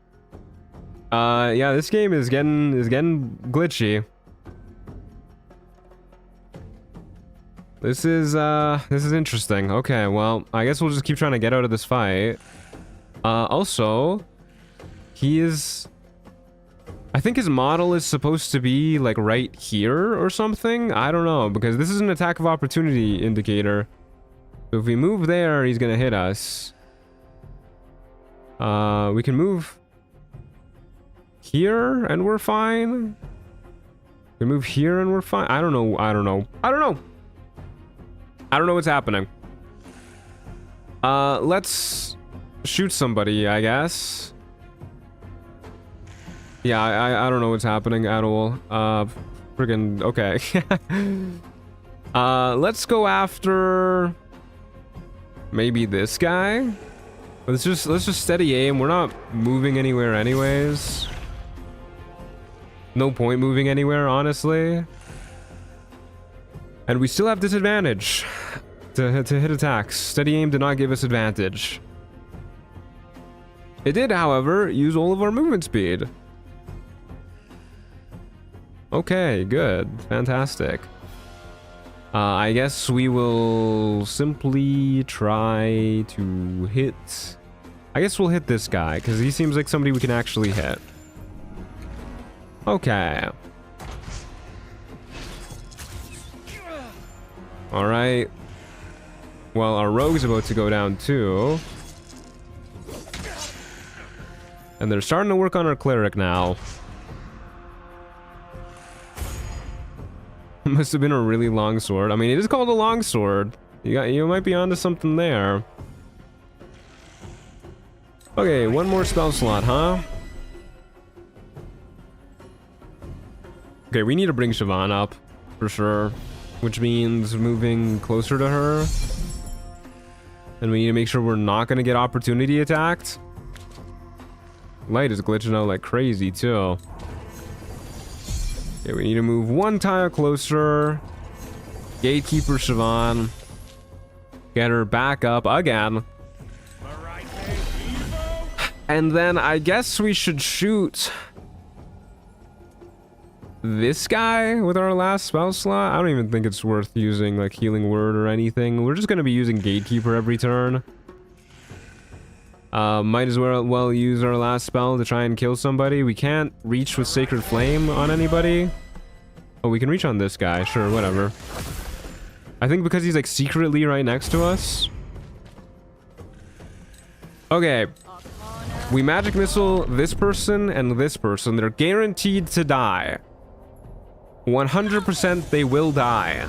Yeah, this game is getting glitchy. This is interesting. Okay, well, I guess we'll just keep trying to get out of this fight. Also, I think his model is supposed to be like right here or something. I don't know, because this is an attack of opportunity indicator. So if we move there, he's gonna hit us. We can move here and we're fine. We move here and we're fine. I don't know what's happening. Let's shoot somebody, I guess. Yeah, I don't know what's happening at all. Friggin' okay. Let's go after maybe this guy. Let's just steady aim. We're not moving anywhere anyways. No point moving anywhere, honestly. And we still have disadvantage to hit attacks. Steady aim did not give us advantage. It did, however, use all of our movement speed. Okay, good. Fantastic. I guess we will simply try to hit... I guess we'll hit this guy, because he seems like somebody we can actually hit. Okay. Alright. Well, our rogue's about to go down too. And they're starting to work on our cleric now. Must have been a really long sword. I mean, it is called a long sword. You might be onto something there. Okay, one more spell slot, huh? Okay, we need to bring Siobhan up for sure, which means moving closer to her. And we need to make sure we're not going to get opportunity attacked. Light is glitching out like crazy too. Okay, we need to move one tile closer. Gatekeeper Siobhan. Get her back up again. And then I guess we should shoot this guy with our last spell slot. I don't even think it's worth using like healing word or anything. We're just going to be using Gatekeeper every turn. Might as well use our last spell to try and kill somebody. We can't reach with Sacred Flame on anybody. Oh, we can reach on this guy. Sure, whatever. I think because he's like secretly right next to us. Okay. We magic missile this person and this person. They're guaranteed to die. 100% they will die.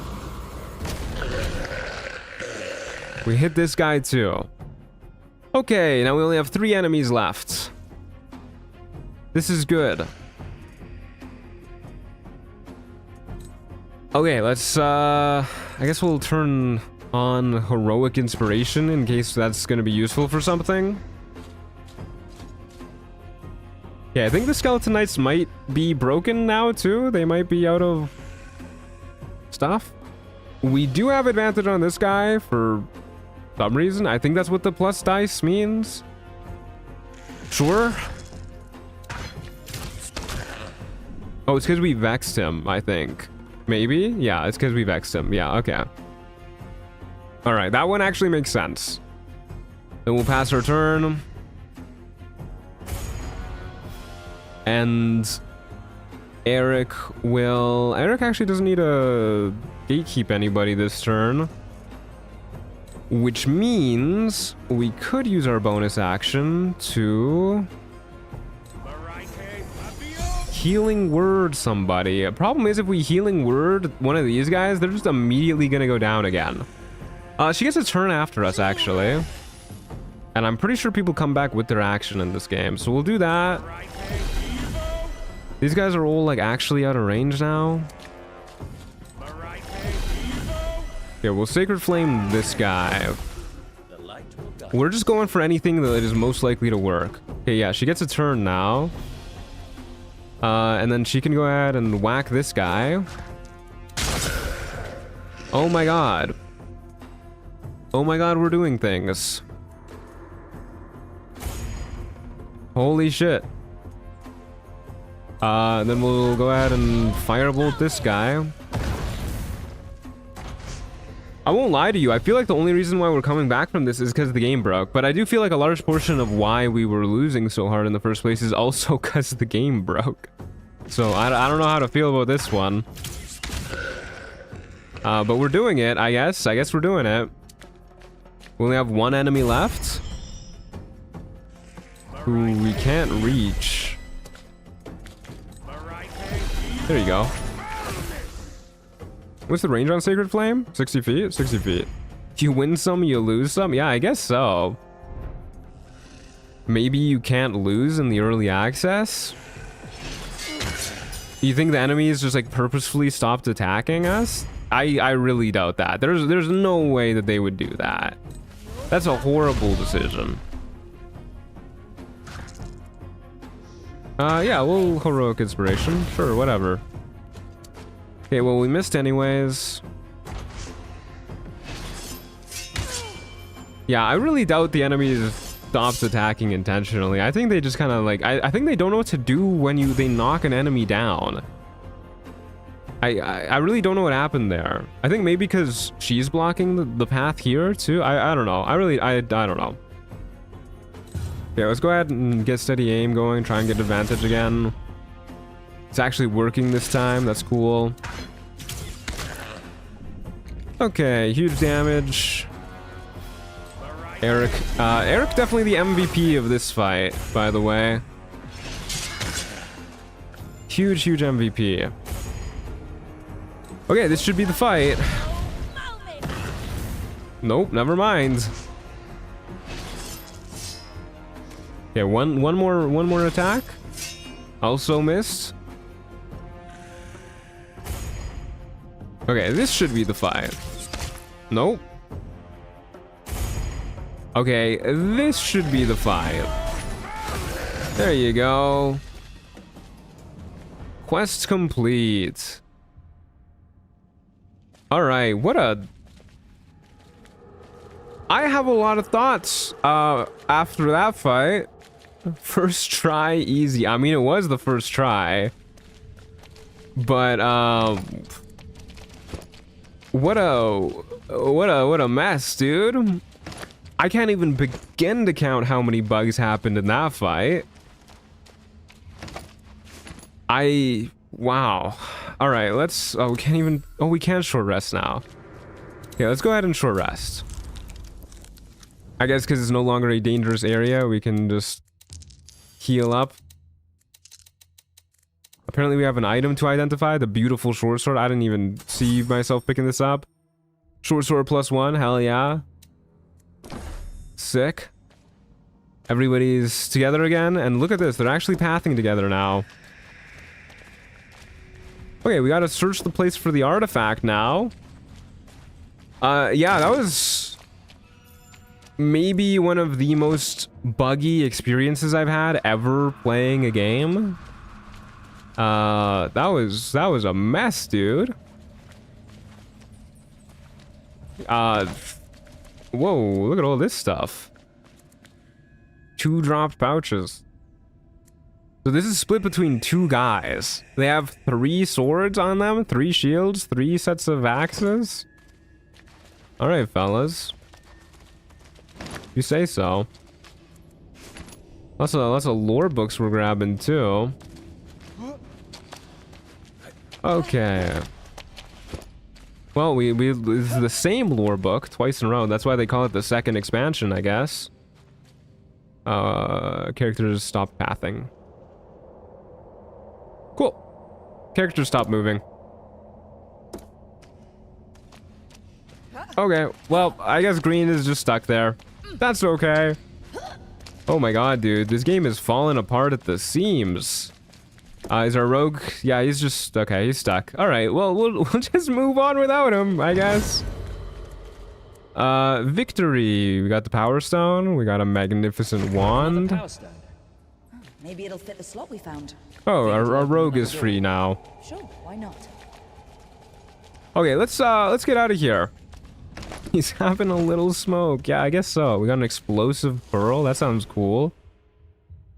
We hit this guy too. Okay, now we only have 3 enemies left. This is good. Okay, let's I guess we'll turn on heroic inspiration in case that's gonna be useful for something. Yeah, I think the skeleton knights might be broken now too. They might be out of stuff. We do have advantage on this guy for some reason. I think that's what the plus dice means. Sure. Oh, it's because we vexed him, I think. Maybe? Yeah, it's because we vexed him. Yeah, okay. Alright, that one actually makes sense. Then we'll pass our turn. And Eric actually doesn't need to gatekeep anybody this turn. Which means we could use our bonus action to healing word somebody. Problem is, if we healing word one of these guys, they're just immediately gonna go down again. She gets a turn after us, actually. And I'm pretty sure people come back with their action in this game. So we'll do that. These guys are all like actually out of range now. Yeah, we'll Sacred Flame this guy. We're just going for anything that is most likely to work. Okay, yeah, she gets a turn now. And then she can go ahead and whack this guy. Oh my god. Oh my god, we're doing things. Holy shit. Then we'll go ahead and firebolt this guy. I won't lie to you, I feel like the only reason why we're coming back from this is because the game broke, but I do feel like a large portion of why we were losing so hard in the first place is also because the game broke. So I don't know how to feel about this one. But we're doing it, I guess. I guess we're doing it. We only have 1 enemy left, who we can't reach. There you go. What's the range on Sacred Flame? 60 feet? 60 feet. If you win some, you lose some? Yeah, I guess so. Maybe you can't lose in the early access? You think the enemies just like purposefully stopped attacking us? I really doubt that. There's no way that they would do that. That's a horrible decision. Yeah, we'll heroic inspiration. Sure, whatever. Okay, well, we missed anyways. Yeah, I really doubt the enemies stopped attacking intentionally. I think they just kind of like... I think they don't know what to do when they knock an enemy down. I really don't know what happened there. I think maybe because she's blocking the path here, too. I don't know. I don't know. Yeah, let's go ahead and get steady aim going. Try and get advantage again. It's actually working this time. That's cool. Okay, huge damage. Eric. Eric definitely the MVP of this fight, by the way. Huge, huge MVP. Okay, this should be the fight. Nope, never mind. Okay, one more attack. Also missed. Okay, this should be the fight. Nope. Okay, this should be the fight. There you go. Quest complete. Alright, what a... I have a lot of thoughts after that fight. First try, easy. I mean, it was the first try. But, what a mess, dude. I can't even begin to count how many bugs happened in that fight. Wow. All right, let's, oh, we can't even, oh, we can short rest now. Okay, let's go ahead and short rest. I guess because it's no longer a dangerous area, we can just heal up. Apparently we have an item to identify, the beautiful short sword. I didn't even see myself picking this up. Short sword +1, hell yeah. Sick. Everybody's together again, and look at this, they're actually pathing together now. Okay, we gotta search the place for the artifact now. Yeah, that was maybe one of the most buggy experiences I've had ever playing a game. That was a mess, dude. Whoa, look at all this stuff. 2 dropped pouches. So this is split between 2 guys. They have 3 swords on them, 3 shields, 3 sets of axes. Alright, fellas. You say so. Lots of lore books we're grabbing too. Okay. Well, this is the same lore book twice in a row. That's why they call it the second expansion, I guess. Characters stop pathing. Cool. Characters stop moving. Okay, well, I guess green is just stuck there. That's okay. Oh my god, dude. This game is falling apart at the seams. Is our rogue? Yeah, he's just... Okay, he's stuck. Alright, well, we'll just move on without him, I guess. Victory. We got the Power Stone. We got a magnificent wand. Maybe it'll fit the slot we found. Oh, our rogue is free now. Sure, why not? Okay, let's get out of here. He's having a little smoke. Yeah, I guess so. We got an explosive pearl. That sounds cool.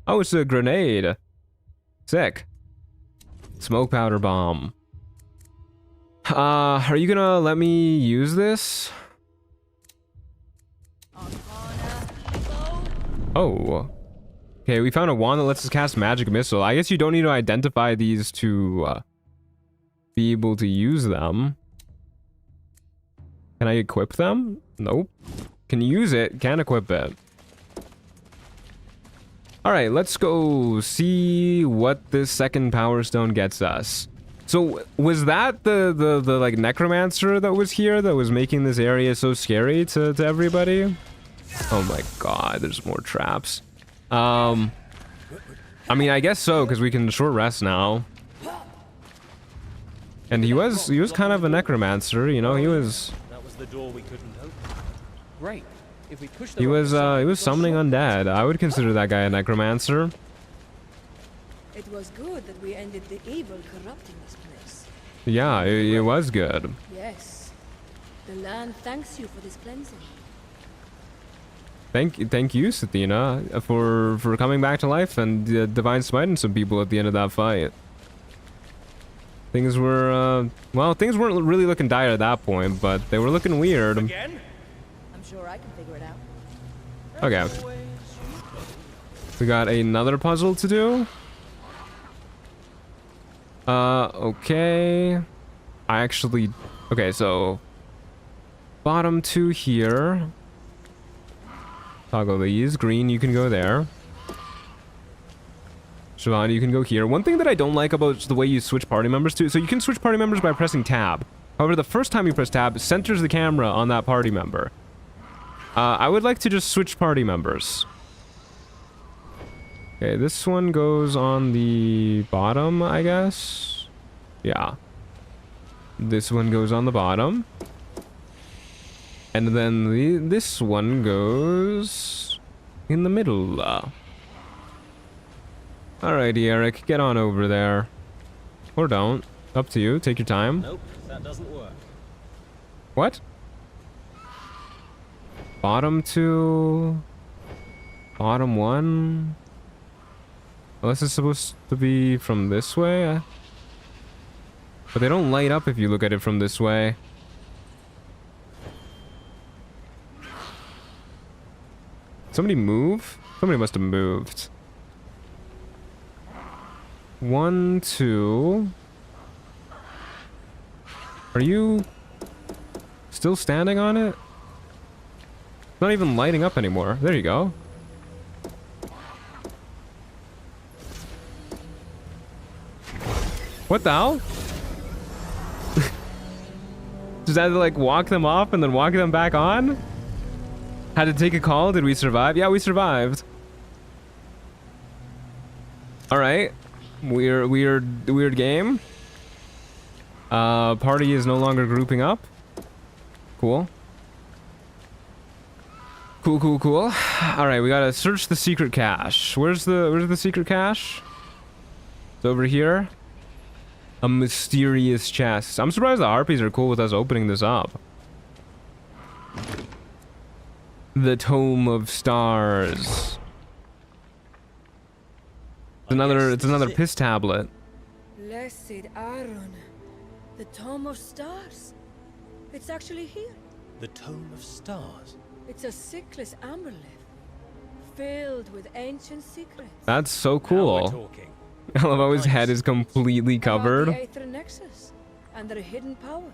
Oh, it's a grenade. Sick. Smoke powder bomb. Are you gonna let me use this? Oh. Okay, we found a wand that lets us cast magic missile. I guess you don't need to identify these to be able to use them. Can I equip them? Nope. Can use it, can't equip it. Alright, let's go see what this second power stone gets us. So, was that the like necromancer that was here that was making this area so scary to everybody? Oh my god, there's more traps. I mean, I guess so, because we can short rest now. And he was kind of a necromancer, you know, he was... That was the door we couldn't open. Great. If we push the He was summoning undead. I would consider that guy a necromancer. It was good that we ended the evil corrupting this place. Yeah, it was good. Yes. The land thanks you for this cleansing. Thank you, Sethina, for coming back to life and divine smiting some people at the end of that fight. Things were, well, things weren't really looking dire at that point, but they were looking weird. Again? I'm sure I can figure it out. Okay. We got another puzzle to do. Okay. Okay, so bottom 2 here. Toggle these. Green, you can go there. Siobhan, you can go here. One thing that I don't like about the way you switch party members to, so you can switch party members by pressing tab. However, the first time you press tab, it centers the camera on that party member. I would like to just switch party members. Okay, this one goes on the bottom, I guess. Yeah. This one goes on the bottom. And then this one goes in the middle. Alrighty, Eric, get on over there. Or don't. Up to you. Take your time. Nope, that doesn't work. What? Bottom 2. Bottom 1. Well, this is supposed to be from this way. But they don't light up if you look at it from this way. Somebody move? Somebody must have moved. 1, 2. Are you still standing on it? It's not even lighting up anymore. There you go. What the hell? Just had to like walk them off and then walk them back on? Had to take a call. Did we survive? Yeah, we survived. All right. Weird game. Party is no longer grouping up. Cool. Cool. All right, we gotta search the secret cache. Where's the secret cache? It's over here. A mysterious chest. I'm surprised the Harpies are cool with us opening this up. The Tome of Stars. It's another piss tablet. Blessed Aaron. The Tome of Stars. It's actually here. The Tome of Stars? It's a sickless amberleaf, filled with ancient secrets. That's so Now we're cool. talking. I love how his head is completely About covered. the Aether Nexus and their hidden powers.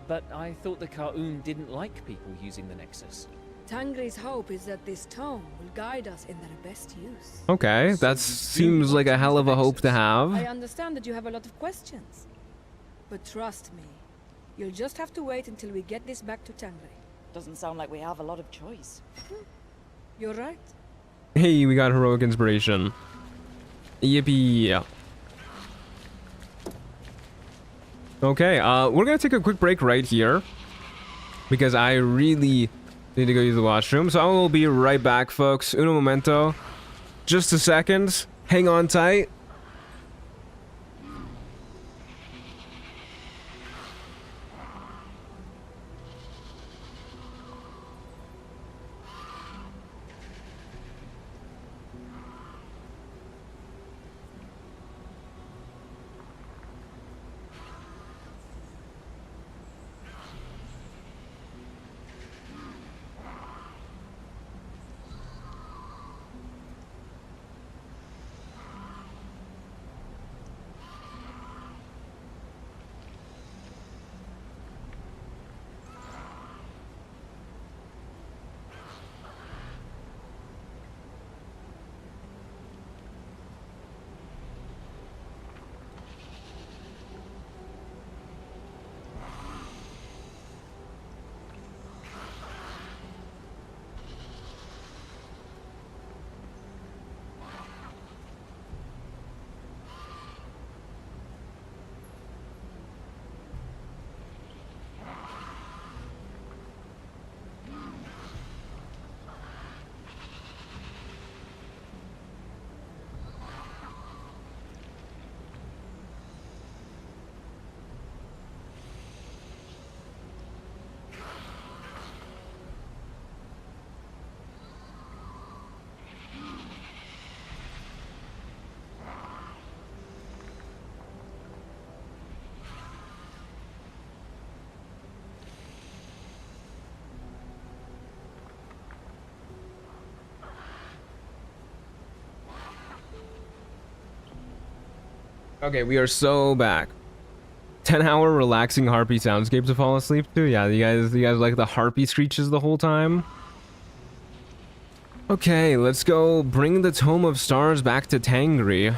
But I thought the Ka'un didn't like people using the Nexus. Tangri's hope is that this tome will guide us in their best use. Okay, that seems like a hell of a hope to I have. understand that you have a lot of questions. But trust me, you'll just have to wait until we get this back to Tangri. Doesn't sound like we have a lot of choice. You're right. Hey, we got heroic inspiration. Yippee. Okay, we're gonna take a quick break right here because I really need to go use the washroom. So I will be right back, folks. Uno momento. Just a second. Hang on tight. Okay, we are so back. 10-hour relaxing Harpy soundscape to fall asleep to. Yeah, you guys like the Harpy screeches the whole time. Okay, let's go bring the Tome of Stars back to Tangri.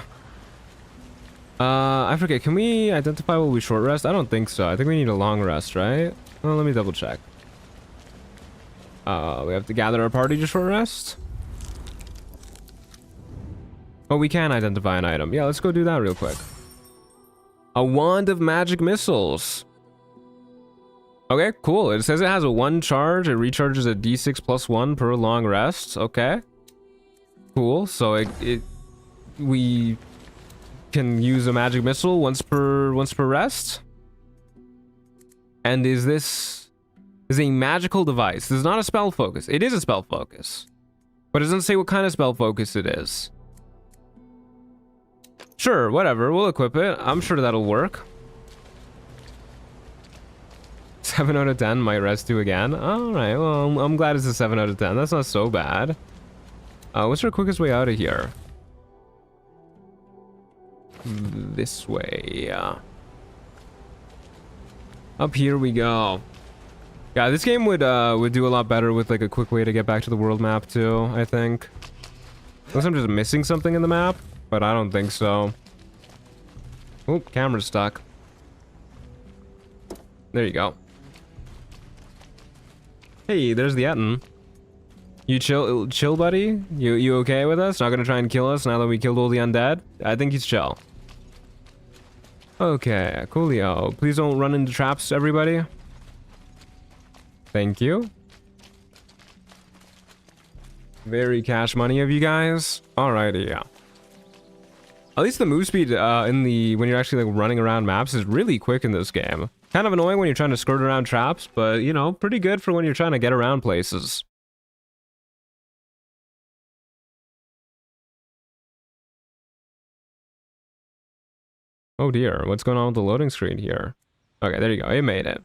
I forget, can we identify while we short rest? I don't think so. I think we need a long rest, right? Well, let me double check. We have to gather our party to short rest. Oh, we can identify an item. Yeah, let's go do that real quick. A wand of magic missiles. Okay, cool. It says it has a 1 charge. It recharges a d6 plus 1 per long rest. Okay. Cool. So we can use a magic missile once per rest. And is a magical device. This is not a spell focus. It is a spell focus. But it doesn't say what kind of spell focus it is. Sure, whatever. We'll equip it. I'm sure that'll work. 7 out of 10 might rest 2 again. Alright, well, I'm glad it's a 7 out of 10. That's not so bad. What's our quickest way out of here? This way, yeah. Up here we go. Yeah, this game would do a lot better with like a quick way to get back to the world map too, I think. Unless I'm just missing something in the map, but I don't think so. Oh, camera's stuck. There you go. Hey, there's the Etten. You chill, buddy? You okay with us? Not gonna try and kill us now that we killed all the undead? I think he's chill. Okay, coolio. Please don't run into traps, everybody. Thank you. Very cash money of you guys. Alrighty, yeah. At least the move speed when you're actually like running around maps is really quick in this game. Kind of annoying when you're trying to skirt around traps, but you know, pretty good for when you're trying to get around places. Oh dear, what's going on with the loading screen here? Okay, there you go, it made it.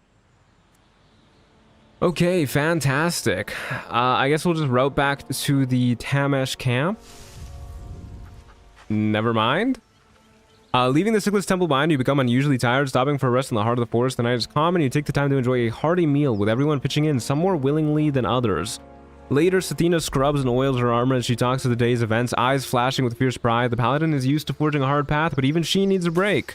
Okay, fantastic. I guess we'll just route back to the Tamesh camp. Never mind. Leaving the Sickless Temple behind, you become unusually tired. Stopping for a rest in the heart of the forest, the night is calm, and you take the time to enjoy a hearty meal, with everyone pitching in, some more willingly than others. Later, Sethina scrubs and oils her armor as she talks of the day's events, eyes flashing with fierce pride. The paladin is used to forging a hard path, but even she needs a break.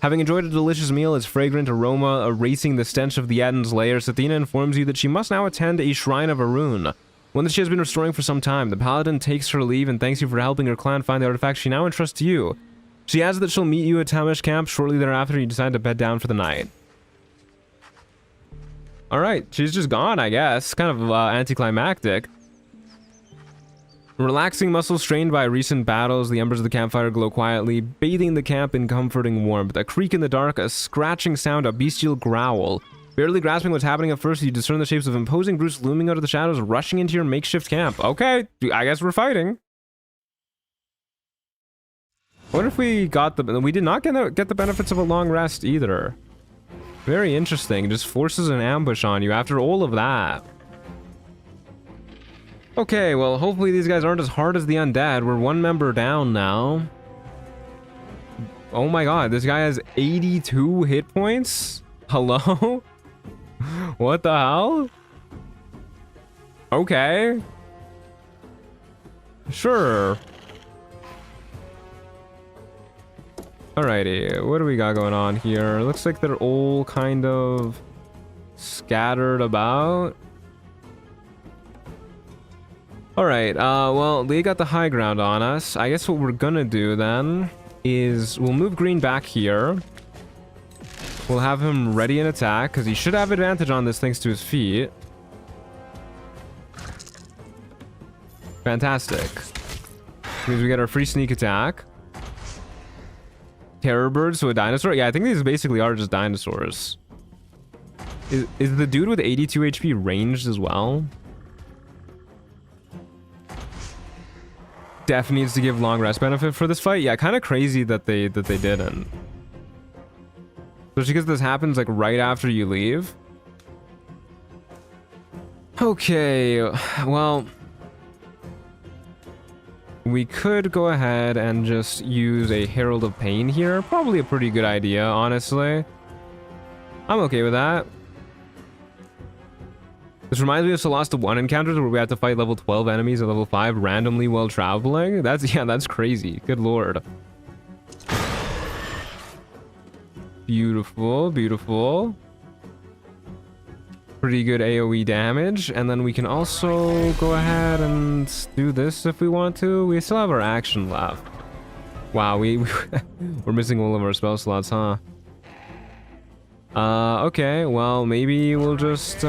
Having enjoyed a delicious meal, its fragrant aroma erasing the stench of the Etten's lair, Sethina informs you that she must now attend a shrine of Arun, one that she has been restoring for some time. The paladin takes her leave and thanks you for helping her clan find the artifact she now entrusts to you. She adds that she'll meet you at Tamesh camp shortly thereafter. You decide to bed down for the night. Alright, she's just gone, I guess. Kind of anticlimactic. Relaxing muscles strained by recent battles, the embers of the campfire glow quietly, bathing the camp in comforting warmth. A creak in the dark, a scratching sound, a bestial growl. Barely grasping what's happening at first, you discern the shapes of imposing brutes looming out of the shadows, rushing into your makeshift camp. Okay, I guess we're fighting. What if we got the... We did not get the benefits of a long rest either. Very interesting. Just forces an ambush on you after all of that. Okay, well, hopefully these guys aren't as hard as the undead. We're 1 member down now. Oh my god, this guy has 82 hit points? Hello? What the hell? Okay. Sure. Alrighty, what do we got going on here? Looks like they're all kind of scattered about. Alright, well, they got the high ground on us. I guess what we're gonna do then is we'll move green back here. We'll have him ready an attack, because he should have advantage on this thanks to his feet. Fantastic. Means we get our free sneak attack. Terror bird, so a dinosaur? Yeah, I think these basically are just dinosaurs. Is the dude with 82 HP ranged as well? Def needs to give long rest benefit for this fight. Yeah, kind of crazy that they didn't. Especially because this happens like right after you leave. Okay, well, we could go ahead and just use a Herald of Pain here. Probably a pretty good idea, honestly. I'm okay with that. This reminds me of Solasta 1 encounters where we had to fight level 12 enemies at level 5 randomly while traveling. That's crazy. Good lord. Beautiful, beautiful. Pretty good AoE damage. And then we can also go ahead and do this if we want to. We still have our action left. Wow, we're missing all of our spell slots, huh? Okay, well, maybe we'll just,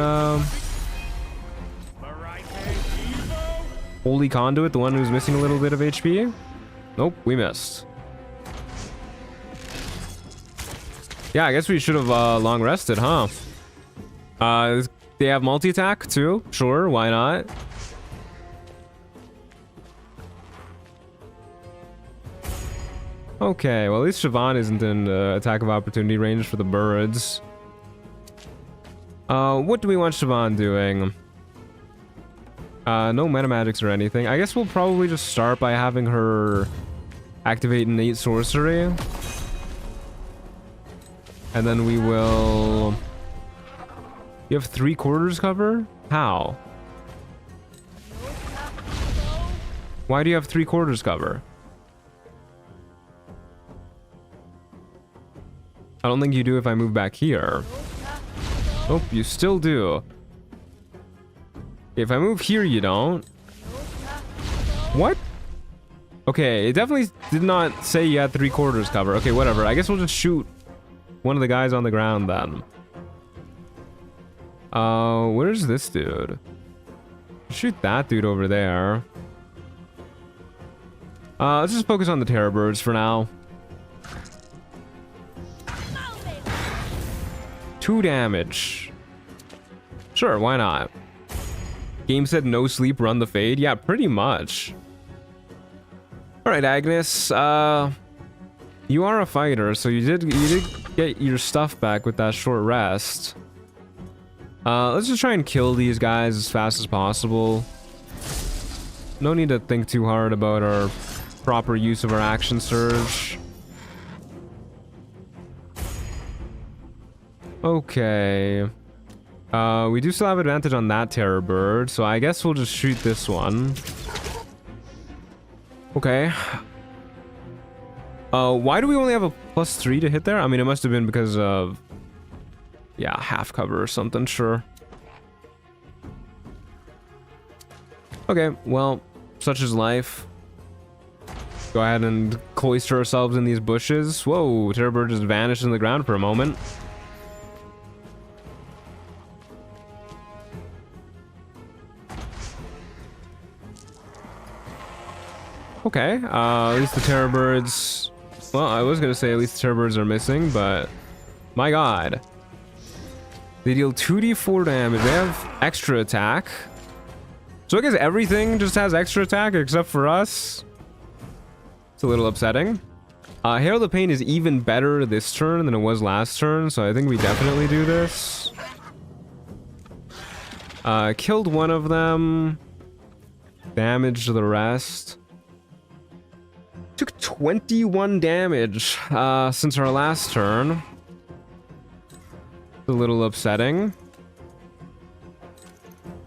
Holy Conduit, the one who's missing a little bit of HP? Nope, we missed. Yeah, I guess we should have long rested, huh? They have multi-attack too? Sure, why not? Okay, well at least Siobhan isn't in attack of opportunity range for the birds. What do we want Siobhan doing? No meta magics or anything. I guess we'll probably just start by having her activate innate sorcery. And then we will... You have 3/4 cover? How? Why do you have 3/4 cover? I don't think you do if I move back here. Oh, you still do. If I move here, you don't. What? Okay, it definitely did not say you had 3/4 cover. Okay, whatever. I guess we'll just shoot one of the guys on the ground then. Where's this dude? Shoot that dude over there. Let's just focus on the terror birds for now. 2 damage. Sure, why not? Game said no sleep, run the fade. Yeah, pretty much. Alright, Agnes. You are a fighter, so you did get your stuff back with that short rest. Let's just try and kill these guys as fast as possible. No need to think too hard about our proper use of our action surge. Okay. We do still have advantage on that terror bird, so I guess we'll just shoot this one. Okay. Why do we only have a +3 to hit there? I mean, it must have been because of... Yeah, half cover or something, sure. Okay, well, such is life. Go ahead and cloister ourselves in these bushes. Whoa, terror bird just vanished in the ground for a moment. Okay, at least the terror birds... Well, I was gonna say at least the terror birds are missing, but... My god. They deal 2d4 damage. They have extra attack. So I guess everything just has extra attack except for us. It's a little upsetting. Herald of Pain is even better this turn than it was last turn, so I think we definitely do this. Killed one of them. Damaged the rest. Took 21 damage since our last turn. A little upsetting.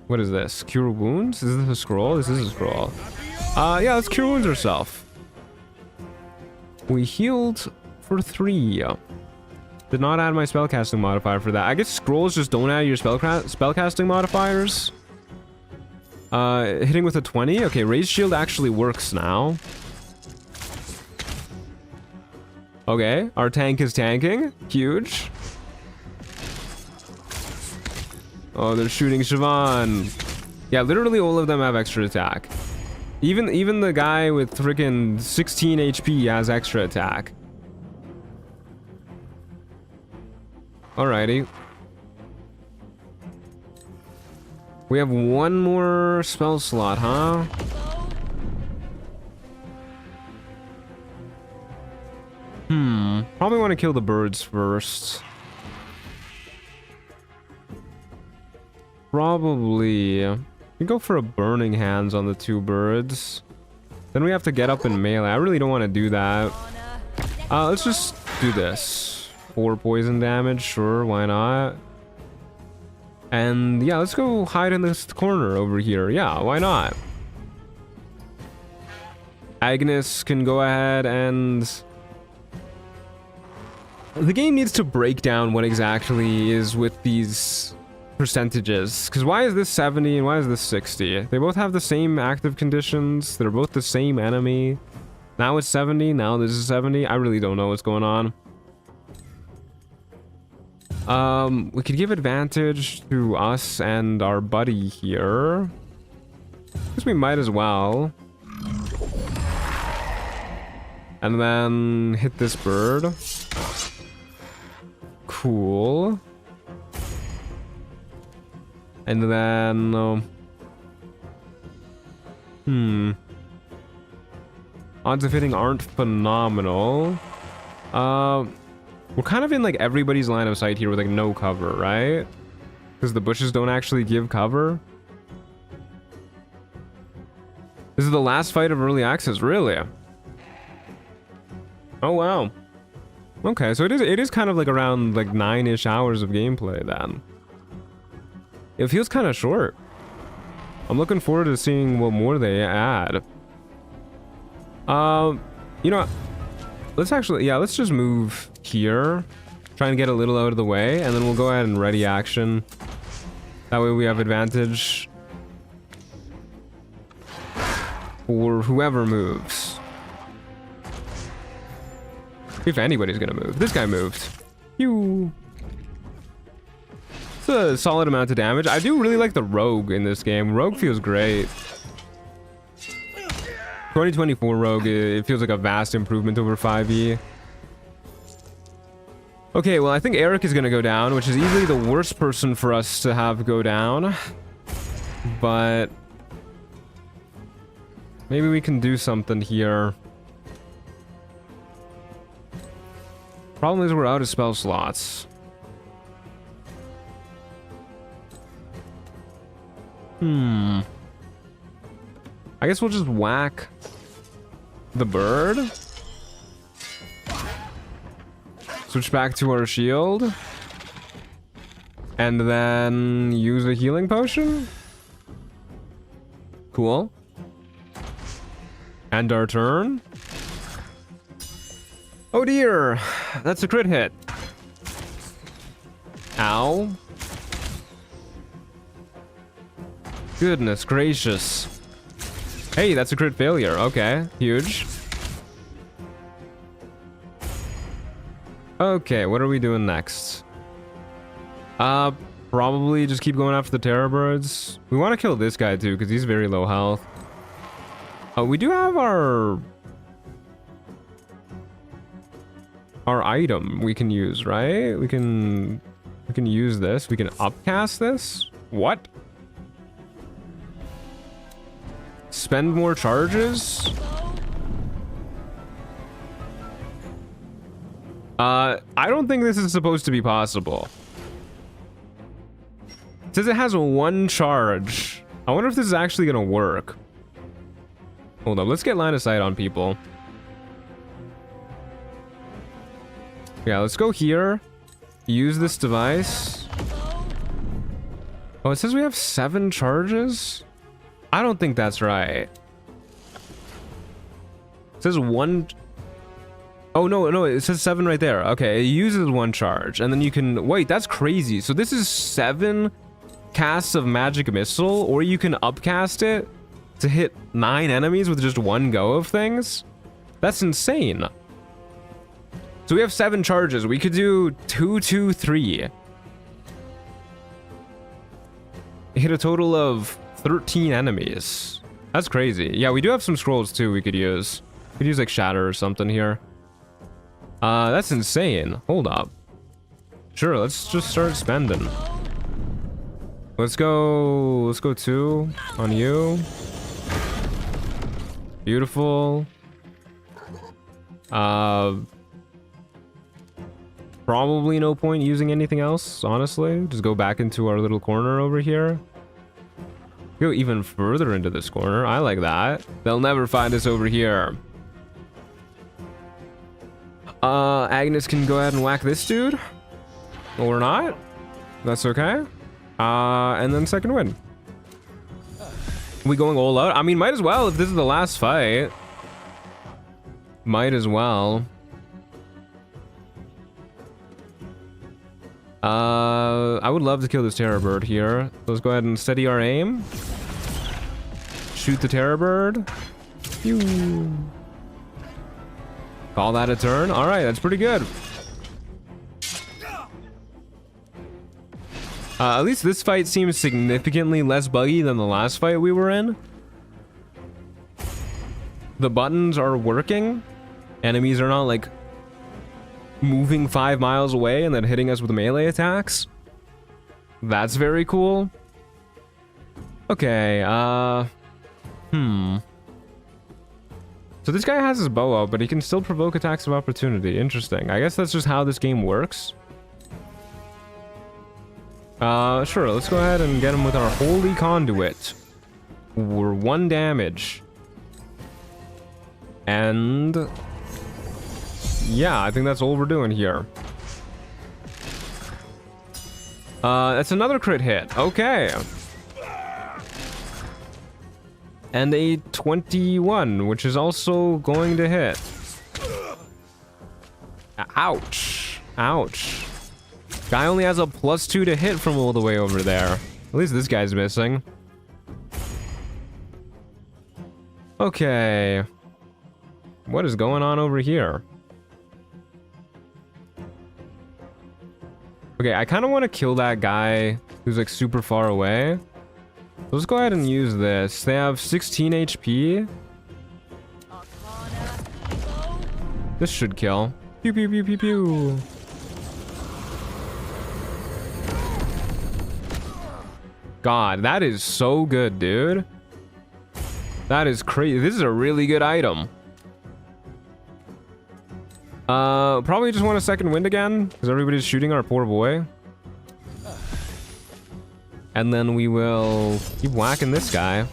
What is this? Cure wounds? Is this a scroll? This is a scroll. Yeah, let's cure wounds ourselves. We healed for 3. Did not add my spellcasting modifier for that. I guess scrolls just don't add your spellcasting modifiers. Hitting with a 20. Okay, raise shield actually works now. Okay, our tank is tanking. Huge. Oh, they're shooting Siobhan. Yeah, literally all of them have extra attack. Even the guy with freaking 16 HP has extra attack. Alrighty. We have one more spell slot, huh? Probably want to kill the birds first. Probably. We go for a burning hands on the 2 birds. Then we have to get up in melee. I really don't want to do that. Let's just do this. 4 poison damage, sure, why not? And yeah, let's go hide in this corner over here. Yeah, why not? Agnes can go ahead and... The game needs to break down what exactly is with these percentages. Because why is this 70 and why is this 60? They both have the same active conditions. They're both the same enemy. Now it's 70, now this is 70. I really don't know what's going on. We could give advantage to us and our buddy here. Guess we might as well. And then hit this bird. Cool. And then... Odds of hitting aren't phenomenal. We're kind of in like everybody's line of sight here with like no cover, right? Because the bushes don't actually give cover. This is the last fight of early access, really? Oh wow. Okay, so it is kind of like around like 9-ish hours of gameplay then. It feels kind of short. I'm looking forward to seeing what more they add. You know, let's actually, yeah, let's just move here. Try and get a little out of the way, and then we'll go ahead and ready action. That way we have advantage for whoever moves. If anybody's gonna move. This guy moved. You. It's a solid amount of damage. I do really like the rogue in this game. Rogue feels great. 2024 rogue, it feels like a vast improvement over 5e. Okay, well, I think Eric is gonna go down, which is easily the worst person for us to have go down. But maybe we can do something here. Problem is we're out of spell slots. I guess we'll just whack the bird. Switch back to our shield. And then use a healing potion. Cool. And our turn. Oh dear, that's a crit hit. Ow. Goodness gracious. Hey, that's a crit failure. Okay, huge. Okay, what are we doing next? Probably just keep going after the terror birds. We want to kill this guy too, because he's very low health. We do have our item we can use, right? We can use this. We can upcast this. What? Spend more charges? I don't think this is supposed to be possible. It says it has 1 charge. I wonder if this is actually gonna work. Hold up, let's get line of sight on people. Yeah, let's go here. Use this device. Oh, it says we have 7 charges? I don't think that's right. It says 1... Oh, no, it says 7 right there. Okay, it uses 1 charge. And then you can... Wait, that's crazy. So this is 7 casts of magic missile, or you can upcast it to hit 9 enemies with just 1 go of things? That's insane. So we have 7 charges. We could do 2, 2, 3. Hit a total of 13 enemies. That's crazy. Yeah, we do have some scrolls too we could use. We could use like Shatter or something here. That's insane. Hold up. Sure, let's just start spending. Let's go 2 on you. Beautiful. Probably no point using anything else, honestly. Just go back into our little corner over here. Go even further into this corner. I like that. They'll never find us over here. Agnes can go ahead and whack this dude. Or not. That's okay. And then second win. We going all out? I mean, might as well if this is the last fight. Might as well. I would love to kill this terror bird here. Let's go ahead and steady our aim. Shoot the terror bird. Pew. Call that a turn. All right, that's pretty good. At least this fight seems significantly less buggy than the last fight we were in. The buttons are working. Enemies are not like moving 5 miles away and then hitting us with melee attacks. That's very cool. Okay, So this guy has his bow out, but he can still provoke attacks of opportunity. Interesting. I guess that's just how this game works. Sure, let's go ahead and get him with our Holy Conduit. We're 1 damage. And yeah, I think that's all we're doing here. That's another crit hit. Okay. And a 21, which is also going to hit. Ouch. Ouch. Guy only has a +2 to hit from all the way over there. At least this guy's missing. Okay. What is going on over here? Okay, I kind of want to kill that guy who's like super far away. Let's go ahead and use this. They have 16 HP. This should kill. Pew pew pew pew pew. God, that is so good, dude. That is crazy. This is a really good item. Probably just want a second wind again, because everybody's shooting our poor boy. And then we will keep whacking this guy.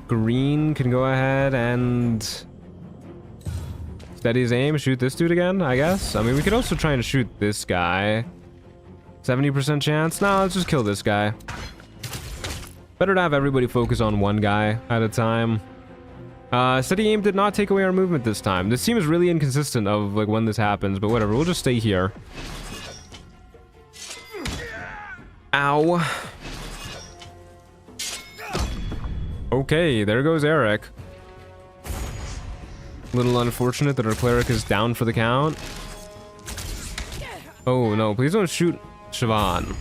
Green can go ahead and steady his aim, shoot this dude again, I guess. I mean, we could also try and shoot this guy. 70% chance? No, let's just kill this guy. Better to have everybody focus on one guy at a time. Steady aim did not take away our movement this time. This seems really inconsistent of like when this happens, but whatever, we'll just stay here. Ow. Okay, there goes Eric. Little unfortunate that our cleric is down for the count. Oh no, please don't shoot Siobhan.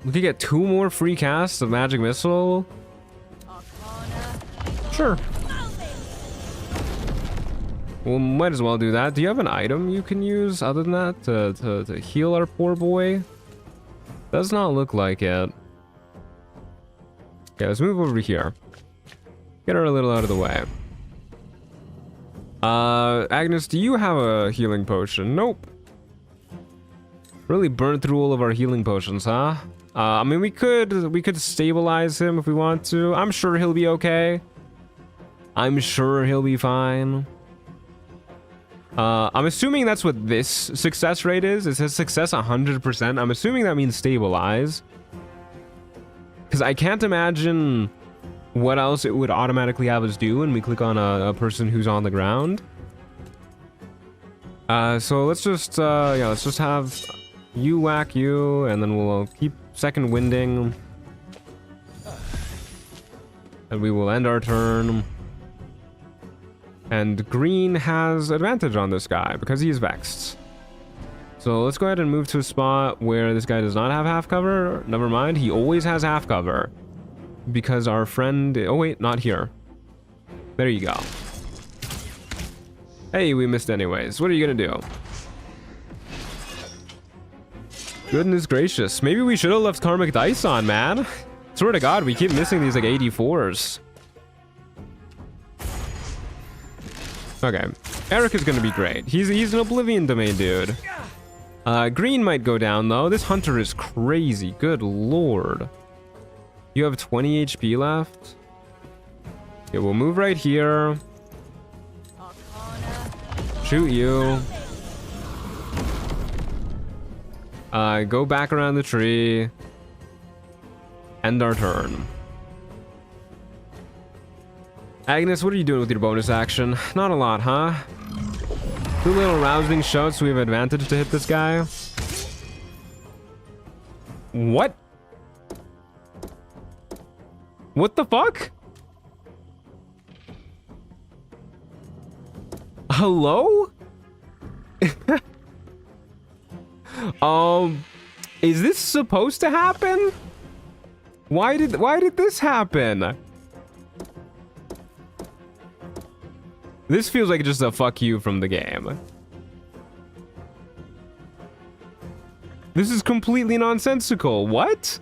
We could get 2 more free casts of Magic Missile. Sure. Well, might as well do that. Do you have an item you can use other than that to heal our poor boy? Does not look like it. Okay, let's move over here. Get her a little out of the way. Agnes, do you have a healing potion? Nope. Really burned through all of our healing potions, huh? I mean, we could stabilize him if we want to. I'm sure he'll be okay. I'm sure he'll be fine. I'm assuming that's what this success rate is. It says success 100%. I'm assuming that means stabilize. Because I can't imagine what else it would automatically have us do when we click on a person who's on the ground. So let's just, yeah, let's just have you whack you, and then we'll keep second winding. And we will end our turn. And green has advantage on this guy because he is vexed. So let's go ahead and move to a spot where this guy does not have half cover. Never mind, he always has half cover. Because our friend... Oh wait, not here. There you go. Hey, we missed anyways. What are you gonna do? Goodness gracious. Maybe we should have left Karmic Dice on, man. Swear to God, we keep missing these like 84s. Okay. Eric is gonna be great. He's an Oblivion domain dude. Green might go down though. This hunter is crazy. Good lord. You have 20 HP left. Okay, we'll move right here. Shoot you. Go back around the tree. End our turn. Agnes, what are you doing with your bonus action? Not a lot, huh? 2 little rousing shots so we have advantage to hit this guy. What? What the fuck? Hello? Is this supposed to happen? Why did this happen? This feels like just a fuck you from the game. This is completely nonsensical. What?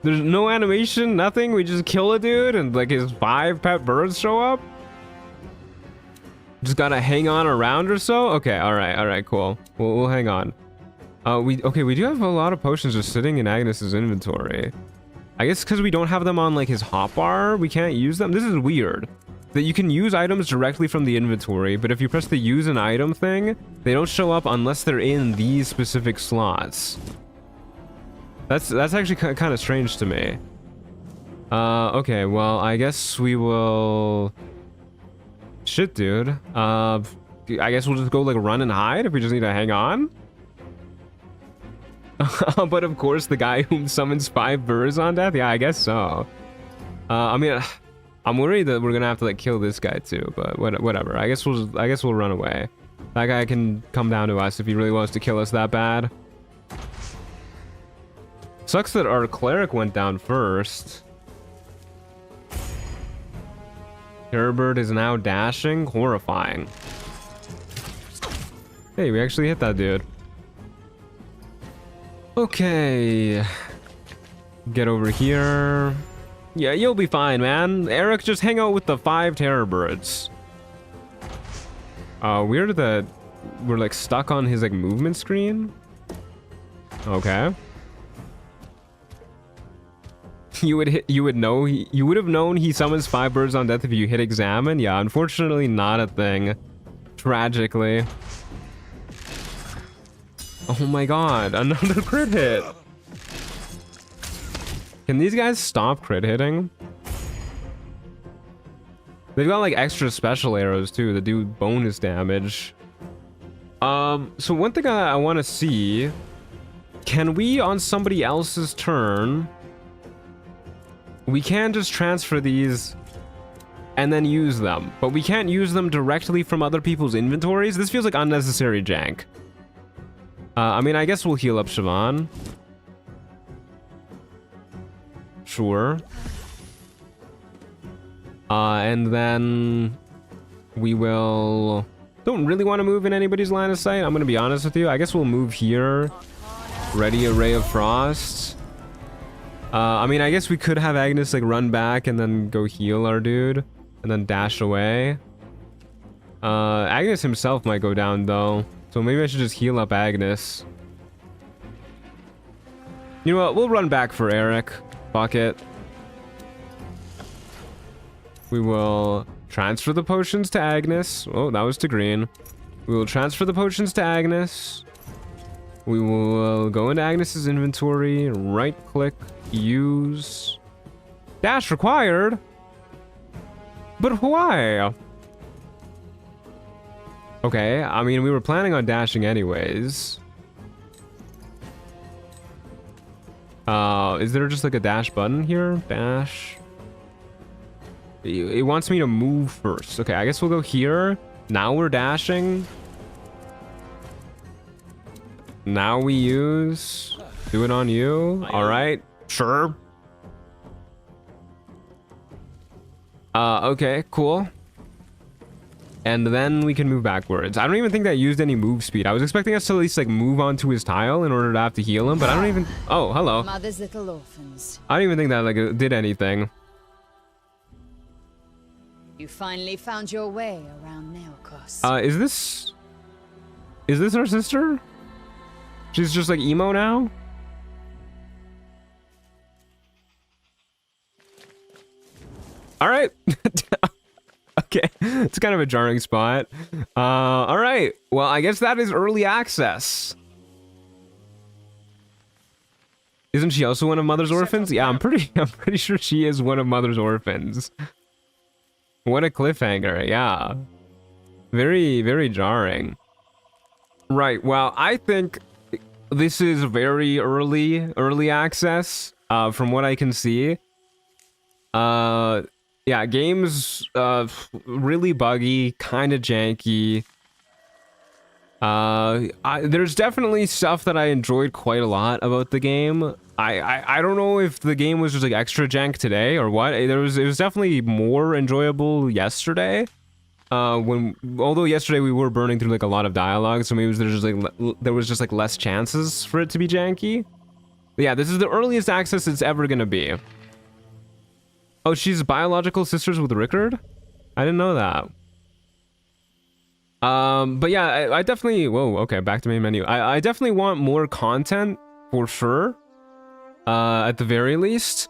There's no animation, nothing. We just kill a dude and like his 5 pet birds show up. Just gotta hang on a round or so. Okay, all right, cool. We'll hang on. We do have a lot of potions just sitting in Agnes's inventory. I guess because we don't have them on like his hotbar, we can't use them. This is weird. That you can use items directly from the inventory, but if you press the use an item thing, they don't show up unless they're in these specific slots. That's actually kind of strange to me. Okay, well, I guess we will... Shit, dude. I guess we'll just go like run and hide if we just need to hang on. But of course, the guy who summons 5 birds on death? Yeah, I guess so. I mean... I'm worried that we're gonna have to like kill this guy too, but whatever. I guess we'll run away. That guy can come down to us if he really wants to kill us that bad. Sucks that our cleric went down first. Herbert is now dashing. Horrifying. Hey, we actually hit that dude. Okay. Get over here. Yeah, you'll be fine, man. Eric, just hang out with the 5 terror birds. Weird that we're like stuck on his like movement screen. Okay. You would have known he summons 5 birds on death if you hit examine. Yeah, unfortunately not a thing. Tragically. Oh my god, another crit hit. Can these guys stop crit hitting? They've got like extra special arrows too that do bonus damage. So one thing I want to see, can we on somebody else's turn, we can just transfer these and then use them, but we can't use them directly from other people's inventories? This feels like unnecessary jank. I mean, I guess we'll heal up Siobhan. Sure. And then we will... Don't really want to move in anybody's line of sight. I'm going to be honest with you. I guess we'll move here. Ready a Ray of Frost. I mean, I guess we could have Agnes like run back and then go heal our dude. And then dash away. Agnes himself might go down though. So maybe I should just heal up Agnes. You know what? We'll run back for Eric. Fuck it. We will transfer the potions to Agnes. Oh, that was to green. We will transfer the potions to Agnes. We will go into Agnes's inventory, right click, use. Dash required? But why? Okay, I mean, we were planning on dashing anyways. Is there just like a dash button here? Dash. It wants me to move first. Okay, I guess we'll go here. Now we're dashing. Now we use. Do it on you. All right, sure. Okay, cool. And then we can move backwards. I don't even think that used any move speed. I was expecting us to at least like move onto his tile in order to have to heal him, but I don't even... Oh, hello. Mother's little orphans. I don't even think that like did anything. You You finally found your way around Neokos. Is this her sister? She's just like emo now? All right. Okay, it's kind of a jarring spot. All right. Well, I guess that is early access. Isn't she also one of Mother's orphans? Yeah, I'm pretty sure she is one of Mother's orphans. What a cliffhanger. Yeah. Very, very jarring. Right. Well, I think this is very early access, from what I can see. Yeah, game's really buggy, kind of janky. There's definitely stuff that I enjoyed quite a lot about the game. I don't know if the game was just like extra jank today or what. It was definitely more enjoyable yesterday. Although yesterday we were burning through like a lot of dialogue, so maybe there was just like less chances for it to be janky. But yeah, this is the earliest access it's ever gonna be. Oh, she's biological sisters with Rickard? I didn't know that. But yeah, I definitely... Whoa, okay, back to main menu. I definitely want more content, for sure. At the very least.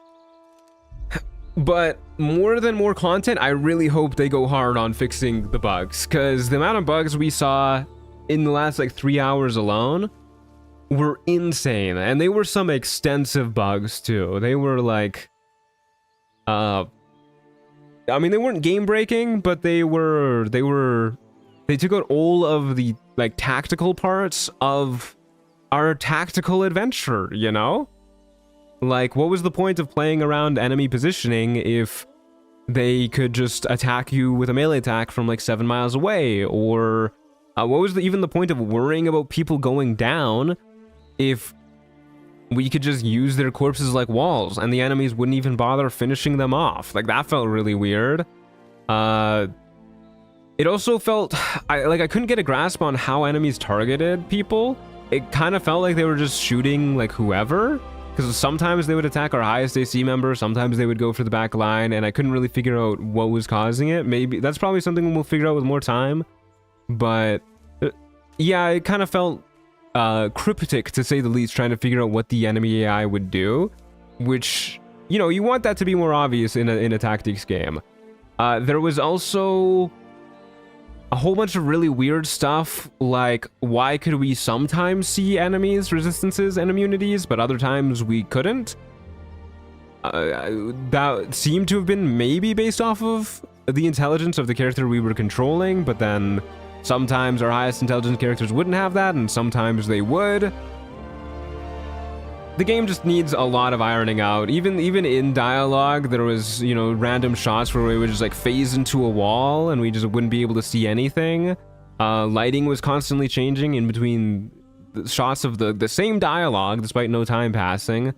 But more than more content, I really hope they go hard on fixing the bugs. Because the amount of bugs we saw in the last, like, 3 hours alone were insane. And they were some extensive bugs, too. They were, like... I mean, they weren't game-breaking, but they took out all of the, like, tactical parts of our tactical adventure, you know? Like, what was the point of playing around enemy positioning if they could just attack you with a melee attack from, like, 7 miles away? Or, what was even the point of worrying about people going down if we could just use their corpses like walls and the enemies wouldn't even bother finishing them off? Like, that felt really weird. It also felt... I couldn't get a grasp on how enemies targeted people. It kind of felt like they were just shooting, like, whoever. Because sometimes they would attack our highest AC member, sometimes they would go for the back line, and I couldn't really figure out what was causing it. Maybe... That's probably something we'll figure out with more time. But... yeah, it kind of felt... cryptic, to say the least, trying to figure out what the enemy AI would do, which, you know, you want that to be more obvious in a tactics game. There was also a whole bunch of really weird stuff, like why could we sometimes see enemies' resistances and immunities, but other times we couldn't? That seemed to have been maybe based off of the intelligence of the character we were controlling, but then sometimes our highest intelligence characters wouldn't have that, and sometimes they would. The game just needs a lot of ironing out. Even in dialogue, there was, you know, random shots where we would just like phase into a wall and we just wouldn't be able to see anything. Lighting was constantly changing in between the shots of the same dialogue, despite no time passing.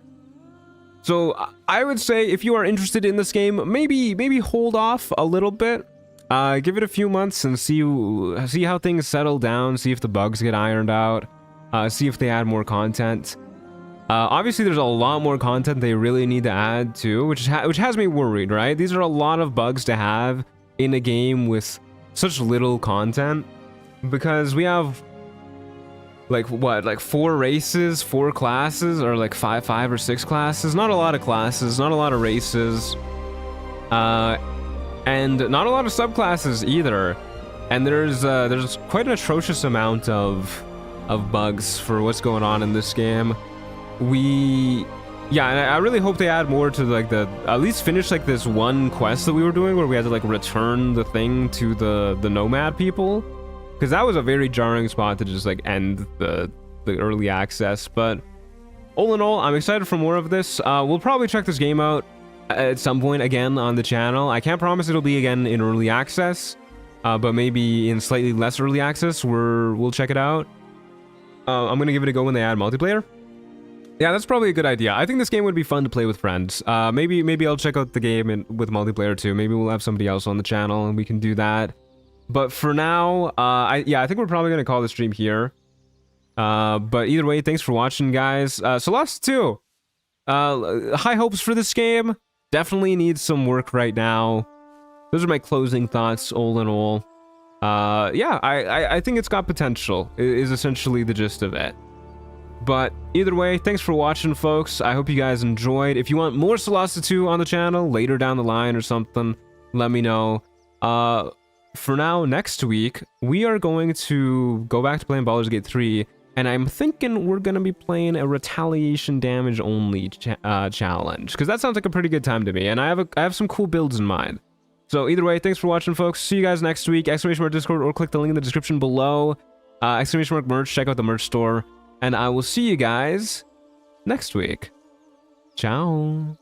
So I would say if you are interested in this game, maybe hold off a little bit. Give it a few months and see how things settle down, see if the bugs get ironed out, see if they add more content. Obviously, there's a lot more content they really need to add too, which has me worried, right? These are a lot of bugs to have in a game with such little content, because we have like what, like 4 races, 4 classes, or like 5 or 6 classes. Not a lot of classes, not a lot of races. And not a lot of subclasses either. And there's quite an atrocious amount of bugs for what's going on in this game. Yeah, and I really hope they add more to like at least finish like this one quest that we were doing where we had to like return the thing to the nomad people, because that was a very jarring spot to just like end the early access. But all in all, I'm excited for more of this. We'll probably check this game out at some point again on the channel. I can't promise it'll be again in early access, but maybe in slightly less early access we'll check it out. I'm gonna give it a go when they add multiplayer. Yeah, that's probably a good idea. I think this game would be fun to play with friends. Maybe I'll check out the game with multiplayer too. Maybe we'll have somebody else on the channel and we can do that. But for now, I think we're probably gonna call the stream here. But either way, thanks for watching, guys. Solasta 2. High hopes for this game. Definitely needs some work right now. those are my closing thoughts all in all. Yeah, I think it's got potential, is essentially the gist of it. But either way, thanks for watching, folks. I hope you guys enjoyed. If you want more Solasta 2 on the channel later down the line or something, let me know. For now, next week, we are going to go back to playing Baldur's Gate 3, and I'm thinking we're going to be playing a retaliation damage only challenge, because that sounds like a pretty good time to me, and I have some cool builds in mind. So either way, thanks for watching, folks. See you guys next week. Exclamation mark Discord, or click the link in the description below. Exclamation mark merch, check out the merch store, and I will see you guys next week. Ciao.